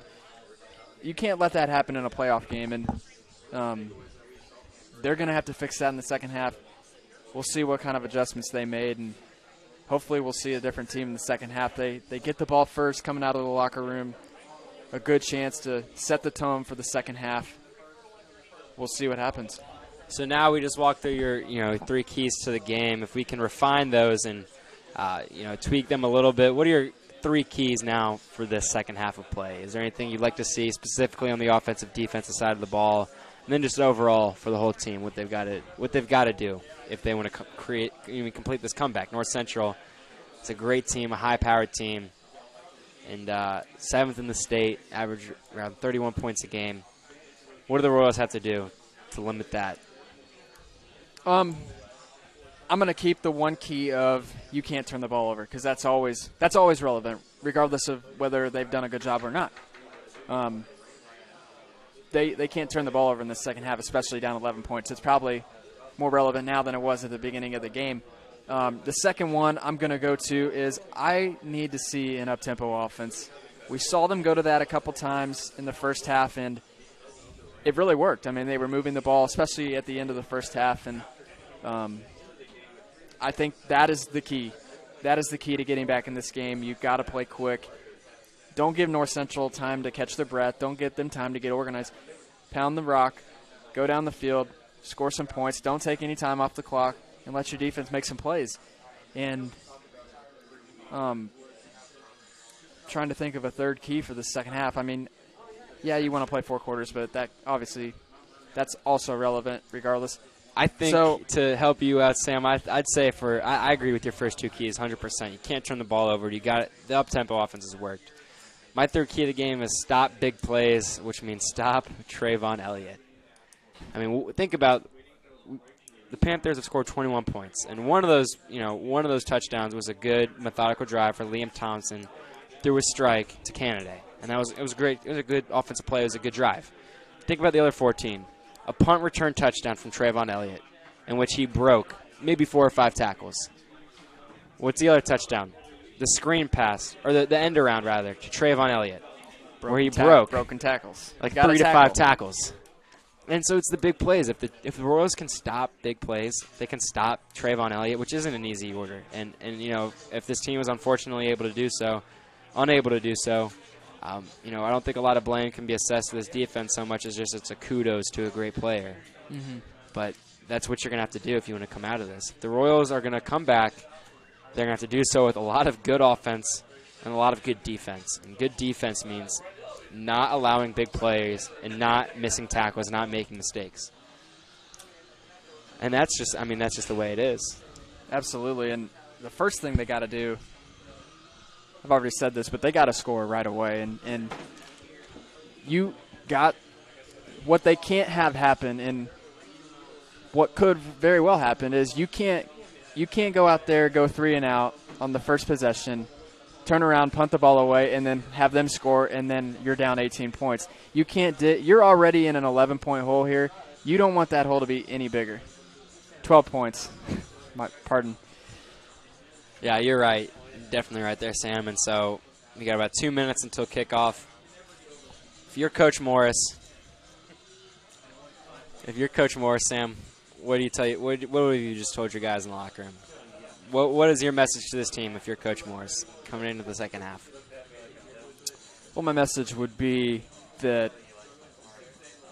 you can't let that happen in a playoff game, and they're going to have to fix that in the second half. We'll see what kind of adjustments they made, and hopefully we'll see a different team in the second half. They get the ball first coming out of the locker room, a good chance to set the tone for the second half. We'll see what happens. So now we just walked through your 3 keys to the game. If we can refine those and tweak them a little bit, what are your 3 keys now for this second half of play? Is there anything you'd like to see specifically on the offensive, defensive side of the ball, and then just overall for the whole team, what they've got to do if they want to complete this comeback? North Central, it's a great team, a high-powered team, and 7th in the state, average around 31 points a game. What do the Royals have to do to limit that? I'm going to keep the one key of you can't turn the ball over, because that's always relevant, regardless of whether they've done a good job or not. They can't turn the ball over in the second half, especially down 11 points. It's probably more relevant now than it was at the beginning of the game. The second one I'm going to go to is I need to see an up-tempo offense. We saw them go to that a couple times in the first half, and it really worked. I mean, they were moving the ball, especially at the end of the first half, and I think that is the key. That is the key to getting back in this game. You've got to play quick. Don't give North Central time to catch their breath. Don't give them time to get organized. Pound the rock, go down the field, score some points. Don't take any time off the clock, and let your defense make some plays. And trying to think of a third key for the second half. I mean, yeah, you want to play 4 quarters, but that obviously that's also relevant regardless. I think So- to help you out, Sam, I'd say I agree with your first two keys 100%. You can't turn the ball over. You got the up-tempo offense has worked. My third key of the game is stop big plays, which means stop Trayvon Elliott. I mean, think about the Panthers have scored 21 points, and one of those touchdowns was a good methodical drive for Liam Thompson through a strike to Canada, and it was great. It was a good offensive play. It was a good drive. Think about the other 14. A punt return touchdown from Trayvon Elliott, in which he broke maybe 4 or 5 tackles. What's the other touchdown? The screen pass, or the end around rather, to Trayvon Elliott, where he broke broken tackles, like 3 to 5 tackles. And so it's the big plays. If the Royals can stop big plays, they can stop Trayvon Elliott, which isn't an easy order. And if this team was unfortunately unable to do so, I don't think a lot of blame can be assessed to this defense so much as just it's a kudos to a great player. Mm-hmm. But that's what you're going to have to do if you want to come out of this. If the Royals are going to come back, they're going to have to do so with a lot of good offense and a lot of good defense. And good defense means not allowing big plays and not missing tackles, not making mistakes. And that's just the way it is. Absolutely. And the first thing they got to do, I've already said this, but they got to score right away. And you got what they can't have happen, and what could very well happen is you can't go out there, go 3 and out on the first possession, turn around, punt the ball away, and then have them score, and then you're down 18 points. You can't. You're already in an 11-point hole here. You don't want that hole to be any bigger. 12 points. Pardon. Yeah, you're right. Definitely right there, Sam. And so we got about 2 minutes until kickoff. If you're Coach Morris, Sam, what do you tell you? What have you just told your guys in the locker room? What is your message to this team if you're Coach Morris coming into the second half? Well, my message would be that,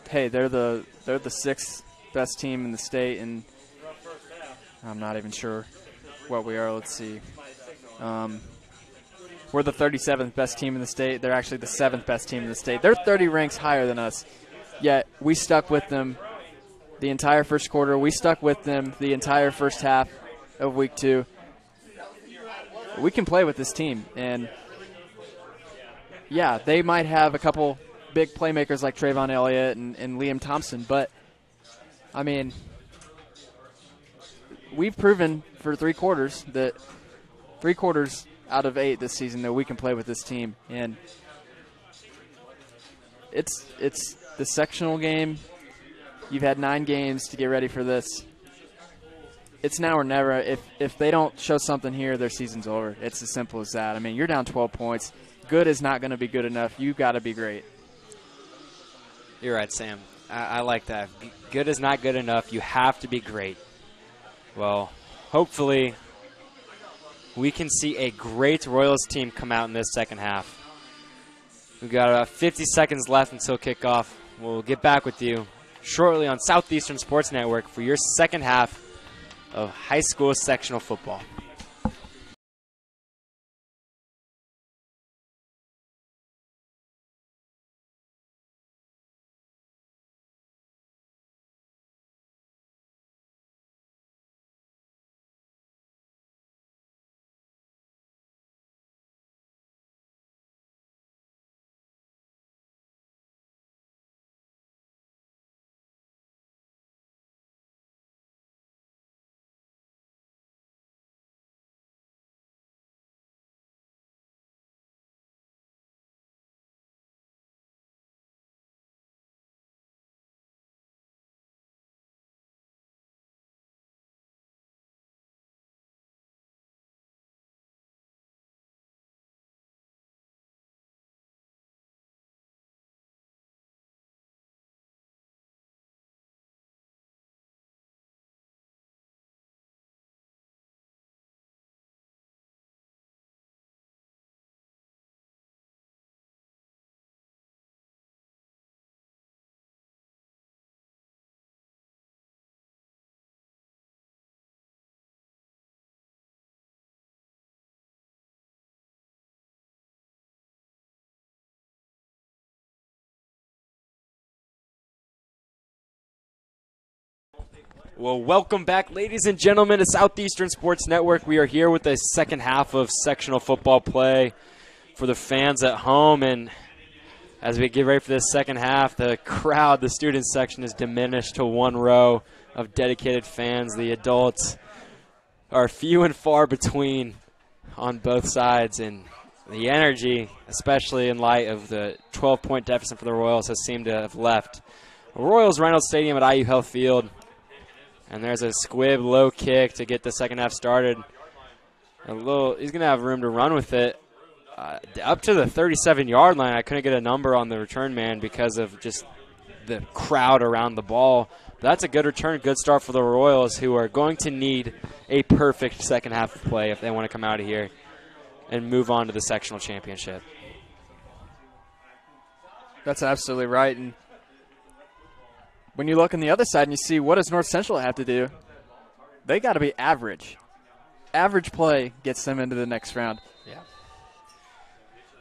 hey, they're the 6th best team in the state, and I'm not even sure what we are. Let's see. We're the 37th best team in the state. They're actually the 7th best team in the state. They're 30 ranks higher than us, yet we stuck with them the entire first quarter. We stuck with them the entire first half of week 2. We can play with this team, and yeah, they might have a couple big playmakers like Trayvon Elliott and Liam Thompson, but I mean, we've proven for 3 quarters that 3 quarters out of 8 this season that we can play with this team, and it's the sectional game. You've had 9 games to get ready for this. It's now or never. If they don't show something here, their season's over. It's as simple as that. I mean, you're down 12 points. Good is not going to be good enough. You've got to be great. You're right, Sam. I like that. Good is not good enough. You have to be great. Well, hopefully we can see a great Royals team come out in this second half. We've got about 50 seconds left until kickoff. We'll get back with you shortly on Southeastern Sports Network for your second half of high school sectional football. Well, welcome back, ladies and gentlemen, to Southeastern Sports Network. We are here with the second half of sectional football play for the fans at home. And as we get ready for this second half, the crowd, the student section, is diminished to one row of dedicated fans. The adults are few and far between on both sides. And the energy, especially in light of the 12-point deficit for the Royals, has seemed to have left Royals Reynolds Stadium at IU Health Field. And there's a squib low kick to get the second half started. He's going to have room to run with it. Up to the 37-yard line. I couldn't get a number on the return man because of just the crowd around the ball. But that's a good return, good start for the Royals, who are going to need a perfect second half of play if they want to come out of here and move on to the sectional championship. That's absolutely right. And when you look on the other side and you see what does North Central have to do, they got to be average. Average play gets them into the next round. Yeah,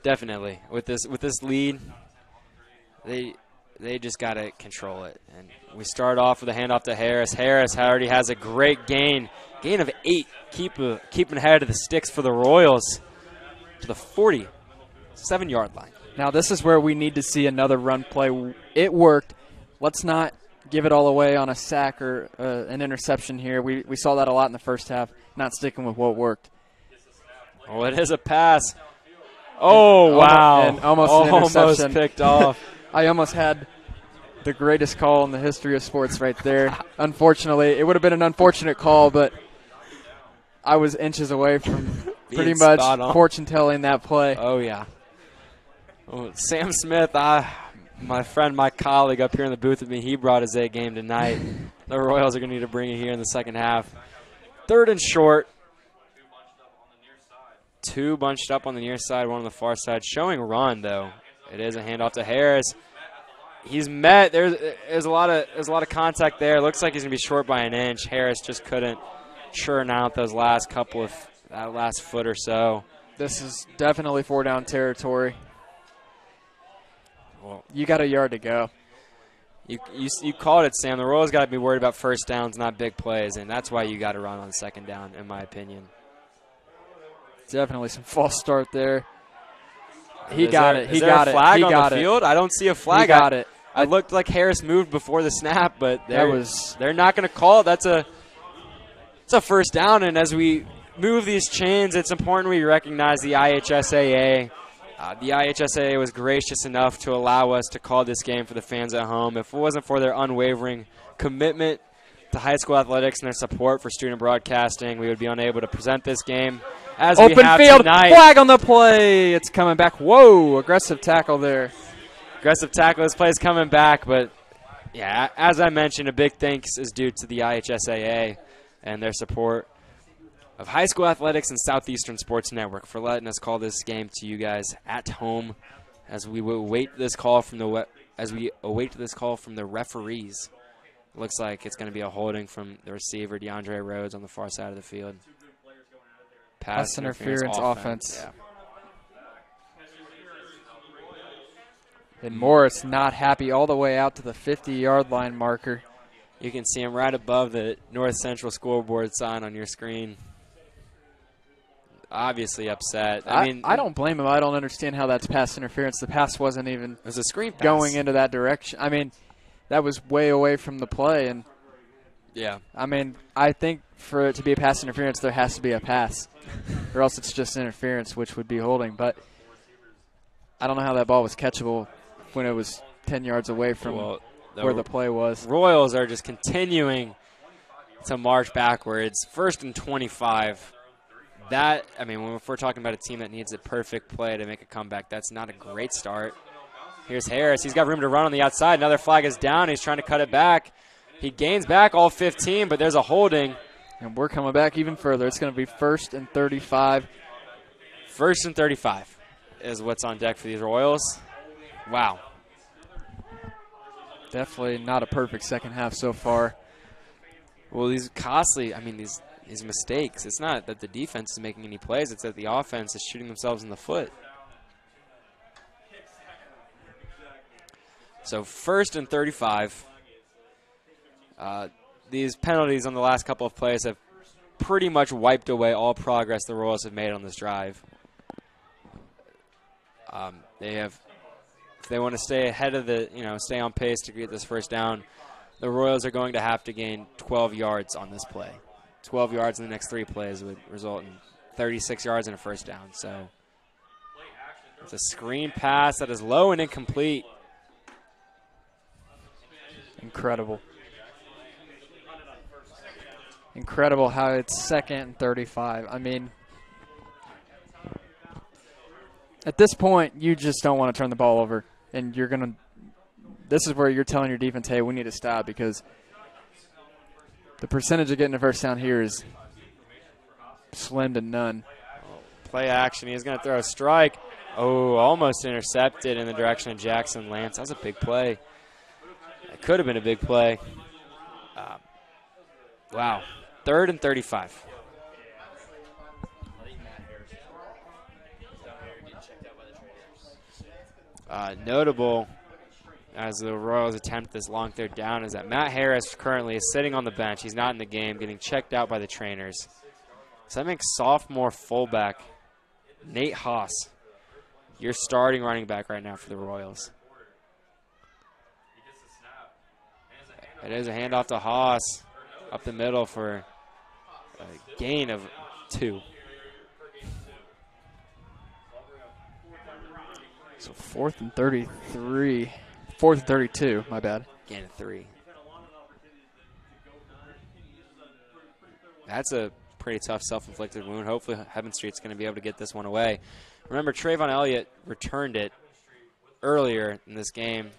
definitely. With this lead, they just got to control it. And we start off with a handoff to Harris. Harris already has a great gain of 8, keeping ahead of the sticks for the Royals to the 47-yard line. Now this is where we need to see another run play. It worked. Let's not give it all away on a sack or an interception here. We saw that a lot in the first half, not sticking with what worked. Oh, it is a pass. Oh, wow. And almost an interception. Almost picked off. I almost had the greatest call in the history of sports right there. Unfortunately, it would have been an unfortunate call, but I was inches away from pretty much fortune telling that play. Oh, yeah. Oh, Sam Smith, my friend, my colleague up here in the booth with me, he brought his A game tonight. The Royals are going to need to bring it here in the second half. 3rd and short. 2 bunched up on the near side, 1 on the far side. Showing run, though. It is a handoff to Harris. He's met. There's a lot of contact there. Looks like he's going to be short by an inch. Harris just couldn't churn out those last that last foot or so. This is definitely 4-down territory. Well, you got a yard to go. You called it, Sam. The Royals got to be worried about first downs, not big plays, and that's why you got to run on second down, in my opinion. Definitely some false start there. He Is got there it. He got it. A flag He on got the it. field? I don't see a flag. He got it. I looked like Harris moved before the snap, but they're not going to call it. It's a first down, and as we move these chains, it's important we recognize the IHSAA. The IHSAA was gracious enough to allow us to call this game for the fans at home. If it wasn't for their unwavering commitment to high school athletics and their support for student broadcasting, we would be unable to present this game as we have field, tonight. Flag on the play. It's coming back. Whoa, aggressive tackle there. Aggressive tackle. This play is coming back, but yeah, as I mentioned, a big thanks is due to the IHSAA and their support of high school athletics and Southeastern Sports Network for letting us call this game to you guys at home as we await this call from the referees. It looks like it's going to be a holding from the receiver, DeAndre Rhodes, on the far side of the field. Pass interference offense. Yeah. And Morris not happy all the way out to the 50-yard line marker. You can see him right above the North Central scoreboard sign on your screen. Obviously upset. I don't blame him. I don't understand how that's pass interference. The pass wasn't even it was a screen pass going into that direction. I mean, that was way away from the play. And yeah. I mean, I think for it to be a pass interference, there has to be a pass. Or else it's just interference, which would be holding. But I don't know how that ball was catchable when it was 10 yards away from where the play was. Royals are just continuing to march backwards. 1st and 25. If we're talking about a team that needs a perfect play to make a comeback, that's not a great start. Here's Harris. He's got room to run on the outside. Another flag is down. He's trying to cut it back. He gains back all 15, but there's a holding. And we're coming back even further. It's going to be 1st and 35. 1st and 35 is what's on deck for these Royals. Wow. Definitely not a perfect second half so far. Well, these costly, these mistakes, it's not that the defense is making any plays, it's that the offense is shooting themselves in the foot. So 1st and 35. these penalties on the last couple of plays have pretty much wiped away all progress the Royals have made on this drive. If they want to stay ahead of stay on pace to get this first down, the Royals are going to have to gain 12 yards on this play. 12 yards in the next 3 plays would result in 36 yards and a first down. So it's a screen pass that is low and incomplete. Incredible. Incredible how it's 2nd and 35. I mean, at this point, you just don't want to turn the ball over. And you're going to – this is where you're telling your defense, hey, we need to stop, because the percentage of getting a first down here is slim to none. Play action. He's going to throw a strike. Oh, almost intercepted in the direction of Jackson Lance. That was a big play. It could have been a big play. Wow. 3rd and 35. Notable as the Royals attempt this long 3rd down is that Matt Harris currently is sitting on the bench. He's not in the game, getting checked out by the trainers. So that makes sophomore fullback Nate Haas your starting running back right now for the Royals. It is a handoff to Haas up the middle for a gain of 2. So 4th and 33. 4th and 32, my bad. Gain of 3. That's a pretty tough self-inflicted wound. Hopefully Heaven Street's going to be able to get this one away. Remember, Trayvon Elliott returned it earlier in this game.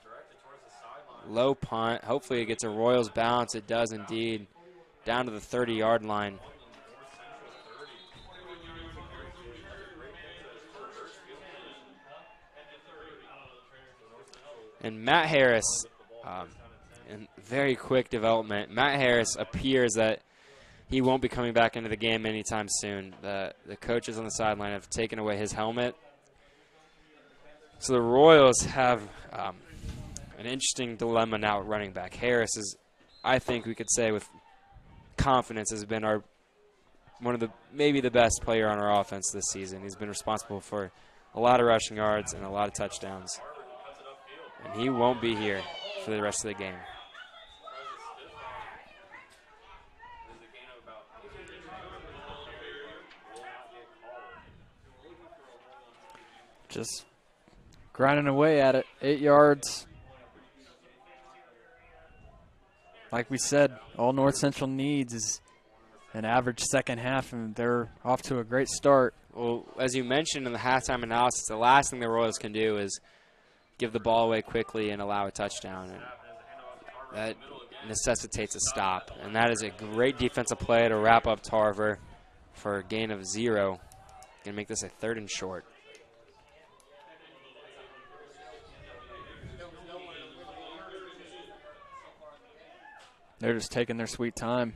Low punt. Hopefully it gets a Royals bounce. It does indeed. Down to the 30-yard line. And Matt Harris, in very quick development, Matt Harris appears that he won't be coming back into the game anytime soon. The coaches on the sideline have taken away his helmet. So the Royals have an interesting dilemma now at running back. Harris is, I think we could say with confidence, has been maybe the best player on our offense this season. He's been responsible for a lot of rushing yards and a lot of touchdowns. And he won't be here for the rest of the game. Just grinding away at it. 8 yards. Like we said, all North Central needs is an average second half, and they're off to a great start. Well, as you mentioned in the halftime analysis, the last thing the Royals can do is give the ball away quickly and allow a touchdown. And that necessitates a stop. And that is a great defensive play to wrap up Tarver for a gain of 0. Going to make this a 3rd and short. They're just taking their sweet time.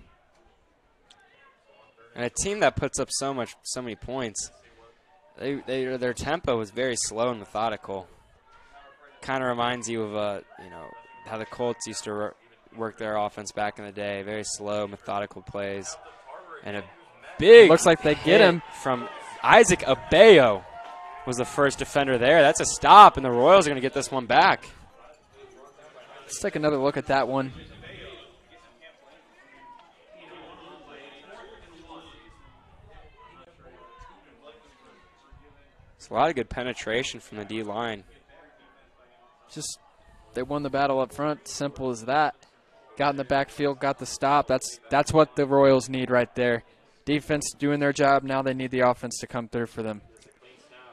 And a team that puts up so many points, their tempo is very slow and methodical. Kind of reminds you of how the Colts used to work their offense back in the day. Very slow, methodical plays, and a big. Looks like they get him from Isaac Abeyo. Was the first defender there. That's a stop, and the Royals are going to get this one back. Let's take another look at that one. It's a lot of good penetration from the D-line. Just they won the battle up front. Simple as that. Got in the backfield, got the stop. That's what the Royals need right there. Defense doing their job. Now they need the offense to come through for them.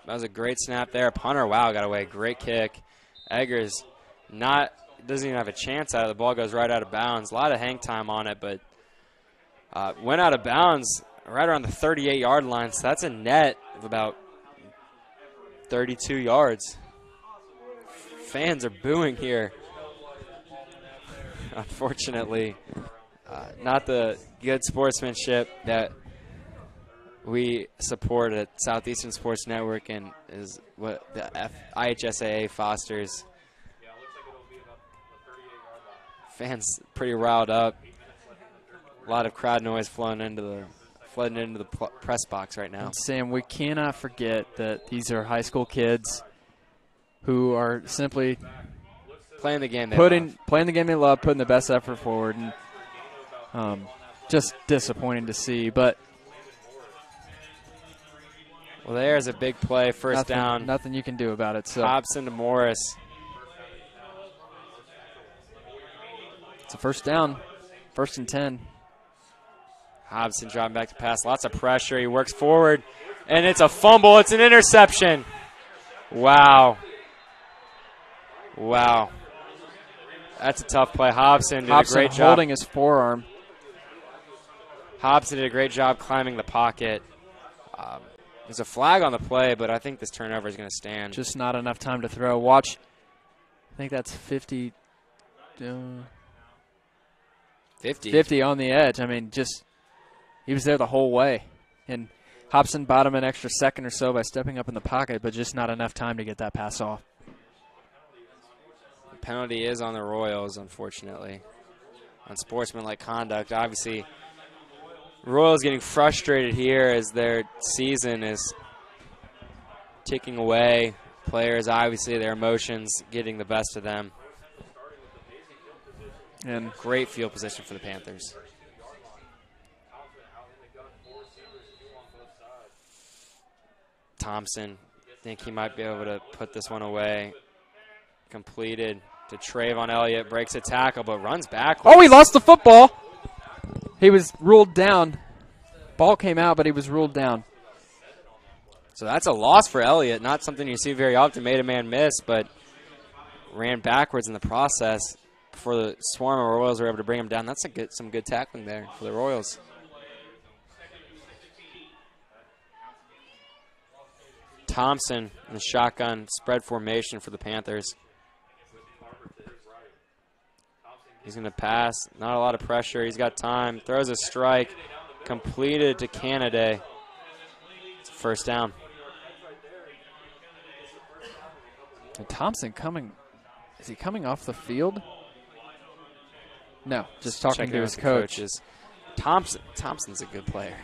That was a great snap there. Punter, wow, got away. Great kick. Eggers doesn't even have a chance at it. The ball goes right out of bounds. A lot of hang time on it, but went out of bounds right around the 38-yard line. So that's a net of about 32 yards. Fans are booing here. Unfortunately, not the good sportsmanship that we support at Southeastern Sports Network and is what the IHSAA fosters. Fans pretty riled up. A lot of crowd noise flooding into the press box right now. And Sam, we cannot forget that these are high school kids who are simply playing the game they love, putting the best effort forward, and just disappointing to see. But well, there's a big play, first down. Nothing you can do about it. So Hobson to Morris. It's a first down, 1st and 10. Hobson dropping back to pass. Lots of pressure. He works forward, and it's a fumble. It's an interception. Wow. Wow. That's a tough play. Hobson did a great job. Holding his forearm. Hobson did a great job climbing the pocket. There's a flag on the play, but I think this turnover is going to stand. Just not enough time to throw. Watch. I think that's 50 on the edge. I mean, he was there the whole way. And Hobson bought him an extra second or so by stepping up in the pocket, but just not enough time to get that pass off. The penalty is on the Royals, unfortunately, on sportsmanlike conduct. Obviously, Royals getting frustrated here as their season is ticking away. Players, obviously, their emotions getting the best of them. And great field position for the Panthers. Thompson, think he might be able to put this one away. Completed to Trayvon Elliott, breaks a tackle, but runs backwards. Oh, he lost the football. He was ruled down. Ball came out, but he was ruled down. So that's a loss for Elliott. Not something you see very often. Made a man miss, but ran backwards in the process before the swarm of Royals were able to bring him down. That's some good tackling there for the Royals. Thompson in the shotgun spread formation for the Panthers. He's going to pass. Not a lot of pressure. He's got time. Throws a strike. Completed to Canada. It's first down. And Thompson is he coming off the field? No, just talking to his coach. Thompson's a good player.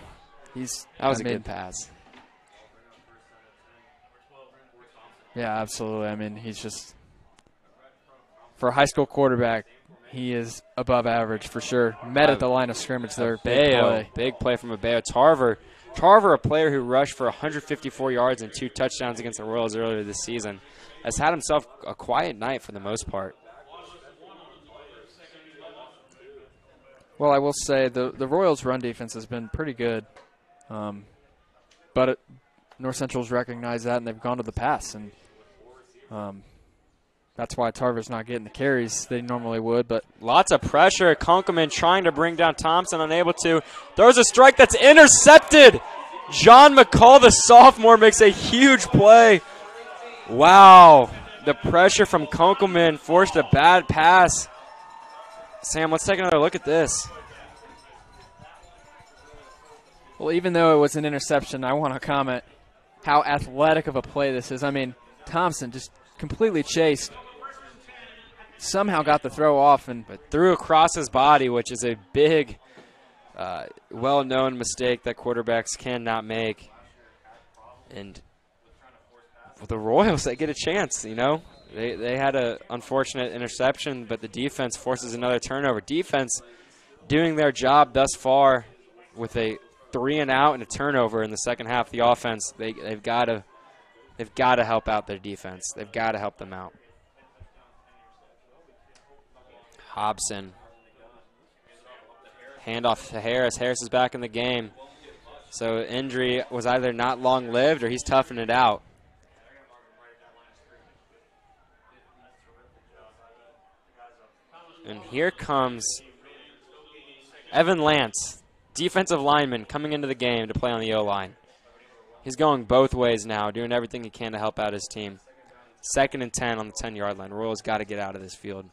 That was a good pass. Yeah, absolutely. I mean, he's just, for a high school quarterback, he is above average for sure. Met at the line of scrimmage there. Big play from Abeo. Tarver, a player who rushed for 154 yards and 2 touchdowns against the Royals earlier this season, has had himself a quiet night for the most part. Well, I will say the Royals' run defense has been pretty good. But North Central's recognized that, and they've gone to the pass. And that's why Tarver's not getting the carries they normally would. But lots of pressure. Kunkelman trying to bring down Thompson, unable to. Throws a strike that's intercepted. John McCall, the sophomore, makes a huge play. Wow. The pressure from Kunkelman forced a bad pass. Sam, let's take another look at this. Well, even though it was an interception, I want to comment how athletic of a play this is. I mean, Thompson just completely chased. Somehow got the throw off but threw across his body, which is a big, well-known mistake that quarterbacks cannot make. And for the Royals, they get a chance, you know. They had an unfortunate interception, but the defense forces another turnover. Defense doing their job thus far with a 3-and-out and a turnover in the second half of the offense. They've got to help out their defense. They've got to help them out. Hobson. Handoff to Harris. Harris is back in the game. So injury was either not long-lived or he's toughing it out. And here comes Evan Lance, defensive lineman, coming into the game to play on the O-line. He's going both ways now, doing everything he can to help out his team. 2nd and 10 on the 10-yard line. Royals got to get out of this field.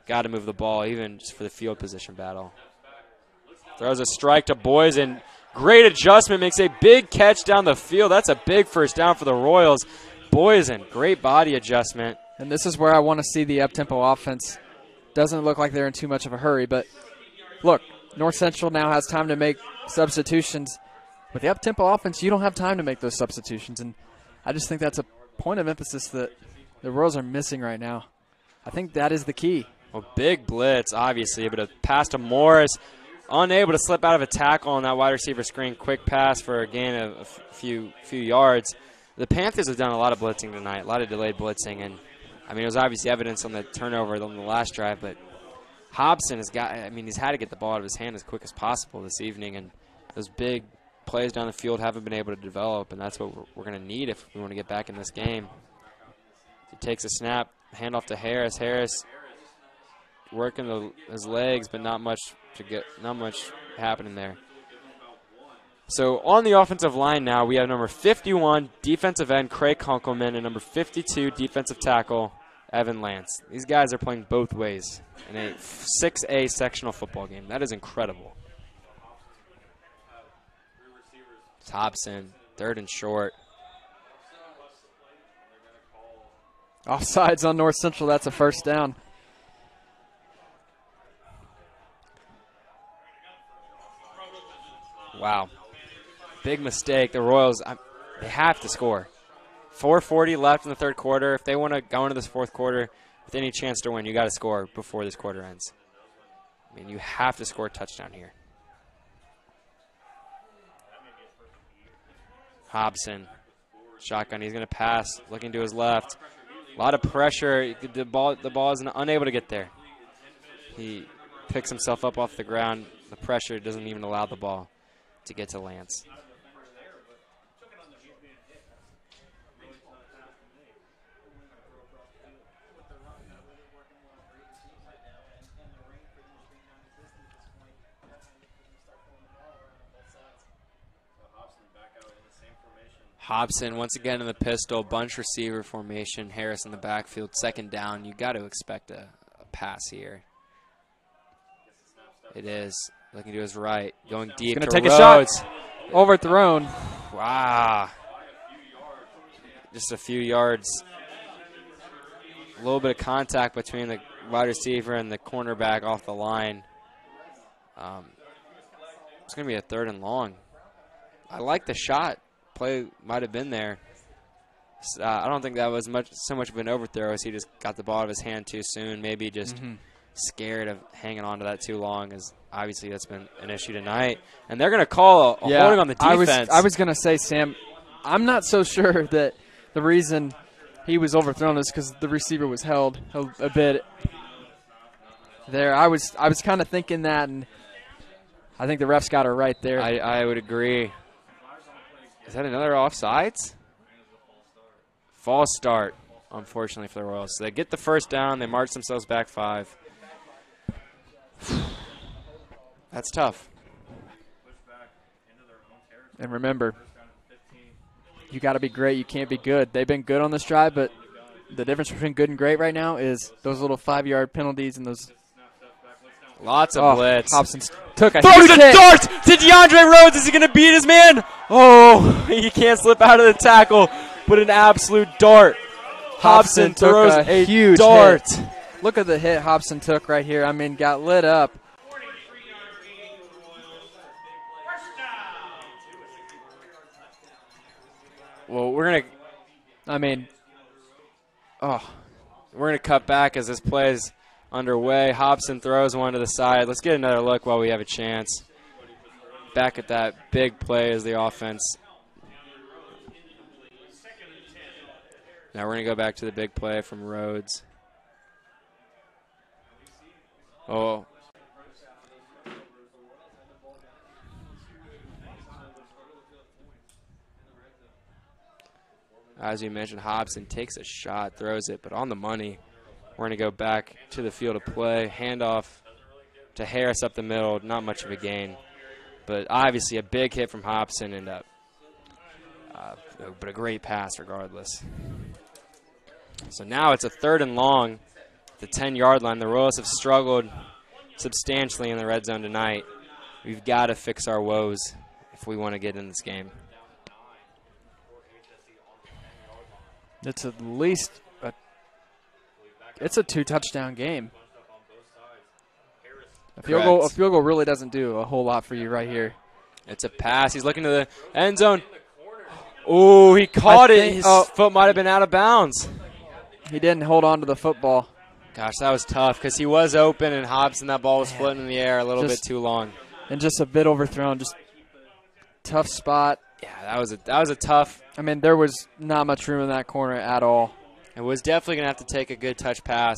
Got to move the ball, even just for the field position battle. Throws a strike to Boysen. Great adjustment, makes a big catch down the field. That's a big first down for the Royals. Boysen, great body adjustment. And this is where I want to see the up-tempo offense. Doesn't look like they're in too much of a hurry, but look, North Central now has time to make substitutions. With the up-tempo offense, you don't have time to make those substitutions, and I just think that's a point of emphasis that the Royals are missing right now. I think that is the key. Well, big blitz, obviously, but a pass to Morris, unable to slip out of a tackle on that wide receiver screen. Quick pass for a gain of a few yards. The Panthers have done a lot of blitzing tonight, a lot of delayed blitzing, and I mean, it was obviously evidence on the turnover on the last drive, but Hobson has got, I mean, he's had to get the ball out of his hand as quick as possible this evening, and those big plays down the field haven't been able to develop, and that's what we're going to need if we want to get back in this game. He takes a snap, handoff to Harris. Harris working his legs, but not much happening there. So on the offensive line now, we have number 51, defensive end Craig Kunkelman, and number 52, defensive tackle Evan Lance. These guys are playing both ways in a 6A sectional football game. That is incredible. Hobson, 3rd and short. Offsides on North Central. That's a first down. Wow. Big mistake. The Royals, they have to score. 4:40 left in the third quarter. If they want to go into this fourth quarter with any chance to win, you got to score before this quarter ends. I mean, you have to score a touchdown here. Hobson, shotgun. He's going to pass, looking to his left. A lot of pressure. The ball is unable to get there. He picks himself up off the ground. The pressure doesn't even allow the ball to get to Lance. Hobson once again in the pistol, bunch receiver formation. Harris in the backfield, 2nd down. You got to expect a pass here. It is looking to his right, going deep. Going to take Rhodes. A shot. Overthrown. Wow. Just a few yards. A little bit of contact between the wide receiver and the cornerback off the line. It's going to be a 3rd and long. I like the shot. Play might have been there. I don't think that was so much of an overthrow as he just got the ball out of his hand too soon. Maybe just scared of hanging on to that too long, as obviously that's been an issue tonight. And they're going to call a holding on the defense. I was going to say, Sam, I'm not so sure that the reason he was overthrown is because the receiver was held a bit there. I was kind of thinking that, and I think the refs got it right there. I would agree. Is that another offsides? False start, unfortunately, for the Royals. So they get the first down. They march themselves back 5. That's tough. And remember, you got to be great. You can't be good. They've been good on this drive, but the difference between good and great right now is those little 5-yard penalties and those. Lots of blitz. Hobson took a throws huge a dart to DeAndre Rhodes. Is he going to beat his man? Oh, he can't slip out of the tackle, but an absolute dart. Hobson throws a huge dart. Hit. Look at the hit Hobson took right here. I mean, got lit up. Well, we're going to cut back as this play is underway. Hobson throws one to the side. Let's get another look while we have a chance. Back at that big play as the offense. Now we're going to go back to the big play from Rhodes. Oh. As you mentioned, Hobson takes a shot, throws it, but on the money. We're going to go back to the field of play. Handoff to Harris up the middle. Not much of a gain. But obviously a big hit from Hobson, and but a great pass regardless. So now it's a 3rd and long at the 10-yard line. The Royals have struggled substantially in the red zone tonight. We've got to fix our woes if we want to get in this game. It's at least it's a 2-touchdown game. A field goal really doesn't do a whole lot for you right here. It's a pass. He's looking to the end zone. Oh, he caught it. His foot might have been out of bounds. He didn't hold on to the football. Gosh, that was tough because he was open, and Hobson, that ball was floating in the air a little bit too long. And just a bit overthrown, just tough spot. Yeah, that was a tough. I mean, there was not much room in that corner at all. It was definitely going to have to take a good touch pass.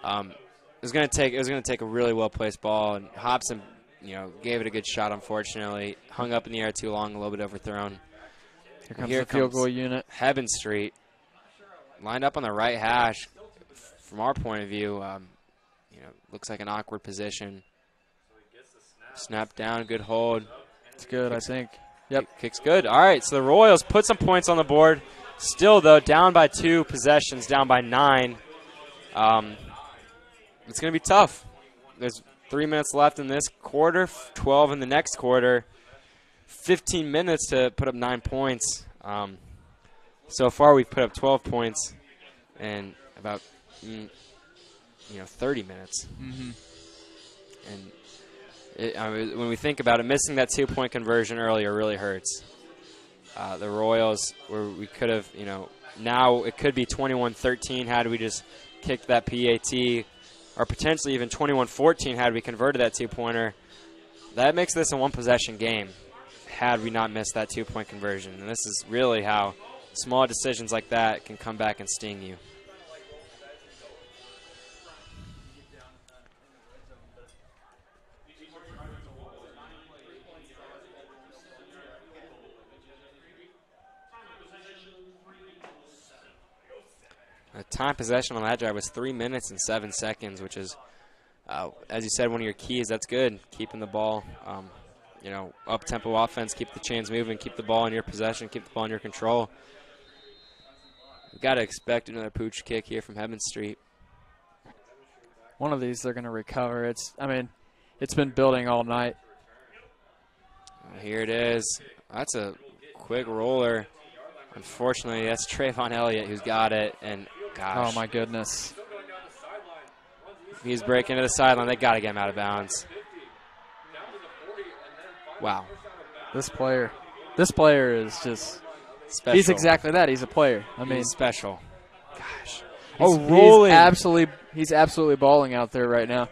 It was going to take a really well placed ball, and Hobson, gave it a good shot. Unfortunately, hung up in the air too long, a little bit overthrown. Here comes the field goal unit. Heaven Street lined up on the right hash. From our point of view, looks like an awkward position. Snap down, good hold. It's good, I think. Yep. Kick's good. All right, so the Royals put some points on the board. Still, though, down by 2 possessions, down by 9. It's going to be tough. There's 3 minutes left in this quarter, 12 in the next quarter, 15 minutes to put up 9 points. So far, we've put up 12 points in about 30 minutes. Mm-hmm. And when we think about it, missing that 2-point conversion earlier really hurts. The Royals, we could have, now it could be 21-13 had we just kicked that PAT, or potentially even 21-14 had we converted that 2-pointer. That makes this a one-possession game had we not missed that 2-point conversion. And this is really how small decisions like that can come back and sting you. The time possession on that drive was 3 minutes and 7 seconds, which is, as you said, one of your keys. That's good, keeping the ball, up-tempo offense, keep the chains moving, keep the ball in your possession, keep the ball in your control. We've got to expect another pooch kick here from Heaven Street. One of these they're going to recover. It's been building all night. Here it is. That's a quick roller. Unfortunately, that's Trayvon Elliott who's got it, and gosh. Oh, my goodness. He's breaking to the sideline. They got to get him out of bounds. Wow. This player is just special. He's exactly that. He's a player. He's special. Gosh. He's absolutely balling out there right now.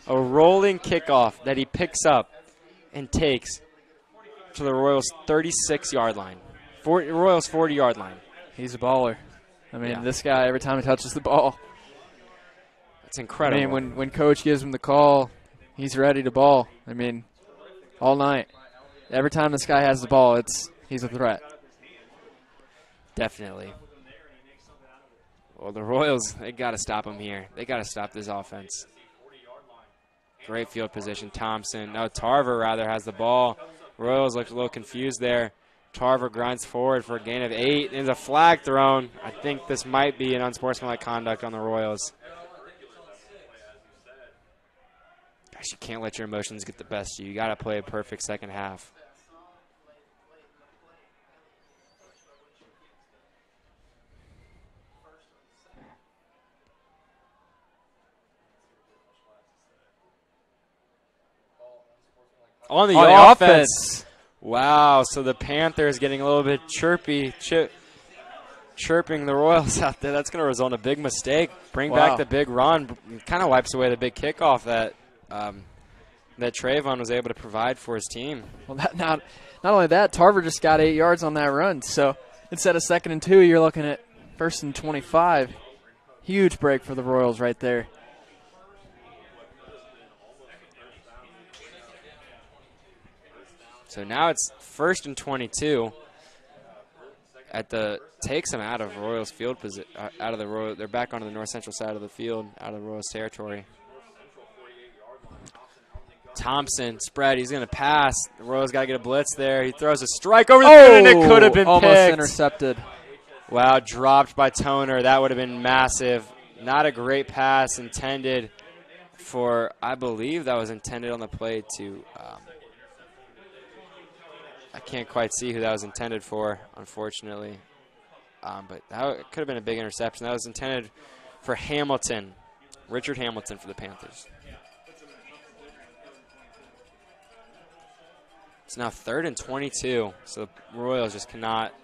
A rolling kickoff that he picks up and takes to the Royals' 36-yard line. Royals' 40-yard line. He's a baller. This guy, every time he touches the ball. It's incredible. When Coach gives him the call, he's ready to ball. All night. Every time this guy has the ball, he's a threat. Definitely. Well, the Royals, they got to stop him here. They got to stop this offense. Great field position. Tarver rather has the ball. Royals look a little confused there. Tarver grinds forward for a gain of 8. There's a flag thrown. I think this might be an unsportsmanlike conduct on the Royals. Gosh, you can't let your emotions get the best of you. You got to play a perfect second half. On the offense. Wow, so the Panthers getting a little bit chirping the Royals out there. That's going to result in a big mistake. Bring back the big run. Kind of wipes away the big kickoff that Trayvon was able to provide for his team. Well, not only that, Tarver just got 8 yards on that run. So instead of 2nd and 2, you're looking at 1st and 25. Huge break for the Royals right there. So now it's 1st and 22. Takes them out of Royals field position. They're back onto the North Central side of the field, out of the Royals territory. Thompson spread. He's going to pass. The Royals got to get a blitz there. He throws a strike over the field, and it could have been almost picked. Intercepted. Wow, dropped by Toner. That would have been massive. Not a great pass intended for. I believe that was intended on the play to. I can't quite see who that was intended for, unfortunately. But that could have been a big interception. That was intended for Hamilton, Richard Hamilton for the Panthers. It's now 3rd and 22, so the Royals just cannot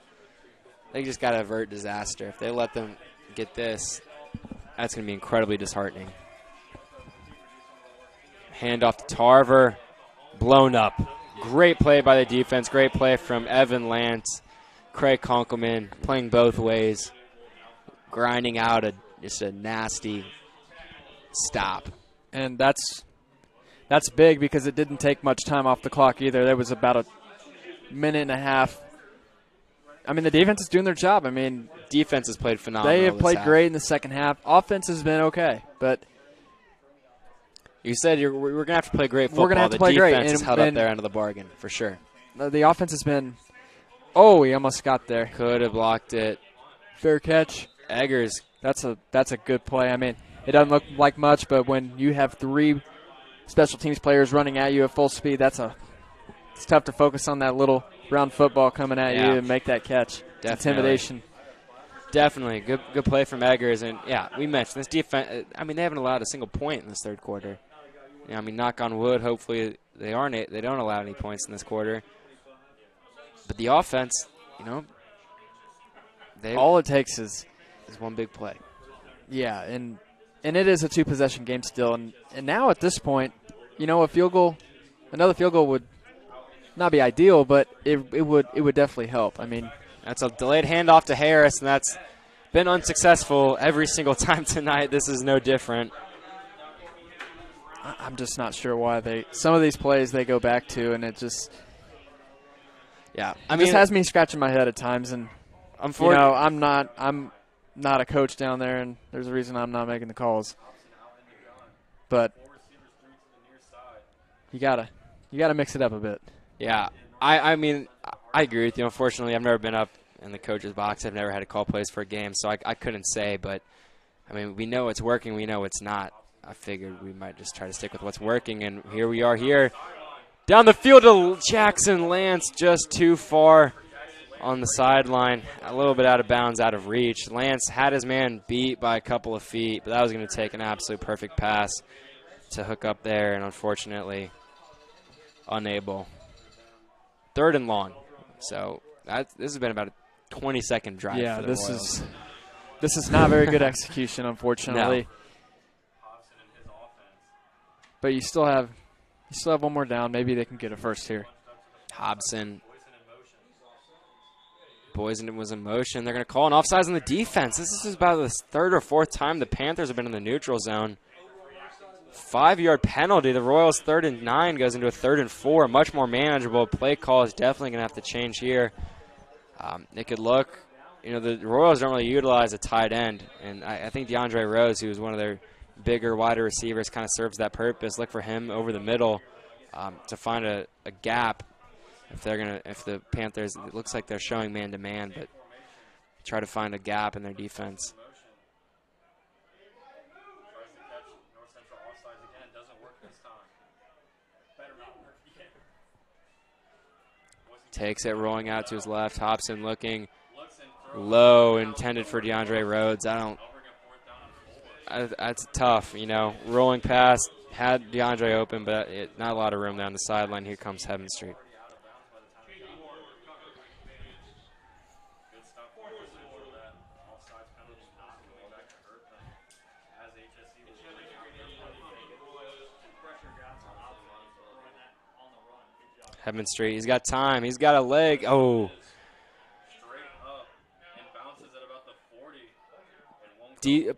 – they just got to avert disaster. If they let them get this, that's going to be incredibly disheartening. Handoff to Tarver, blown up. Great play by the defense. Great play from Evan Lance. Craig Konkelman playing both ways, grinding out just a nasty stop. And that's big because it didn't take much time off the clock either. There was about a minute and a half. I mean, the defense is doing their job. I mean, defense has played phenomenal. They have played great in the second half. Offense has been okay, but you said we're going to have to play great football. We're going to have to play great. The defense has held up their end of the bargain, for sure. The offense has been – oh, he almost got there. Could have blocked it. Fair catch. Eggers. That's a good play. I mean, it doesn't look like much, but when you have 3 special teams players running at you at full speed, it's tough to focus on that little round football coming at you and make that catch. Definitely. Intimidation. Definitely. Good play from Eggers. And, yeah, we mentioned this defense. I mean, they haven't allowed a single point in this third quarter. You know, I mean, knock on wood, hopefully they don't allow any points in this quarter. But the offense, you know, all it takes is one big play. Yeah, and it is a 2-possession game still. And now at this point, you know, another field goal would not be ideal, but it would definitely help. I mean, that's a delayed handoff to Harris, and that's been unsuccessful every single time tonight. This is no different. I'm just not sure why some of these plays they go back to, and it just has me scratching my head at times. And you know, I'm not a coach down there, and there's a reason I'm not making the calls. But you gotta mix it up a bit. Yeah, I mean, I agree with you. Unfortunately, I've never been up in the coach's box. I've never had to call plays for a game, so I couldn't say. But I mean, we know it's working. We know it's not. I figured we might just try to stick with what's working, and here we are here. Down the field to Jackson Lance, just too far on the sideline. A little bit out of bounds, out of reach. Lance had his man beat by a couple of feet, but that was going to take an absolute perfect pass to hook up there, and unfortunately unable. 3rd and long. So this has been about a 20-second drive for the Royals. This is not very good execution, unfortunately. No. But you still have one more down. Maybe they can get a first here. Hobson. Boysen was in motion. They're going to call an offsides on the defense. This is about the 3rd or 4th time the Panthers have been in the neutral zone. 5-yard penalty. The Royals 3rd and 9 goes into a 3rd and 4. Much more manageable. Play call is definitely going to have to change here. It could look, you know, the Royals don't really utilize a tight end. And I think DeAndre Rose, who is one of their bigger, wider receivers, kind of serves that purpose. Look for him over the middle to find a gap. If the Panthers, it looks like they're showing man-to-man, but try to find a gap in their defense. Takes it, rolling out to his left. Hobson looking low, intended for DeAndre Rhodes. That's tough, you know. Rolling past, had DeAndre open, but not a lot of room down the sideline. Here comes Heaven Street. Heaven Street, he's got time. He's got a leg. Oh.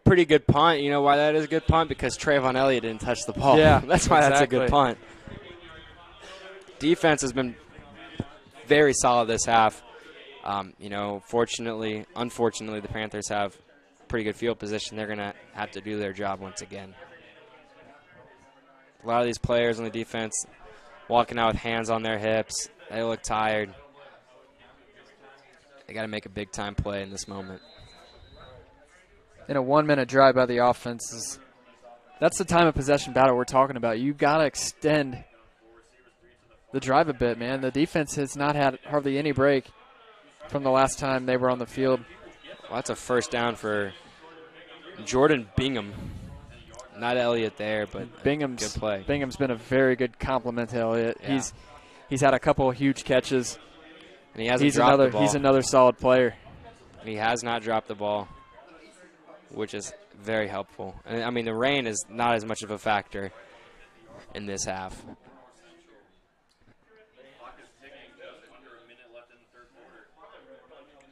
Pretty good punt. You know why that is a good punt? Because Trayvon Elliott didn't touch the ball. Yeah, that's why that's a good punt. Defense has been very solid this half. You know, unfortunately, the Panthers have pretty good field position. They're going to have to do their job once again. A lot of these players on the defense walking out with hands on their hips. They look tired. They got to make a big-time play in this moment. In a 1-minute drive by the offense, that's the time of possession battle we're talking about. You got to extend the drive a bit, man. The defense has not had hardly any break from the last time they were on the field. Well, that's a first down for Jordan Bingham. Not Elliott there, but Bingham's good play. Bingham's been a very good compliment to Elliott. Yeah. He's had a couple of huge catches. And he hasn't dropped the ball. He's another solid player. And he has not dropped the ball, which is very helpful. And, I mean, the rain is not as much of a factor in this half.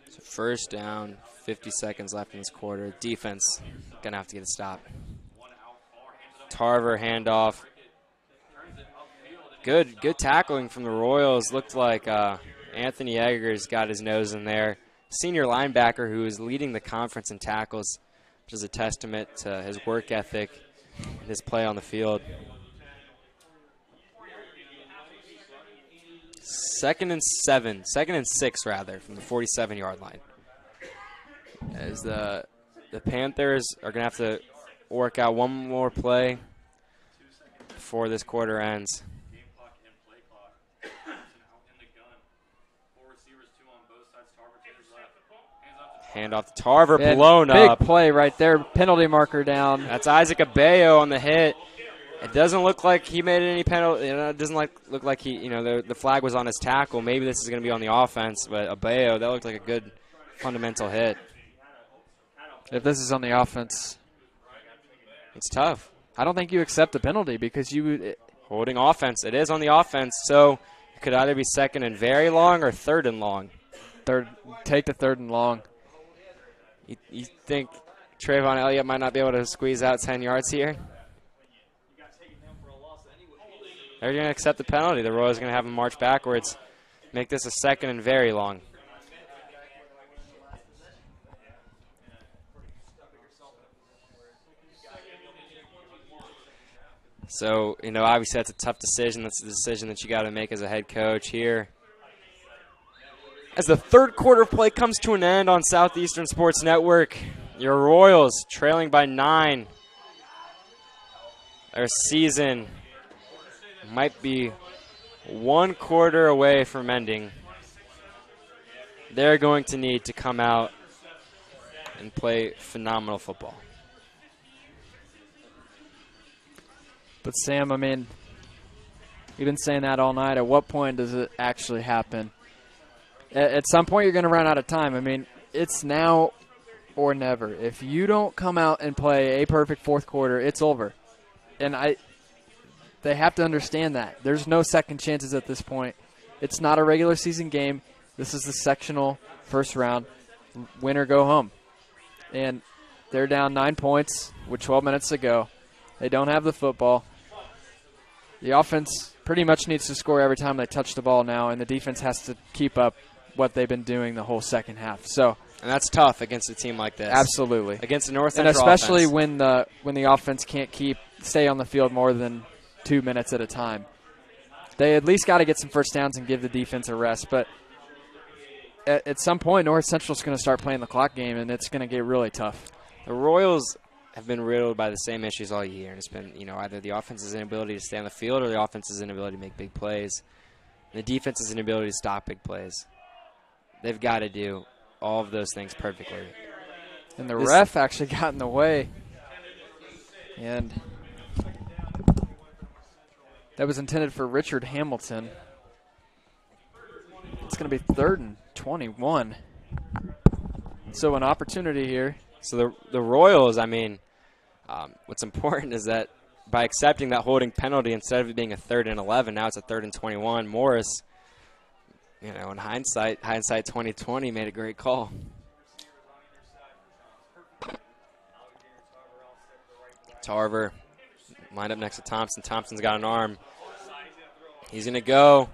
So first down, 50 seconds left in this quarter. Defense going to have to get a stop. Tarver handoff. Good tackling from the Royals. Looked like Anthony Eggers got his nose in there. Senior linebacker who is leading the conference in tackles, which is a testament to his work ethic and his play on the field. Second and 6 rather, from the 47-yard line. As the Panthers are going to have to work out one more play before this quarter ends. Handoff to Tarver, blown up. Big play right there. Penalty marker down. That's Isaac Abayo on the hit. It doesn't look like he made any penalty. It doesn't look like he, the flag was on his tackle. Maybe this is going to be on the offense, but Abayo, that looked like a good fundamental hit. If this is on the offense, it's tough. I don't think you accept the penalty because holding offense. It is on the offense, so it could either be second and very long or third and long. Take the third and long. You think Trayvon Elliott might not be able to squeeze out 10 yards here? They're going to accept the penalty. The Royals are going to have him march backwards, make this a second and very long. So, obviously that's a tough decision. That's a decision that you got to make as a head coach here. As the third quarter of play comes to an end on Southeastern Sports Network, your Royals trailing by 9. Their season might be one quarter away from ending. They're going to need to come out and play phenomenal football. But Sam, I mean, you've been saying that all night. At what point does it actually happen? At some point, you're going to run out of time. I mean, it's now or never. If you don't come out and play a perfect fourth quarter, it's over. And they have to understand that. There's no second chances at this point. It's not a regular season game. This is the sectional first round. Win or go home. And they're down 9 points with 12 minutes to go. They don't have the football. The offense pretty much needs to score every time they touch the ball now, and the defense has to keep up what they've been doing the whole second half. And that's tough against a team like this. Absolutely. Against the North Central and especially offense. when the offense can't stay on the field more than 2 minutes at a time. They at least got to get some first downs and give the defense a rest. But at some point, North Central's going to start playing the clock game, and it's going to get really tough. The Royals have been riddled by the same issues all year, and it's been either the offense's inability to stay on the field or the offense's inability to make big plays. And the defense's inability to stop big plays. They've got to do all of those things perfectly. And the ref actually got in the way. And that was intended for Richard Hamilton. It's going to be 3rd and 21. So an opportunity here. So the Royals, I mean, what's important is that by accepting that holding penalty, instead of it being a 3rd and 11, now it's a 3rd and 21. Morris, in hindsight 2020, made a great call. Tarver lined up next to Thompson. Thompson's got an arm. He's going to go.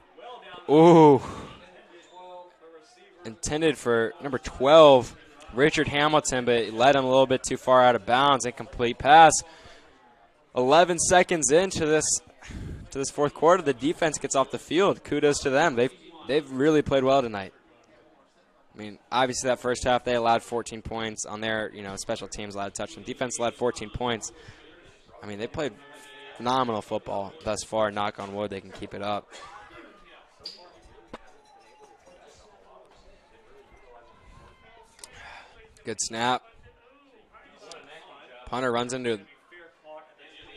Ooh. Intended for number 12, Richard Hamilton, but it led him a little bit too far out of bounds. Incomplete pass. 11 seconds into this fourth quarter, the defense gets off the field. Kudos to them. They've really played well tonight. I mean, obviously that first half they allowed 14 points on their, special teams allowed a touchdown. Defense allowed 14 points. I mean, they played phenomenal football thus far. Knock on wood, they can keep it up. Good snap. Punter runs into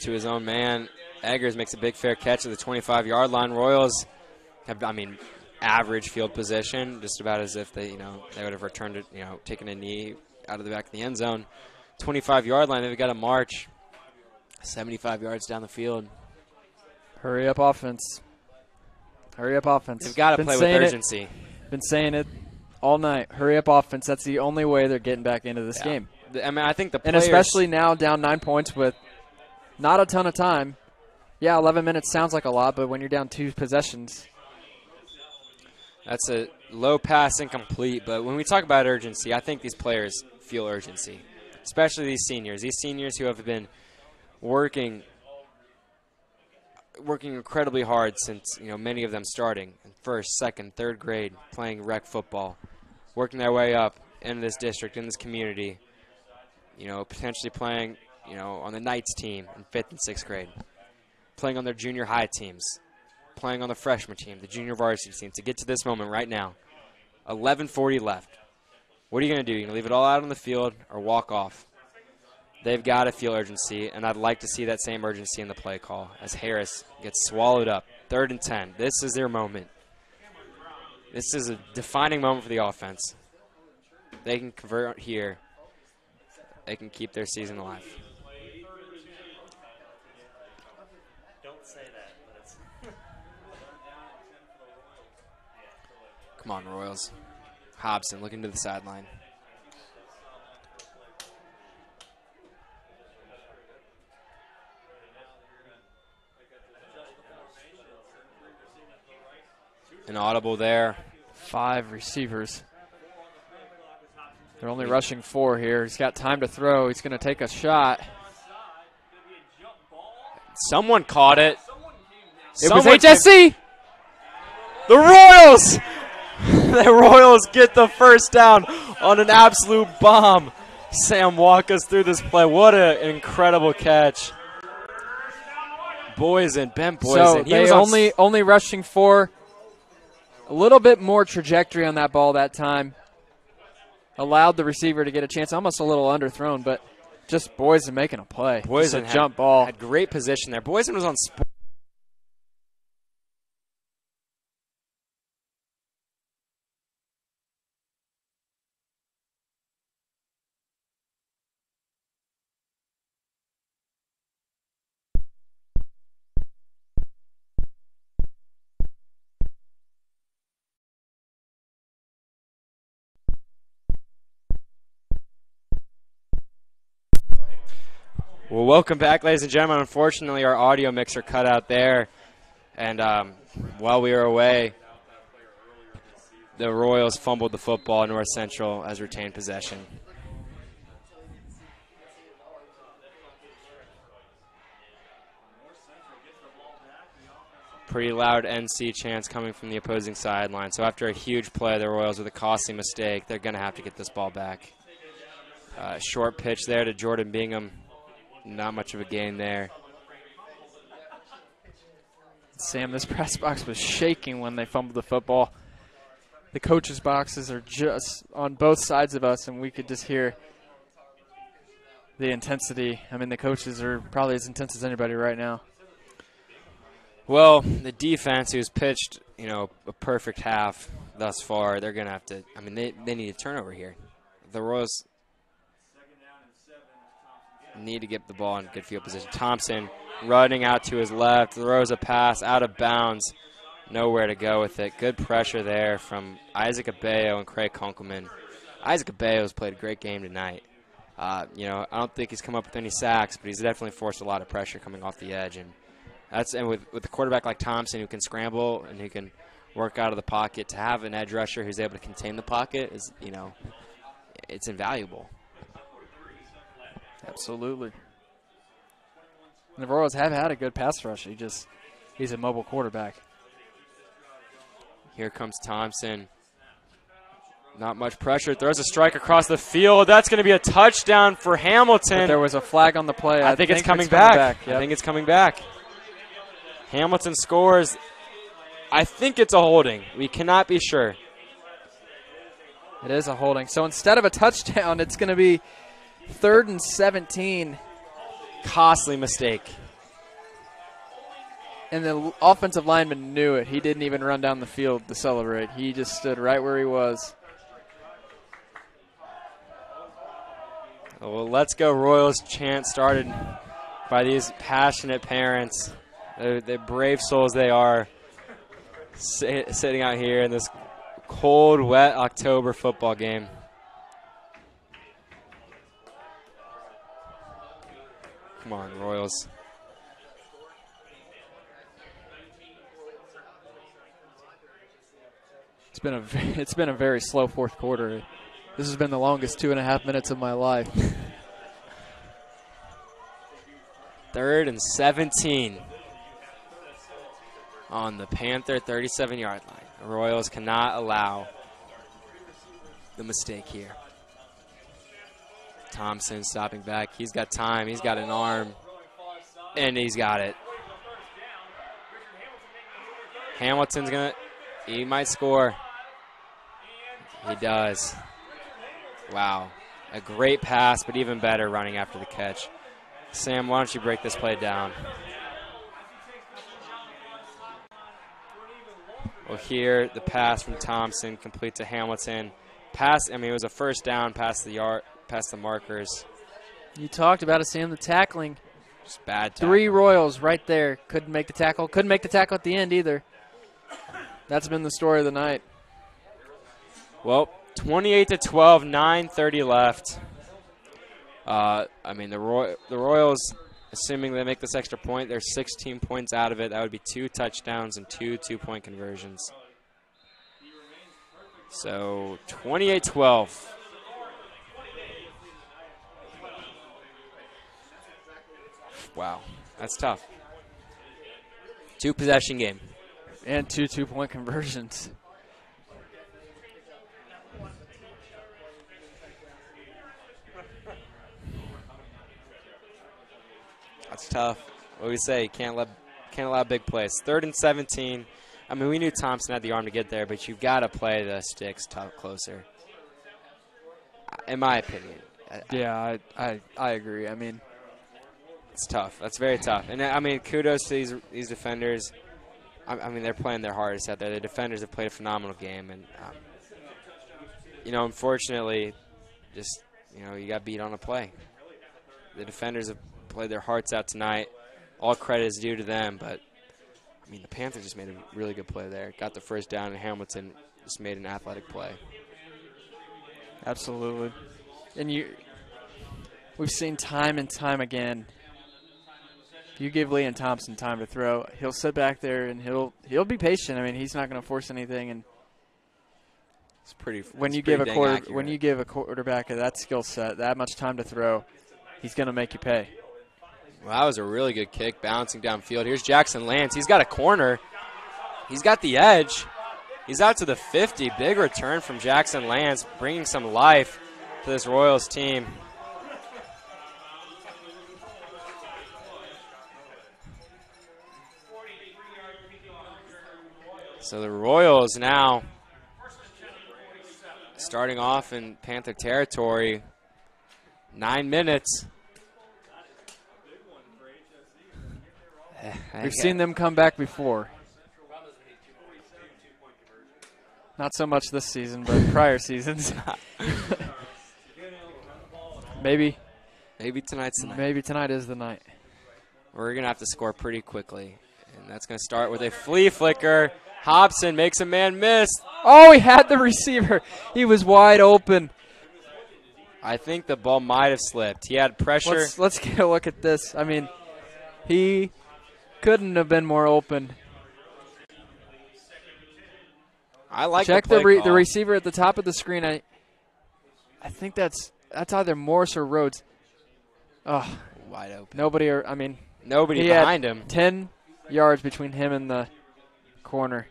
his own man. Eggers makes a big fair catch at the 25-yard line. Royals have, average field position, just about as if they would have returned it, taken a knee out of the back of the end zone. 25-yard line, they've got to march 75 yards down the field. Hurry up offense. Hurry up offense. They've got to play with urgency. Been saying it all night. Hurry up offense. That's the only way they're getting back into this game. I think the players, and especially now down 9 points with not a ton of time. Yeah, 11 minutes sounds like a lot, but when you're down 2 possessions. That's a low pass, incomplete. But when we talk about urgency, I think these players feel urgency, especially these seniors. These seniors who have been working incredibly hard since, many of them starting in first, second, third grade, playing rec football, working their way up into this district, in this community, potentially playing, on the Knights team in 5th and 6th grade, playing on their junior high teams, playing on the freshman team, the junior varsity team, to get to this moment right now. 11:40 left. What are you going to do? You're going to leave it all out on the field or walk off? They've got to feel urgency, and I'd like to see that same urgency in the play call as Harris gets swallowed up. 3rd and 10. This is their moment. This is a defining moment for the offense. They can convert here. They can keep their season alive. Don't say that, but it's Come on, Royals. Hobson looking to the sideline. An audible there. 5 receivers. They're only rushing 4 here. He's got time to throw. He's going to take a shot. Someone caught it. It was HSC. The Royals! The Royals get the first down on an absolute bomb. Sam, walk us through this play. What an incredible catch. Boysen, Ben Boysen. So they only rushing 4. A little bit more trajectory on that ball that time. Allowed the receiver to get a chance. Almost a little underthrown, but just Boysen making a play. Boysen a jump ball. Had great position there. Boysen was on sport. Well, welcome back, ladies and gentlemen. Unfortunately, our audio mixer cut out there. And while we were away, the Royals fumbled the football. North Central has retained possession. Pretty loud NC chants coming from the opposing sideline. So after a huge play, the Royals with a costly mistake, they're going to have to get this ball back. Short pitch there to Jordan Bingham. Not much of a gain there. Sam, this press box was shaking when they fumbled the football. The coaches' boxes are just on both sides of us, and we could just hear the intensity. I mean, the coaches are probably as intense as anybody right now. Well, the defense, who's pitched, a perfect half thus far, they're going to have to, they need a turnover here. The Royals need to get the ball in good field position. Thompson running out to his left, throws a pass out of bounds, nowhere to go with it. Good pressure there from Isaac Abayo and Craig Kunkelman. Isaac Abayo has played a great game tonight. I don't think he's come up with any sacks, but he's definitely forced a lot of pressure coming off the edge. And with a quarterback like Thompson who can scramble and who can work out of the pocket, to have an edge rusher who's able to contain the pocket is, it's invaluable. Absolutely. And the Royals have had a good pass rush. He's a mobile quarterback. Here comes Thompson. Not much pressure. Throws a strike across the field. That's going to be a touchdown for Hamilton. But there was a flag on the play. I think it's coming back. Yep. I think it's coming back. Hamilton scores. I think it's a holding. We cannot be sure. It is a holding. So instead of a touchdown, it's going to be 3rd and 17. Costly mistake. And the offensive lineman knew it. He didn't even run down the field to celebrate. He just stood right where he was. Well, let's go Royals chant started by these passionate parents. The brave souls they are, sitting out here in this cold, wet October football game. Come on, Royals. It's been a very slow fourth quarter. This has been the longest 2.5 minutes of my life. 3rd and 17 on the Panther 37-yard line. The Royals cannot allow the mistake here. Thompson stopping back. He's got time. He's got an arm. And he's got it. Hamilton's going to, he might score. He does. Wow. A great pass, but even better running after the catch. Sam, why don't you break this play down? Well, here the pass from Thompson complete to Hamilton. It was a first down past the markers. You talked about it, Sam, the tackling. Just bad tackling. 3 Royals right there. Couldn't make the tackle. Couldn't make the tackle at the end either. That's been the story of the night. Well, 28-12, 9:30 left. The Royals, assuming they make this extra point, they're 16 points out of it. That would be 2 touchdowns and 2 two-point conversions. So 28-12. Wow, that's tough. 2-possession game. And 2 two-point conversions. That's tough. What do we say? Can't allow big plays. 3rd and 17. I mean, we knew Thompson had the arm to get there, but you've got to play the sticks closer. In my opinion. Yeah, I agree. I mean, it's tough. That's very tough. And I mean, kudos to these defenders. I mean, they're playing their hardest out there. The defenders have played a phenomenal game, and unfortunately, just you got beat on a play. The defenders have played their hearts out tonight. All credit is due to them, but I mean, the Panthers just made a really good play there. Got the first down, and Hamilton just made an athletic play. Absolutely. And we've seen time and time again, if you give Leon Thompson time to throw, he'll sit back there and he'll be patient. I mean, he's not going to force anything. And when you give a quarterback that skill set, that much time to throw, he's going to make you pay. Well, that was a really good kick, bouncing downfield. Here's Jackson Lance. He's got a corner. He's got the edge. He's out to the 50. Big return from Jackson Lance, bringing some life to this Royals team. So the Royals now starting off in Panther territory. 9 minutes. We've seen them come back before. Not so much this season, but prior seasons. Maybe tonight's the night. Maybe tonight is the night. We're going to have to score pretty quickly. And that's going to start with a flea flicker. Hobson makes a man miss. Oh, he had the receiver. He was wide open. I think the ball might have slipped. He had pressure. Let's get a look at this. I mean, he couldn't have been more open. I like Check the receiver at the top of the screen. I think that's either Morris or Rhodes. Oh, wide open. Nobody behind him. 10 yards between him and the corner.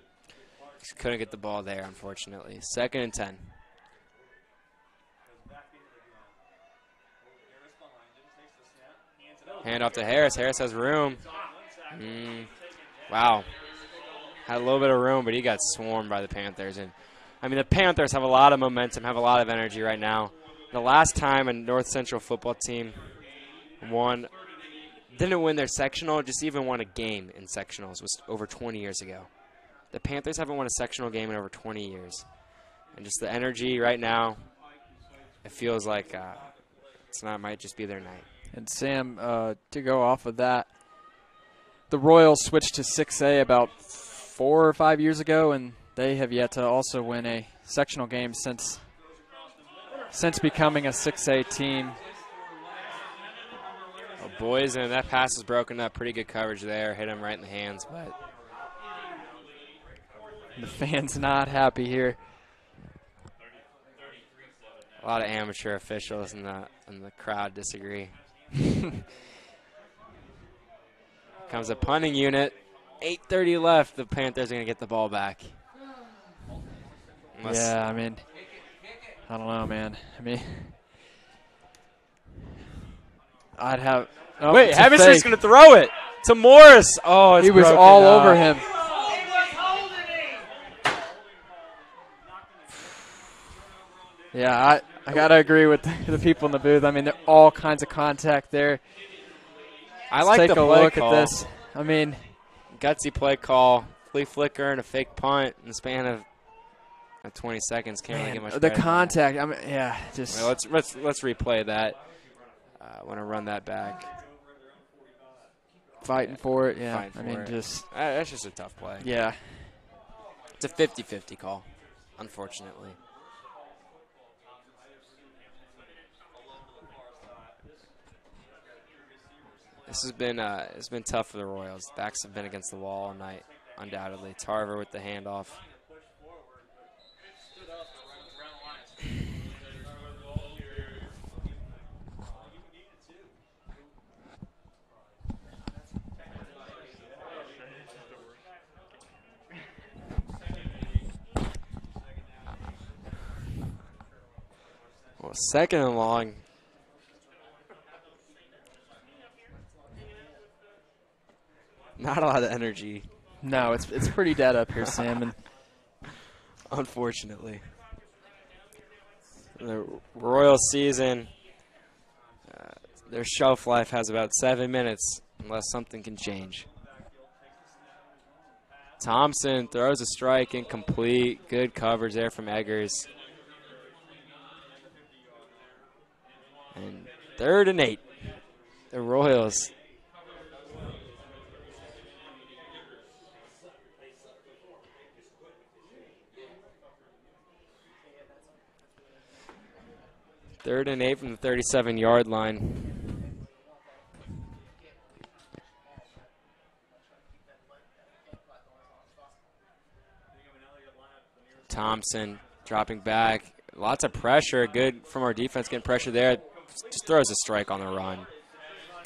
Just couldn't get the ball there, unfortunately. 2nd and 10. Hand off to Harris. Harris has room. Wow. Had a little bit of room, but he got swarmed by the Panthers. And I mean, the Panthers have a lot of momentum, have a lot of energy right now. The last time a North Central football team won didn't win their sectional, just even won a game in sectionals was over 20 years ago. The Panthers haven't won a sectional game in over 20 years. And just the energy right now, it feels like it might just be their night. And Sam, to go off of that, the Royals switched to 6A about 4 or 5 years ago, and they have yet to also win a sectional game since becoming a 6A team. Oh, boys, and that pass was broken up. Pretty good coverage there. Hit him right in the hands, but the fans not happy here. A lot of amateur officials in the crowd disagree. Comes a punting unit. 8:30 left. The Panthers are going to get the ball back. Yeah, I mean, I don't know, man. I mean, I'd have. Oh, wait, Hamilton's going to throw it to Morris. Oh, it's he was broken all up. over him. Yeah, I got to agree with the people in the booth. I mean, there are all kinds of contact there. I like Let's the take a play look call. at this. I mean, gutsy play call, flea flicker, and a fake punt in the span of 20 seconds. Can't really get much the better than contact. I mean, yeah, just that. Well, let's replay that. I want to run that back. fighting for it. Yeah, Fighting I mean, for it. just That's just a tough play. yeah. It's a 50-50 call, unfortunately. This has been it's been tough for the Royals. Backs have been against the wall all night, undoubtedly. Tarver with the handoff. Well, second and long. Not a lot of energy, No, it's pretty dead up here, Sam. And unfortunately. The Royals season, their shelf life has about 7 minutes unless something can change. Thompson throws a strike, incomplete. Good coverage there from Eggers. And 3rd and 8. The Royals. Third and 8 from the 37-yard line. Thompson dropping back. Lots of pressure. Good from our defense getting pressure there. Just throws a strike on the run.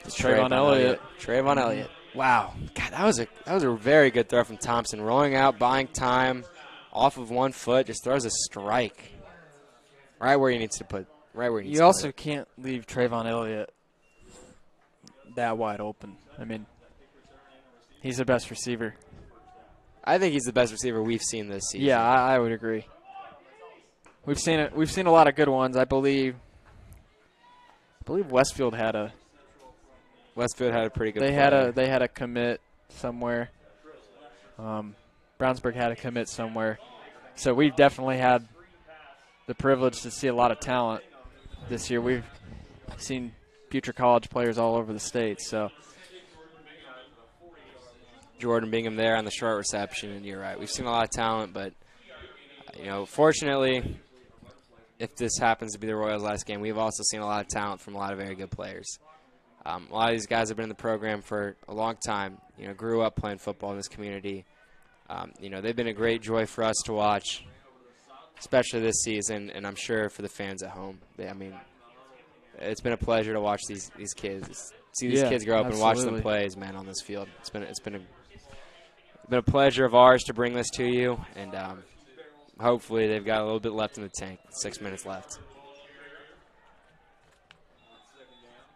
Trayvon Elliott. Trayvon Elliott. Wow. God, that was a very good throw from Thompson. Rolling out, buying time, off of 1 foot, just throws a strike. Right where he needs to put. Right where he needs you to also put it. can't leave Trayvon Elliott that wide open. I mean, he's the best receiver. I think he's the best receiver we've seen this season. Yeah, I would agree. We've seen it. We've seen a lot of good ones. I believe Westfield had a. Westfield had a pretty good. They had a commit somewhere. Brownsburg had a commit somewhere. So we've definitely had the privilege to see a lot of talent this year. We've seen future college players all over the state. So Jordan Bingham there on the short reception, and you're right. We've seen a lot of talent, but fortunately, if this happens to be the Royals' last game, we've also seen a lot of talent from a lot of very good players. A lot of these guys have been in the program for a long time. Grew up playing football in this community. They've been a great joy for us to watch, especially this season, and I'm sure for the fans at home. It's been a pleasure to watch these kids, see these kids grow up and watch them play as men on this field. It's been a pleasure of ours to bring this to you, and hopefully they've got a little bit left in the tank. 6 minutes left.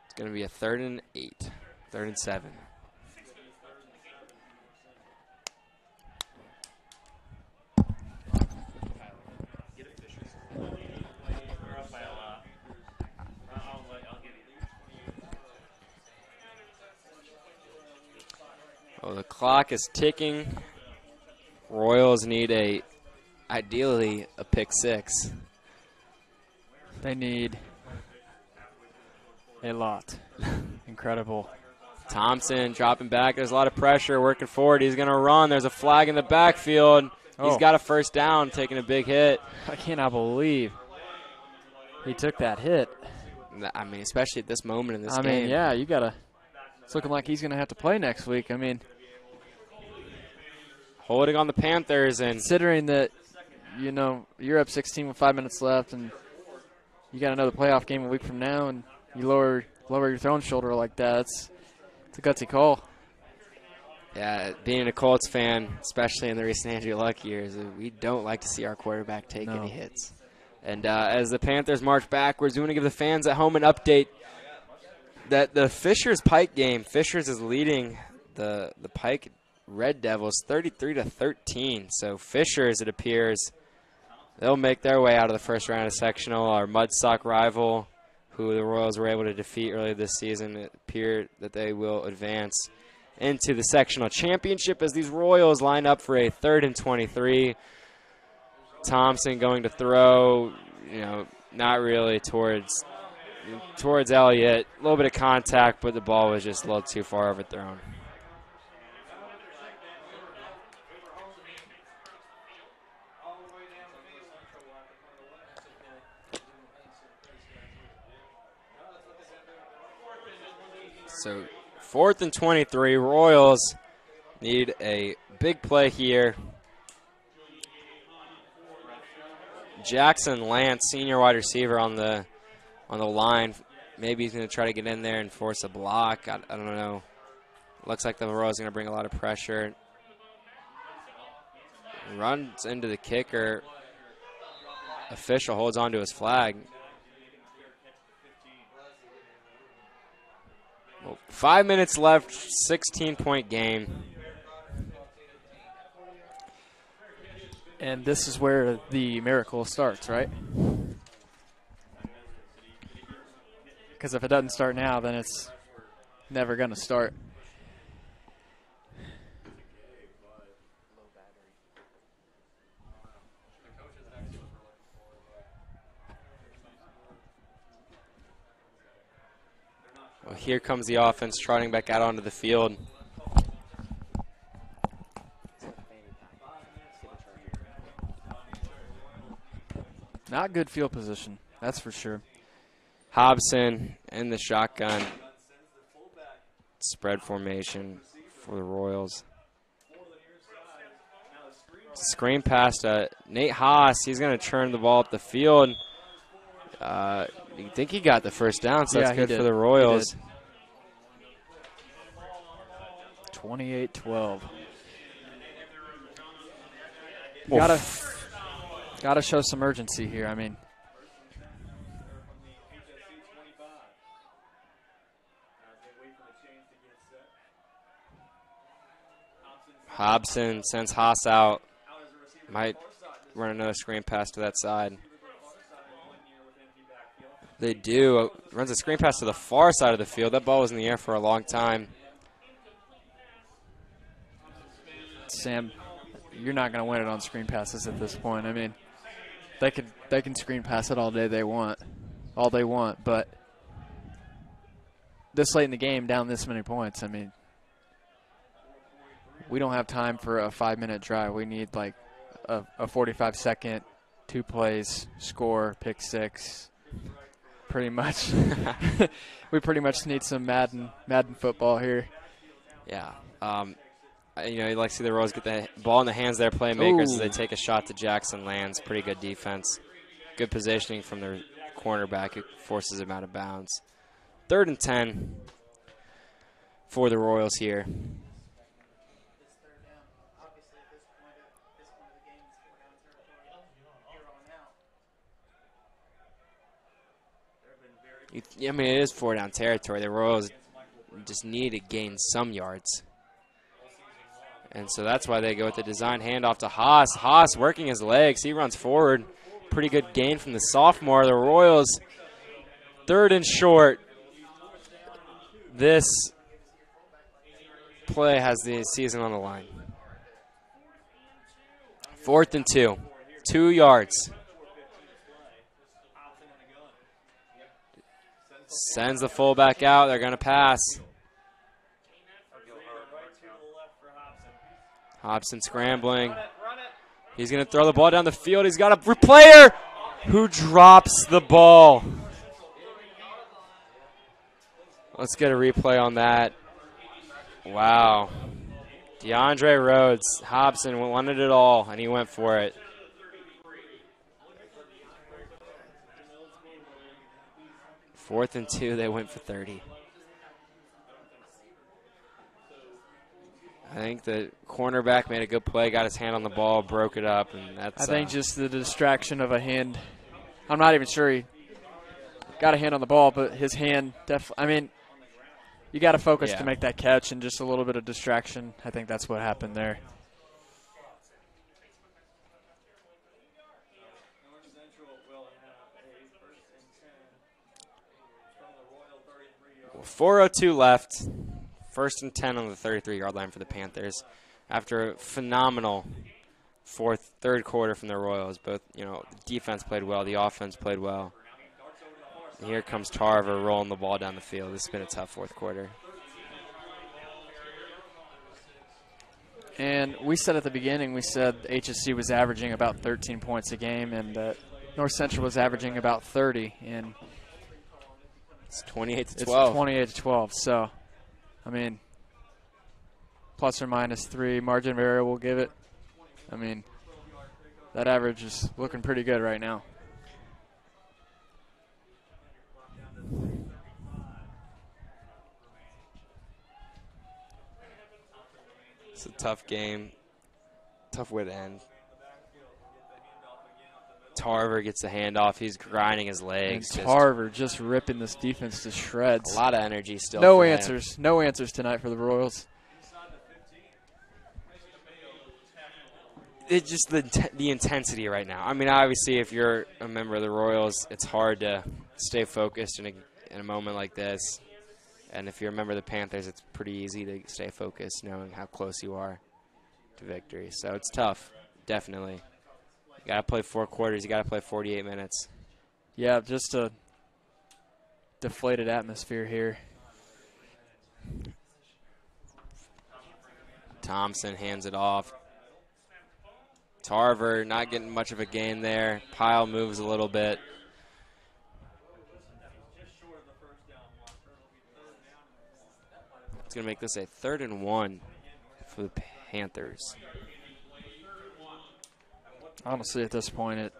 It's going to be a 3rd and 8, 3rd and 7. Clock is ticking. Royals need ideally a pick 6. They need a lot. Incredible. Thompson dropping back. There's a lot of pressure working forward. He's going to run. There's a flag in the backfield. He's got a first down, taking a big hit. I cannot believe he took that hit. I mean, especially at this moment in this game. I mean, yeah, you got to. It's looking like he's going to have to play next week. I mean, holding on the Panthers. And considering that, you know, you're up 16 with 5 minutes left and you got another playoff game a week from now and you lower your throwing shoulder like that, it's a gutsy call. Yeah, being a Colts fan, especially in the recent Andrew Luck years, we don't like to see our quarterback take any hits. And as the Panthers march backwards, we want to give the fans at home an update that the Fishers-Pike game, Fishers is leading the Pike Red Devils 33-13. So Fishers, it appears, they'll make their way out of the first round of sectional. Our Mudsock rival, who the Royals were able to defeat earlier this season, it appeared that they will advance into the sectional championship as these Royals line up for a 3rd and 23. Thompson going to throw, you know, not really towards Elliott. A little bit of contact, but the ball was just a little too far overthrown. So 4th and 23, Royals need a big play here. Jackson Lance, senior wide receiver on the line. Maybe he's going to try to get in there and force a block. I don't know. Looks like the Royals are going to bring a lot of pressure. Runs into the kicker. Official holds on to his flag. Well, 5 minutes left, 16-point game. And this is where the miracle starts, right? Because if it doesn't start now, then it's never going to start. Well, here comes the offense trotting back out onto the field. Not good field position, that's for sure. Hobson in the shotgun. Spread formation for the Royals. Screen pass to Nate Haas. He's going to turn the ball up the field. You think he got the first down, so that's good for the Royals. 28-12. Gotta show some urgency here. I mean, Hobson sends Haas out. Might run another screen pass to that side. They do. Runs a screen pass to the far side of the field. That ball was in the air for a long time. Sam, you're not going to win it on screen passes at this point. I mean, they can screen pass it all they want, but this late in the game, down this many points, I mean, we don't have time for a 5-minute drive. We need like a 45-second, 2 plays, score, pick 6. Pretty much. We pretty much need some Madden football here. Yeah. You know, you'd like to see the Royals get the ball in the hands of their playmakers as they take a shot to Jackson Lands. Pretty good defense. Good positioning from their cornerback who forces him out of bounds. 3rd and 10 for the Royals here. I mean, it is 4-down territory. The Royals just need to gain some yards. And so that's why they go with the design handoff to Haas. Haas working his legs. He runs forward. Pretty good gain from the sophomore. The Royals, 3rd and short. This play has the season on the line. 4th and 2. 2 yards. Sends the fullback out. They're going to pass. Hobson scrambling. He's going to throw the ball down the field. He's got a player who drops the ball. Let's get a replay on that. Wow. DeAndre Rhodes. Hobson wanted it all, and he went for it. Fourth and 2, they went for 30. I think the cornerback made a good play, got his hand on the ball, broke it up, and that's. I think just the distraction of a hand. I'm not even sure he got a hand on the ball, but his hand definitely. I mean, you got to focus to make that catch, and just a little bit of distraction. I think that's what happened there. Well, 4:02 left. 1st and 10 on the 33-yard line for the Panthers. After a phenomenal third quarter from the Royals, both the defense played well, the offense played well. And here comes Tarver rolling the ball down the field. This has been a tough fourth quarter. And we said at the beginning, we said HSC was averaging about 13 points a game, and North Central was averaging about 30. And it's 28-12. It's 28-12. So, I mean, plus or minus 3 margin of error will give it. I mean, that average is looking pretty good right now. It's a tough game. Tough way to end. Tarver gets the handoff. He's grinding his legs. And Tarver just ripping this defense to shreds. A lot of energy still. No answers. No answers tonight for the Royals. It's just the intensity right now. I mean, obviously, if you're a member of the Royals, it's hard to stay focused in a moment like this. And if you're a member of the Panthers, it's pretty easy to stay focused knowing how close you are to victory. So it's tough, definitely. You got to play 4 quarters. You got to play 48 minutes. Yeah, just a deflated atmosphere here. Thompson hands it off. Tarver not getting much of a gain there. Pile moves a little bit. It's going to make this a 3rd and 1 for the Panthers. Honestly, at this point,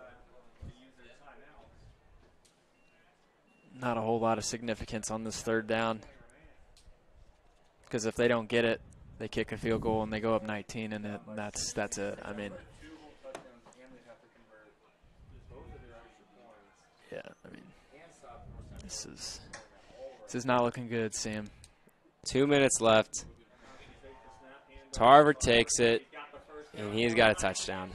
not a whole lot of significance on this 3rd down. Because if they don't get it, they kick a field goal and they go up 19, and that's it. I mean, yeah, I mean, this is not looking good, Sam. 2 minutes left. Tarver takes it, and he's got a touchdown.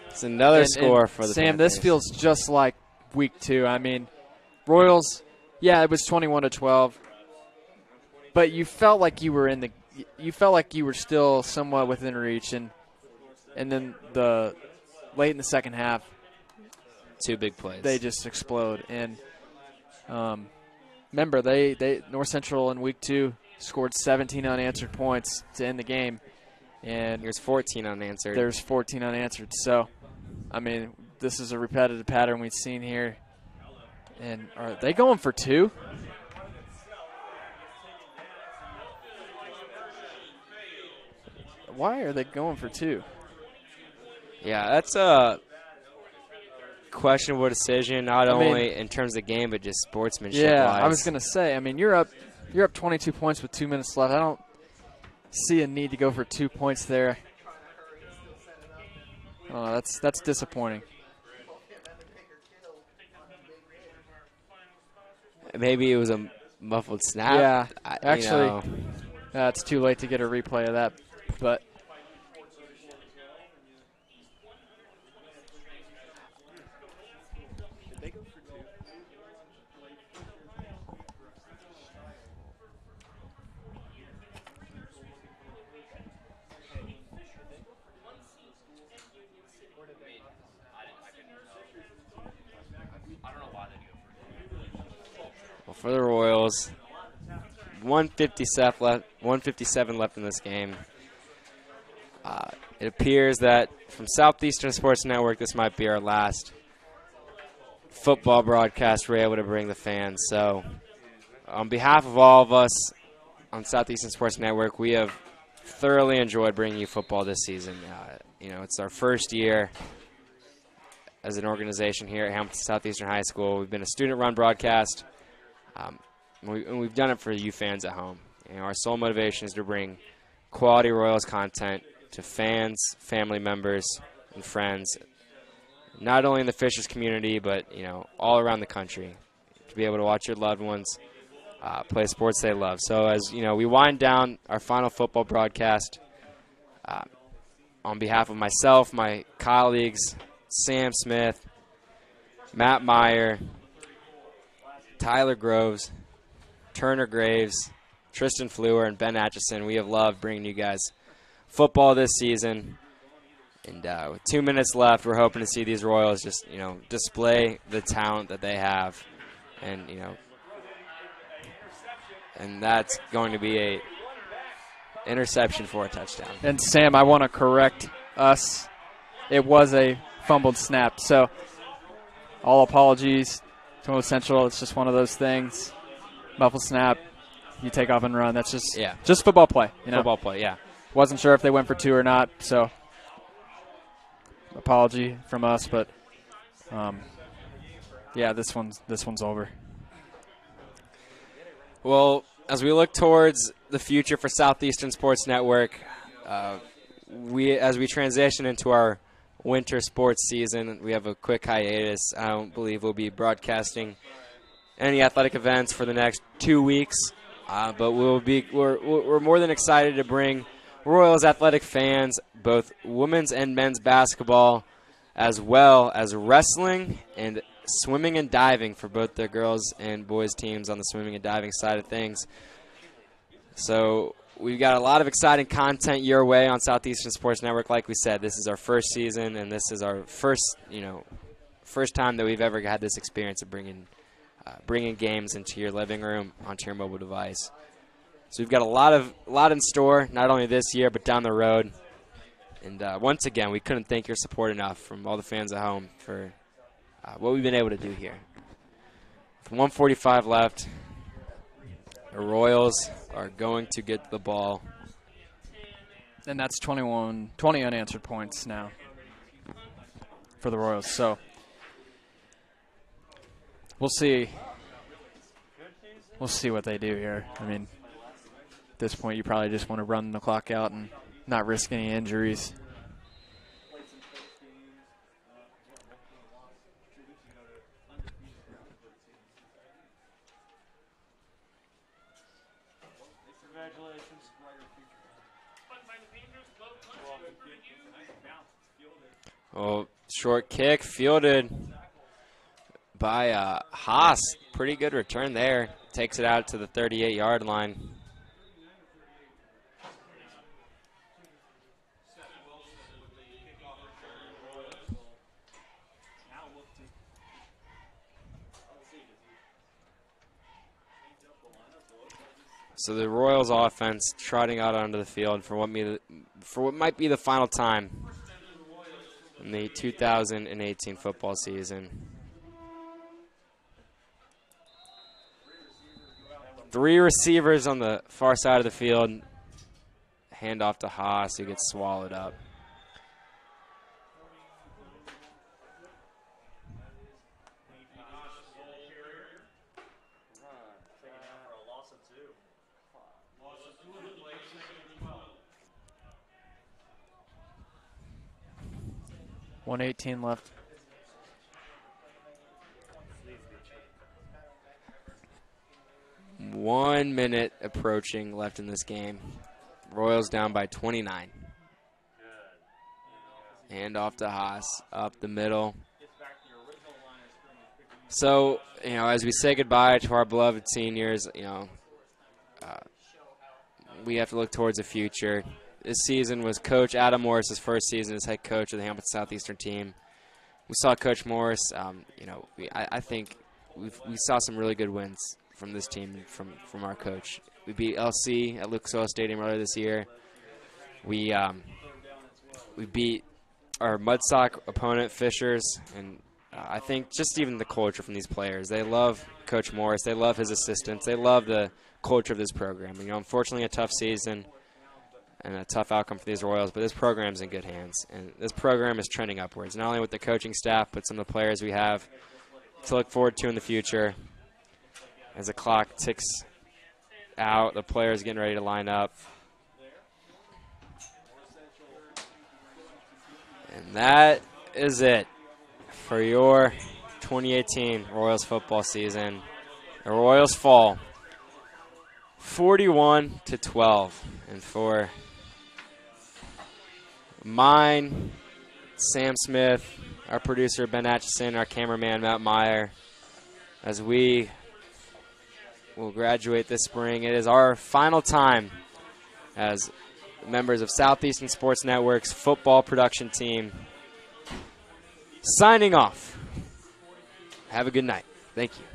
It's another score for the Sam, Panthers. this feels just like week 2. I mean, Royals, yeah, it was 21-12, but you felt like you were you felt like you were still somewhat within reach, and then late in the second half, 2 big plays. They just explode. And remember, they North Central in week 2 scored 17 unanswered points to end the game, and here's 14 unanswered. There's 14 unanswered. So, I mean, this is a repetitive pattern we've seen here. And are they going for 2? Why are they going for 2? Yeah, that's a questionable decision, not only in terms of game, but just sportsmanship. Yeah, wise. I was going to say, I mean, you're up 22 points with 2 minutes left. I don't see a need to go for 2 points there. Oh, that's disappointing. Maybe it was a muffled snap. Yeah, actually, it's too late to get a replay of that. But for the Royals. 157 left in this game. It appears that from Southeastern Sports Network, this might be our last football broadcast we're able to bring the fans. So on behalf of all of us on Southeastern Sports Network, we have thoroughly enjoyed bringing you football this season. It's our first year as an organization here at Hamilton Southeastern High School. We've been a student-run broadcast, and we've done it for you fans at home. Our sole motivation is to bring quality Royals content to fans, family members, and friends, not only in the Fishers community, but all around the country, to be able to watch your loved ones play sports they love. So as we wind down our final football broadcast, on behalf of myself, my colleagues, Sam Smith, Matt Meyer, Tyler Groves, Turner Graves, Tristan Fleur, and Ben Atchison, we have loved bringing you guys football this season. And with 2 minutes left, we're hoping to see these Royals just, display the talent that they have. And, and that's going to be a interception for a touchdown. And, Sam, I want to correct us. It was a fumbled snap. So all apologies to North Central. It's just one of those things. Muffled snap. You take off and run. That's just football play. Football play, yeah. Wasn't sure if they went for two or not, so apology from us. But this one's over. Well, as we look towards the future for Southeastern Sports Network, as we transition into our winter sports season, we have a quick hiatus. I don't believe we'll be broadcasting any athletic events for the next 2 weeks, but we're more than excited to bring Royals athletic fans both women's and men's basketball, as well as wrestling and swimming and diving for both the girls and boys teams on the swimming and diving side of things. So we've got a lot of exciting content your way on Southeastern Sports Network. Like we said, this is our first season, and this is our first time that we've ever had this experience of bringing games into your living room onto your mobile device. So we've got a lot in store, not only this year but down the road. And once again, we couldn't thank your support enough from all the fans at home for what we've been able to do here. With 1:45 left, the Royals are going to get the ball. And that's 20 unanswered points now for the Royals. So we'll see. We'll see what they do here. I mean, at this point, you probably just want to run the clock out and not risk any injuries. Oh, short kick fielded by Haas. Pretty good return there. Takes it out to the 38-yard line. So the Royals offense trotting out onto the field for what might be the final time in the 2018 football season. 3 receivers on the far side of the field. Hand off to Haas, who gets swallowed up. .118 left. One minute approaching left in this game. Royals down by 29. Hand off to Haas, up the middle. So, as we say goodbye to our beloved seniors, we have to look towards the future. This season was Coach Adam Morris's first season as head coach of the Hamilton Southeastern team. We saw Coach Morris, I think we saw some really good wins from this team, from our coach. We beat LC at Lucas Oil Stadium earlier this year. We beat our Mudsock opponent, Fishers, and I think just even the culture from these players. They love Coach Morris. They love his assistants. They love the culture of this program. You know, unfortunately, a tough season and a tough outcome for these Royals, but this program's in good hands, and this program is trending upwards, not only with the coaching staff, but some of the players we have to look forward to in the future. As the clock ticks out, the players getting ready to line up. And that is it for your 2018 Royals football season. The Royals fall 41-12. And for mine, Sam Smith, our producer Ben Atchison, our cameraman Matt Meyer, as we will graduate this spring, it is our final time as members of Southeastern Sports Network's football production team signing off. Have a good night. Thank you.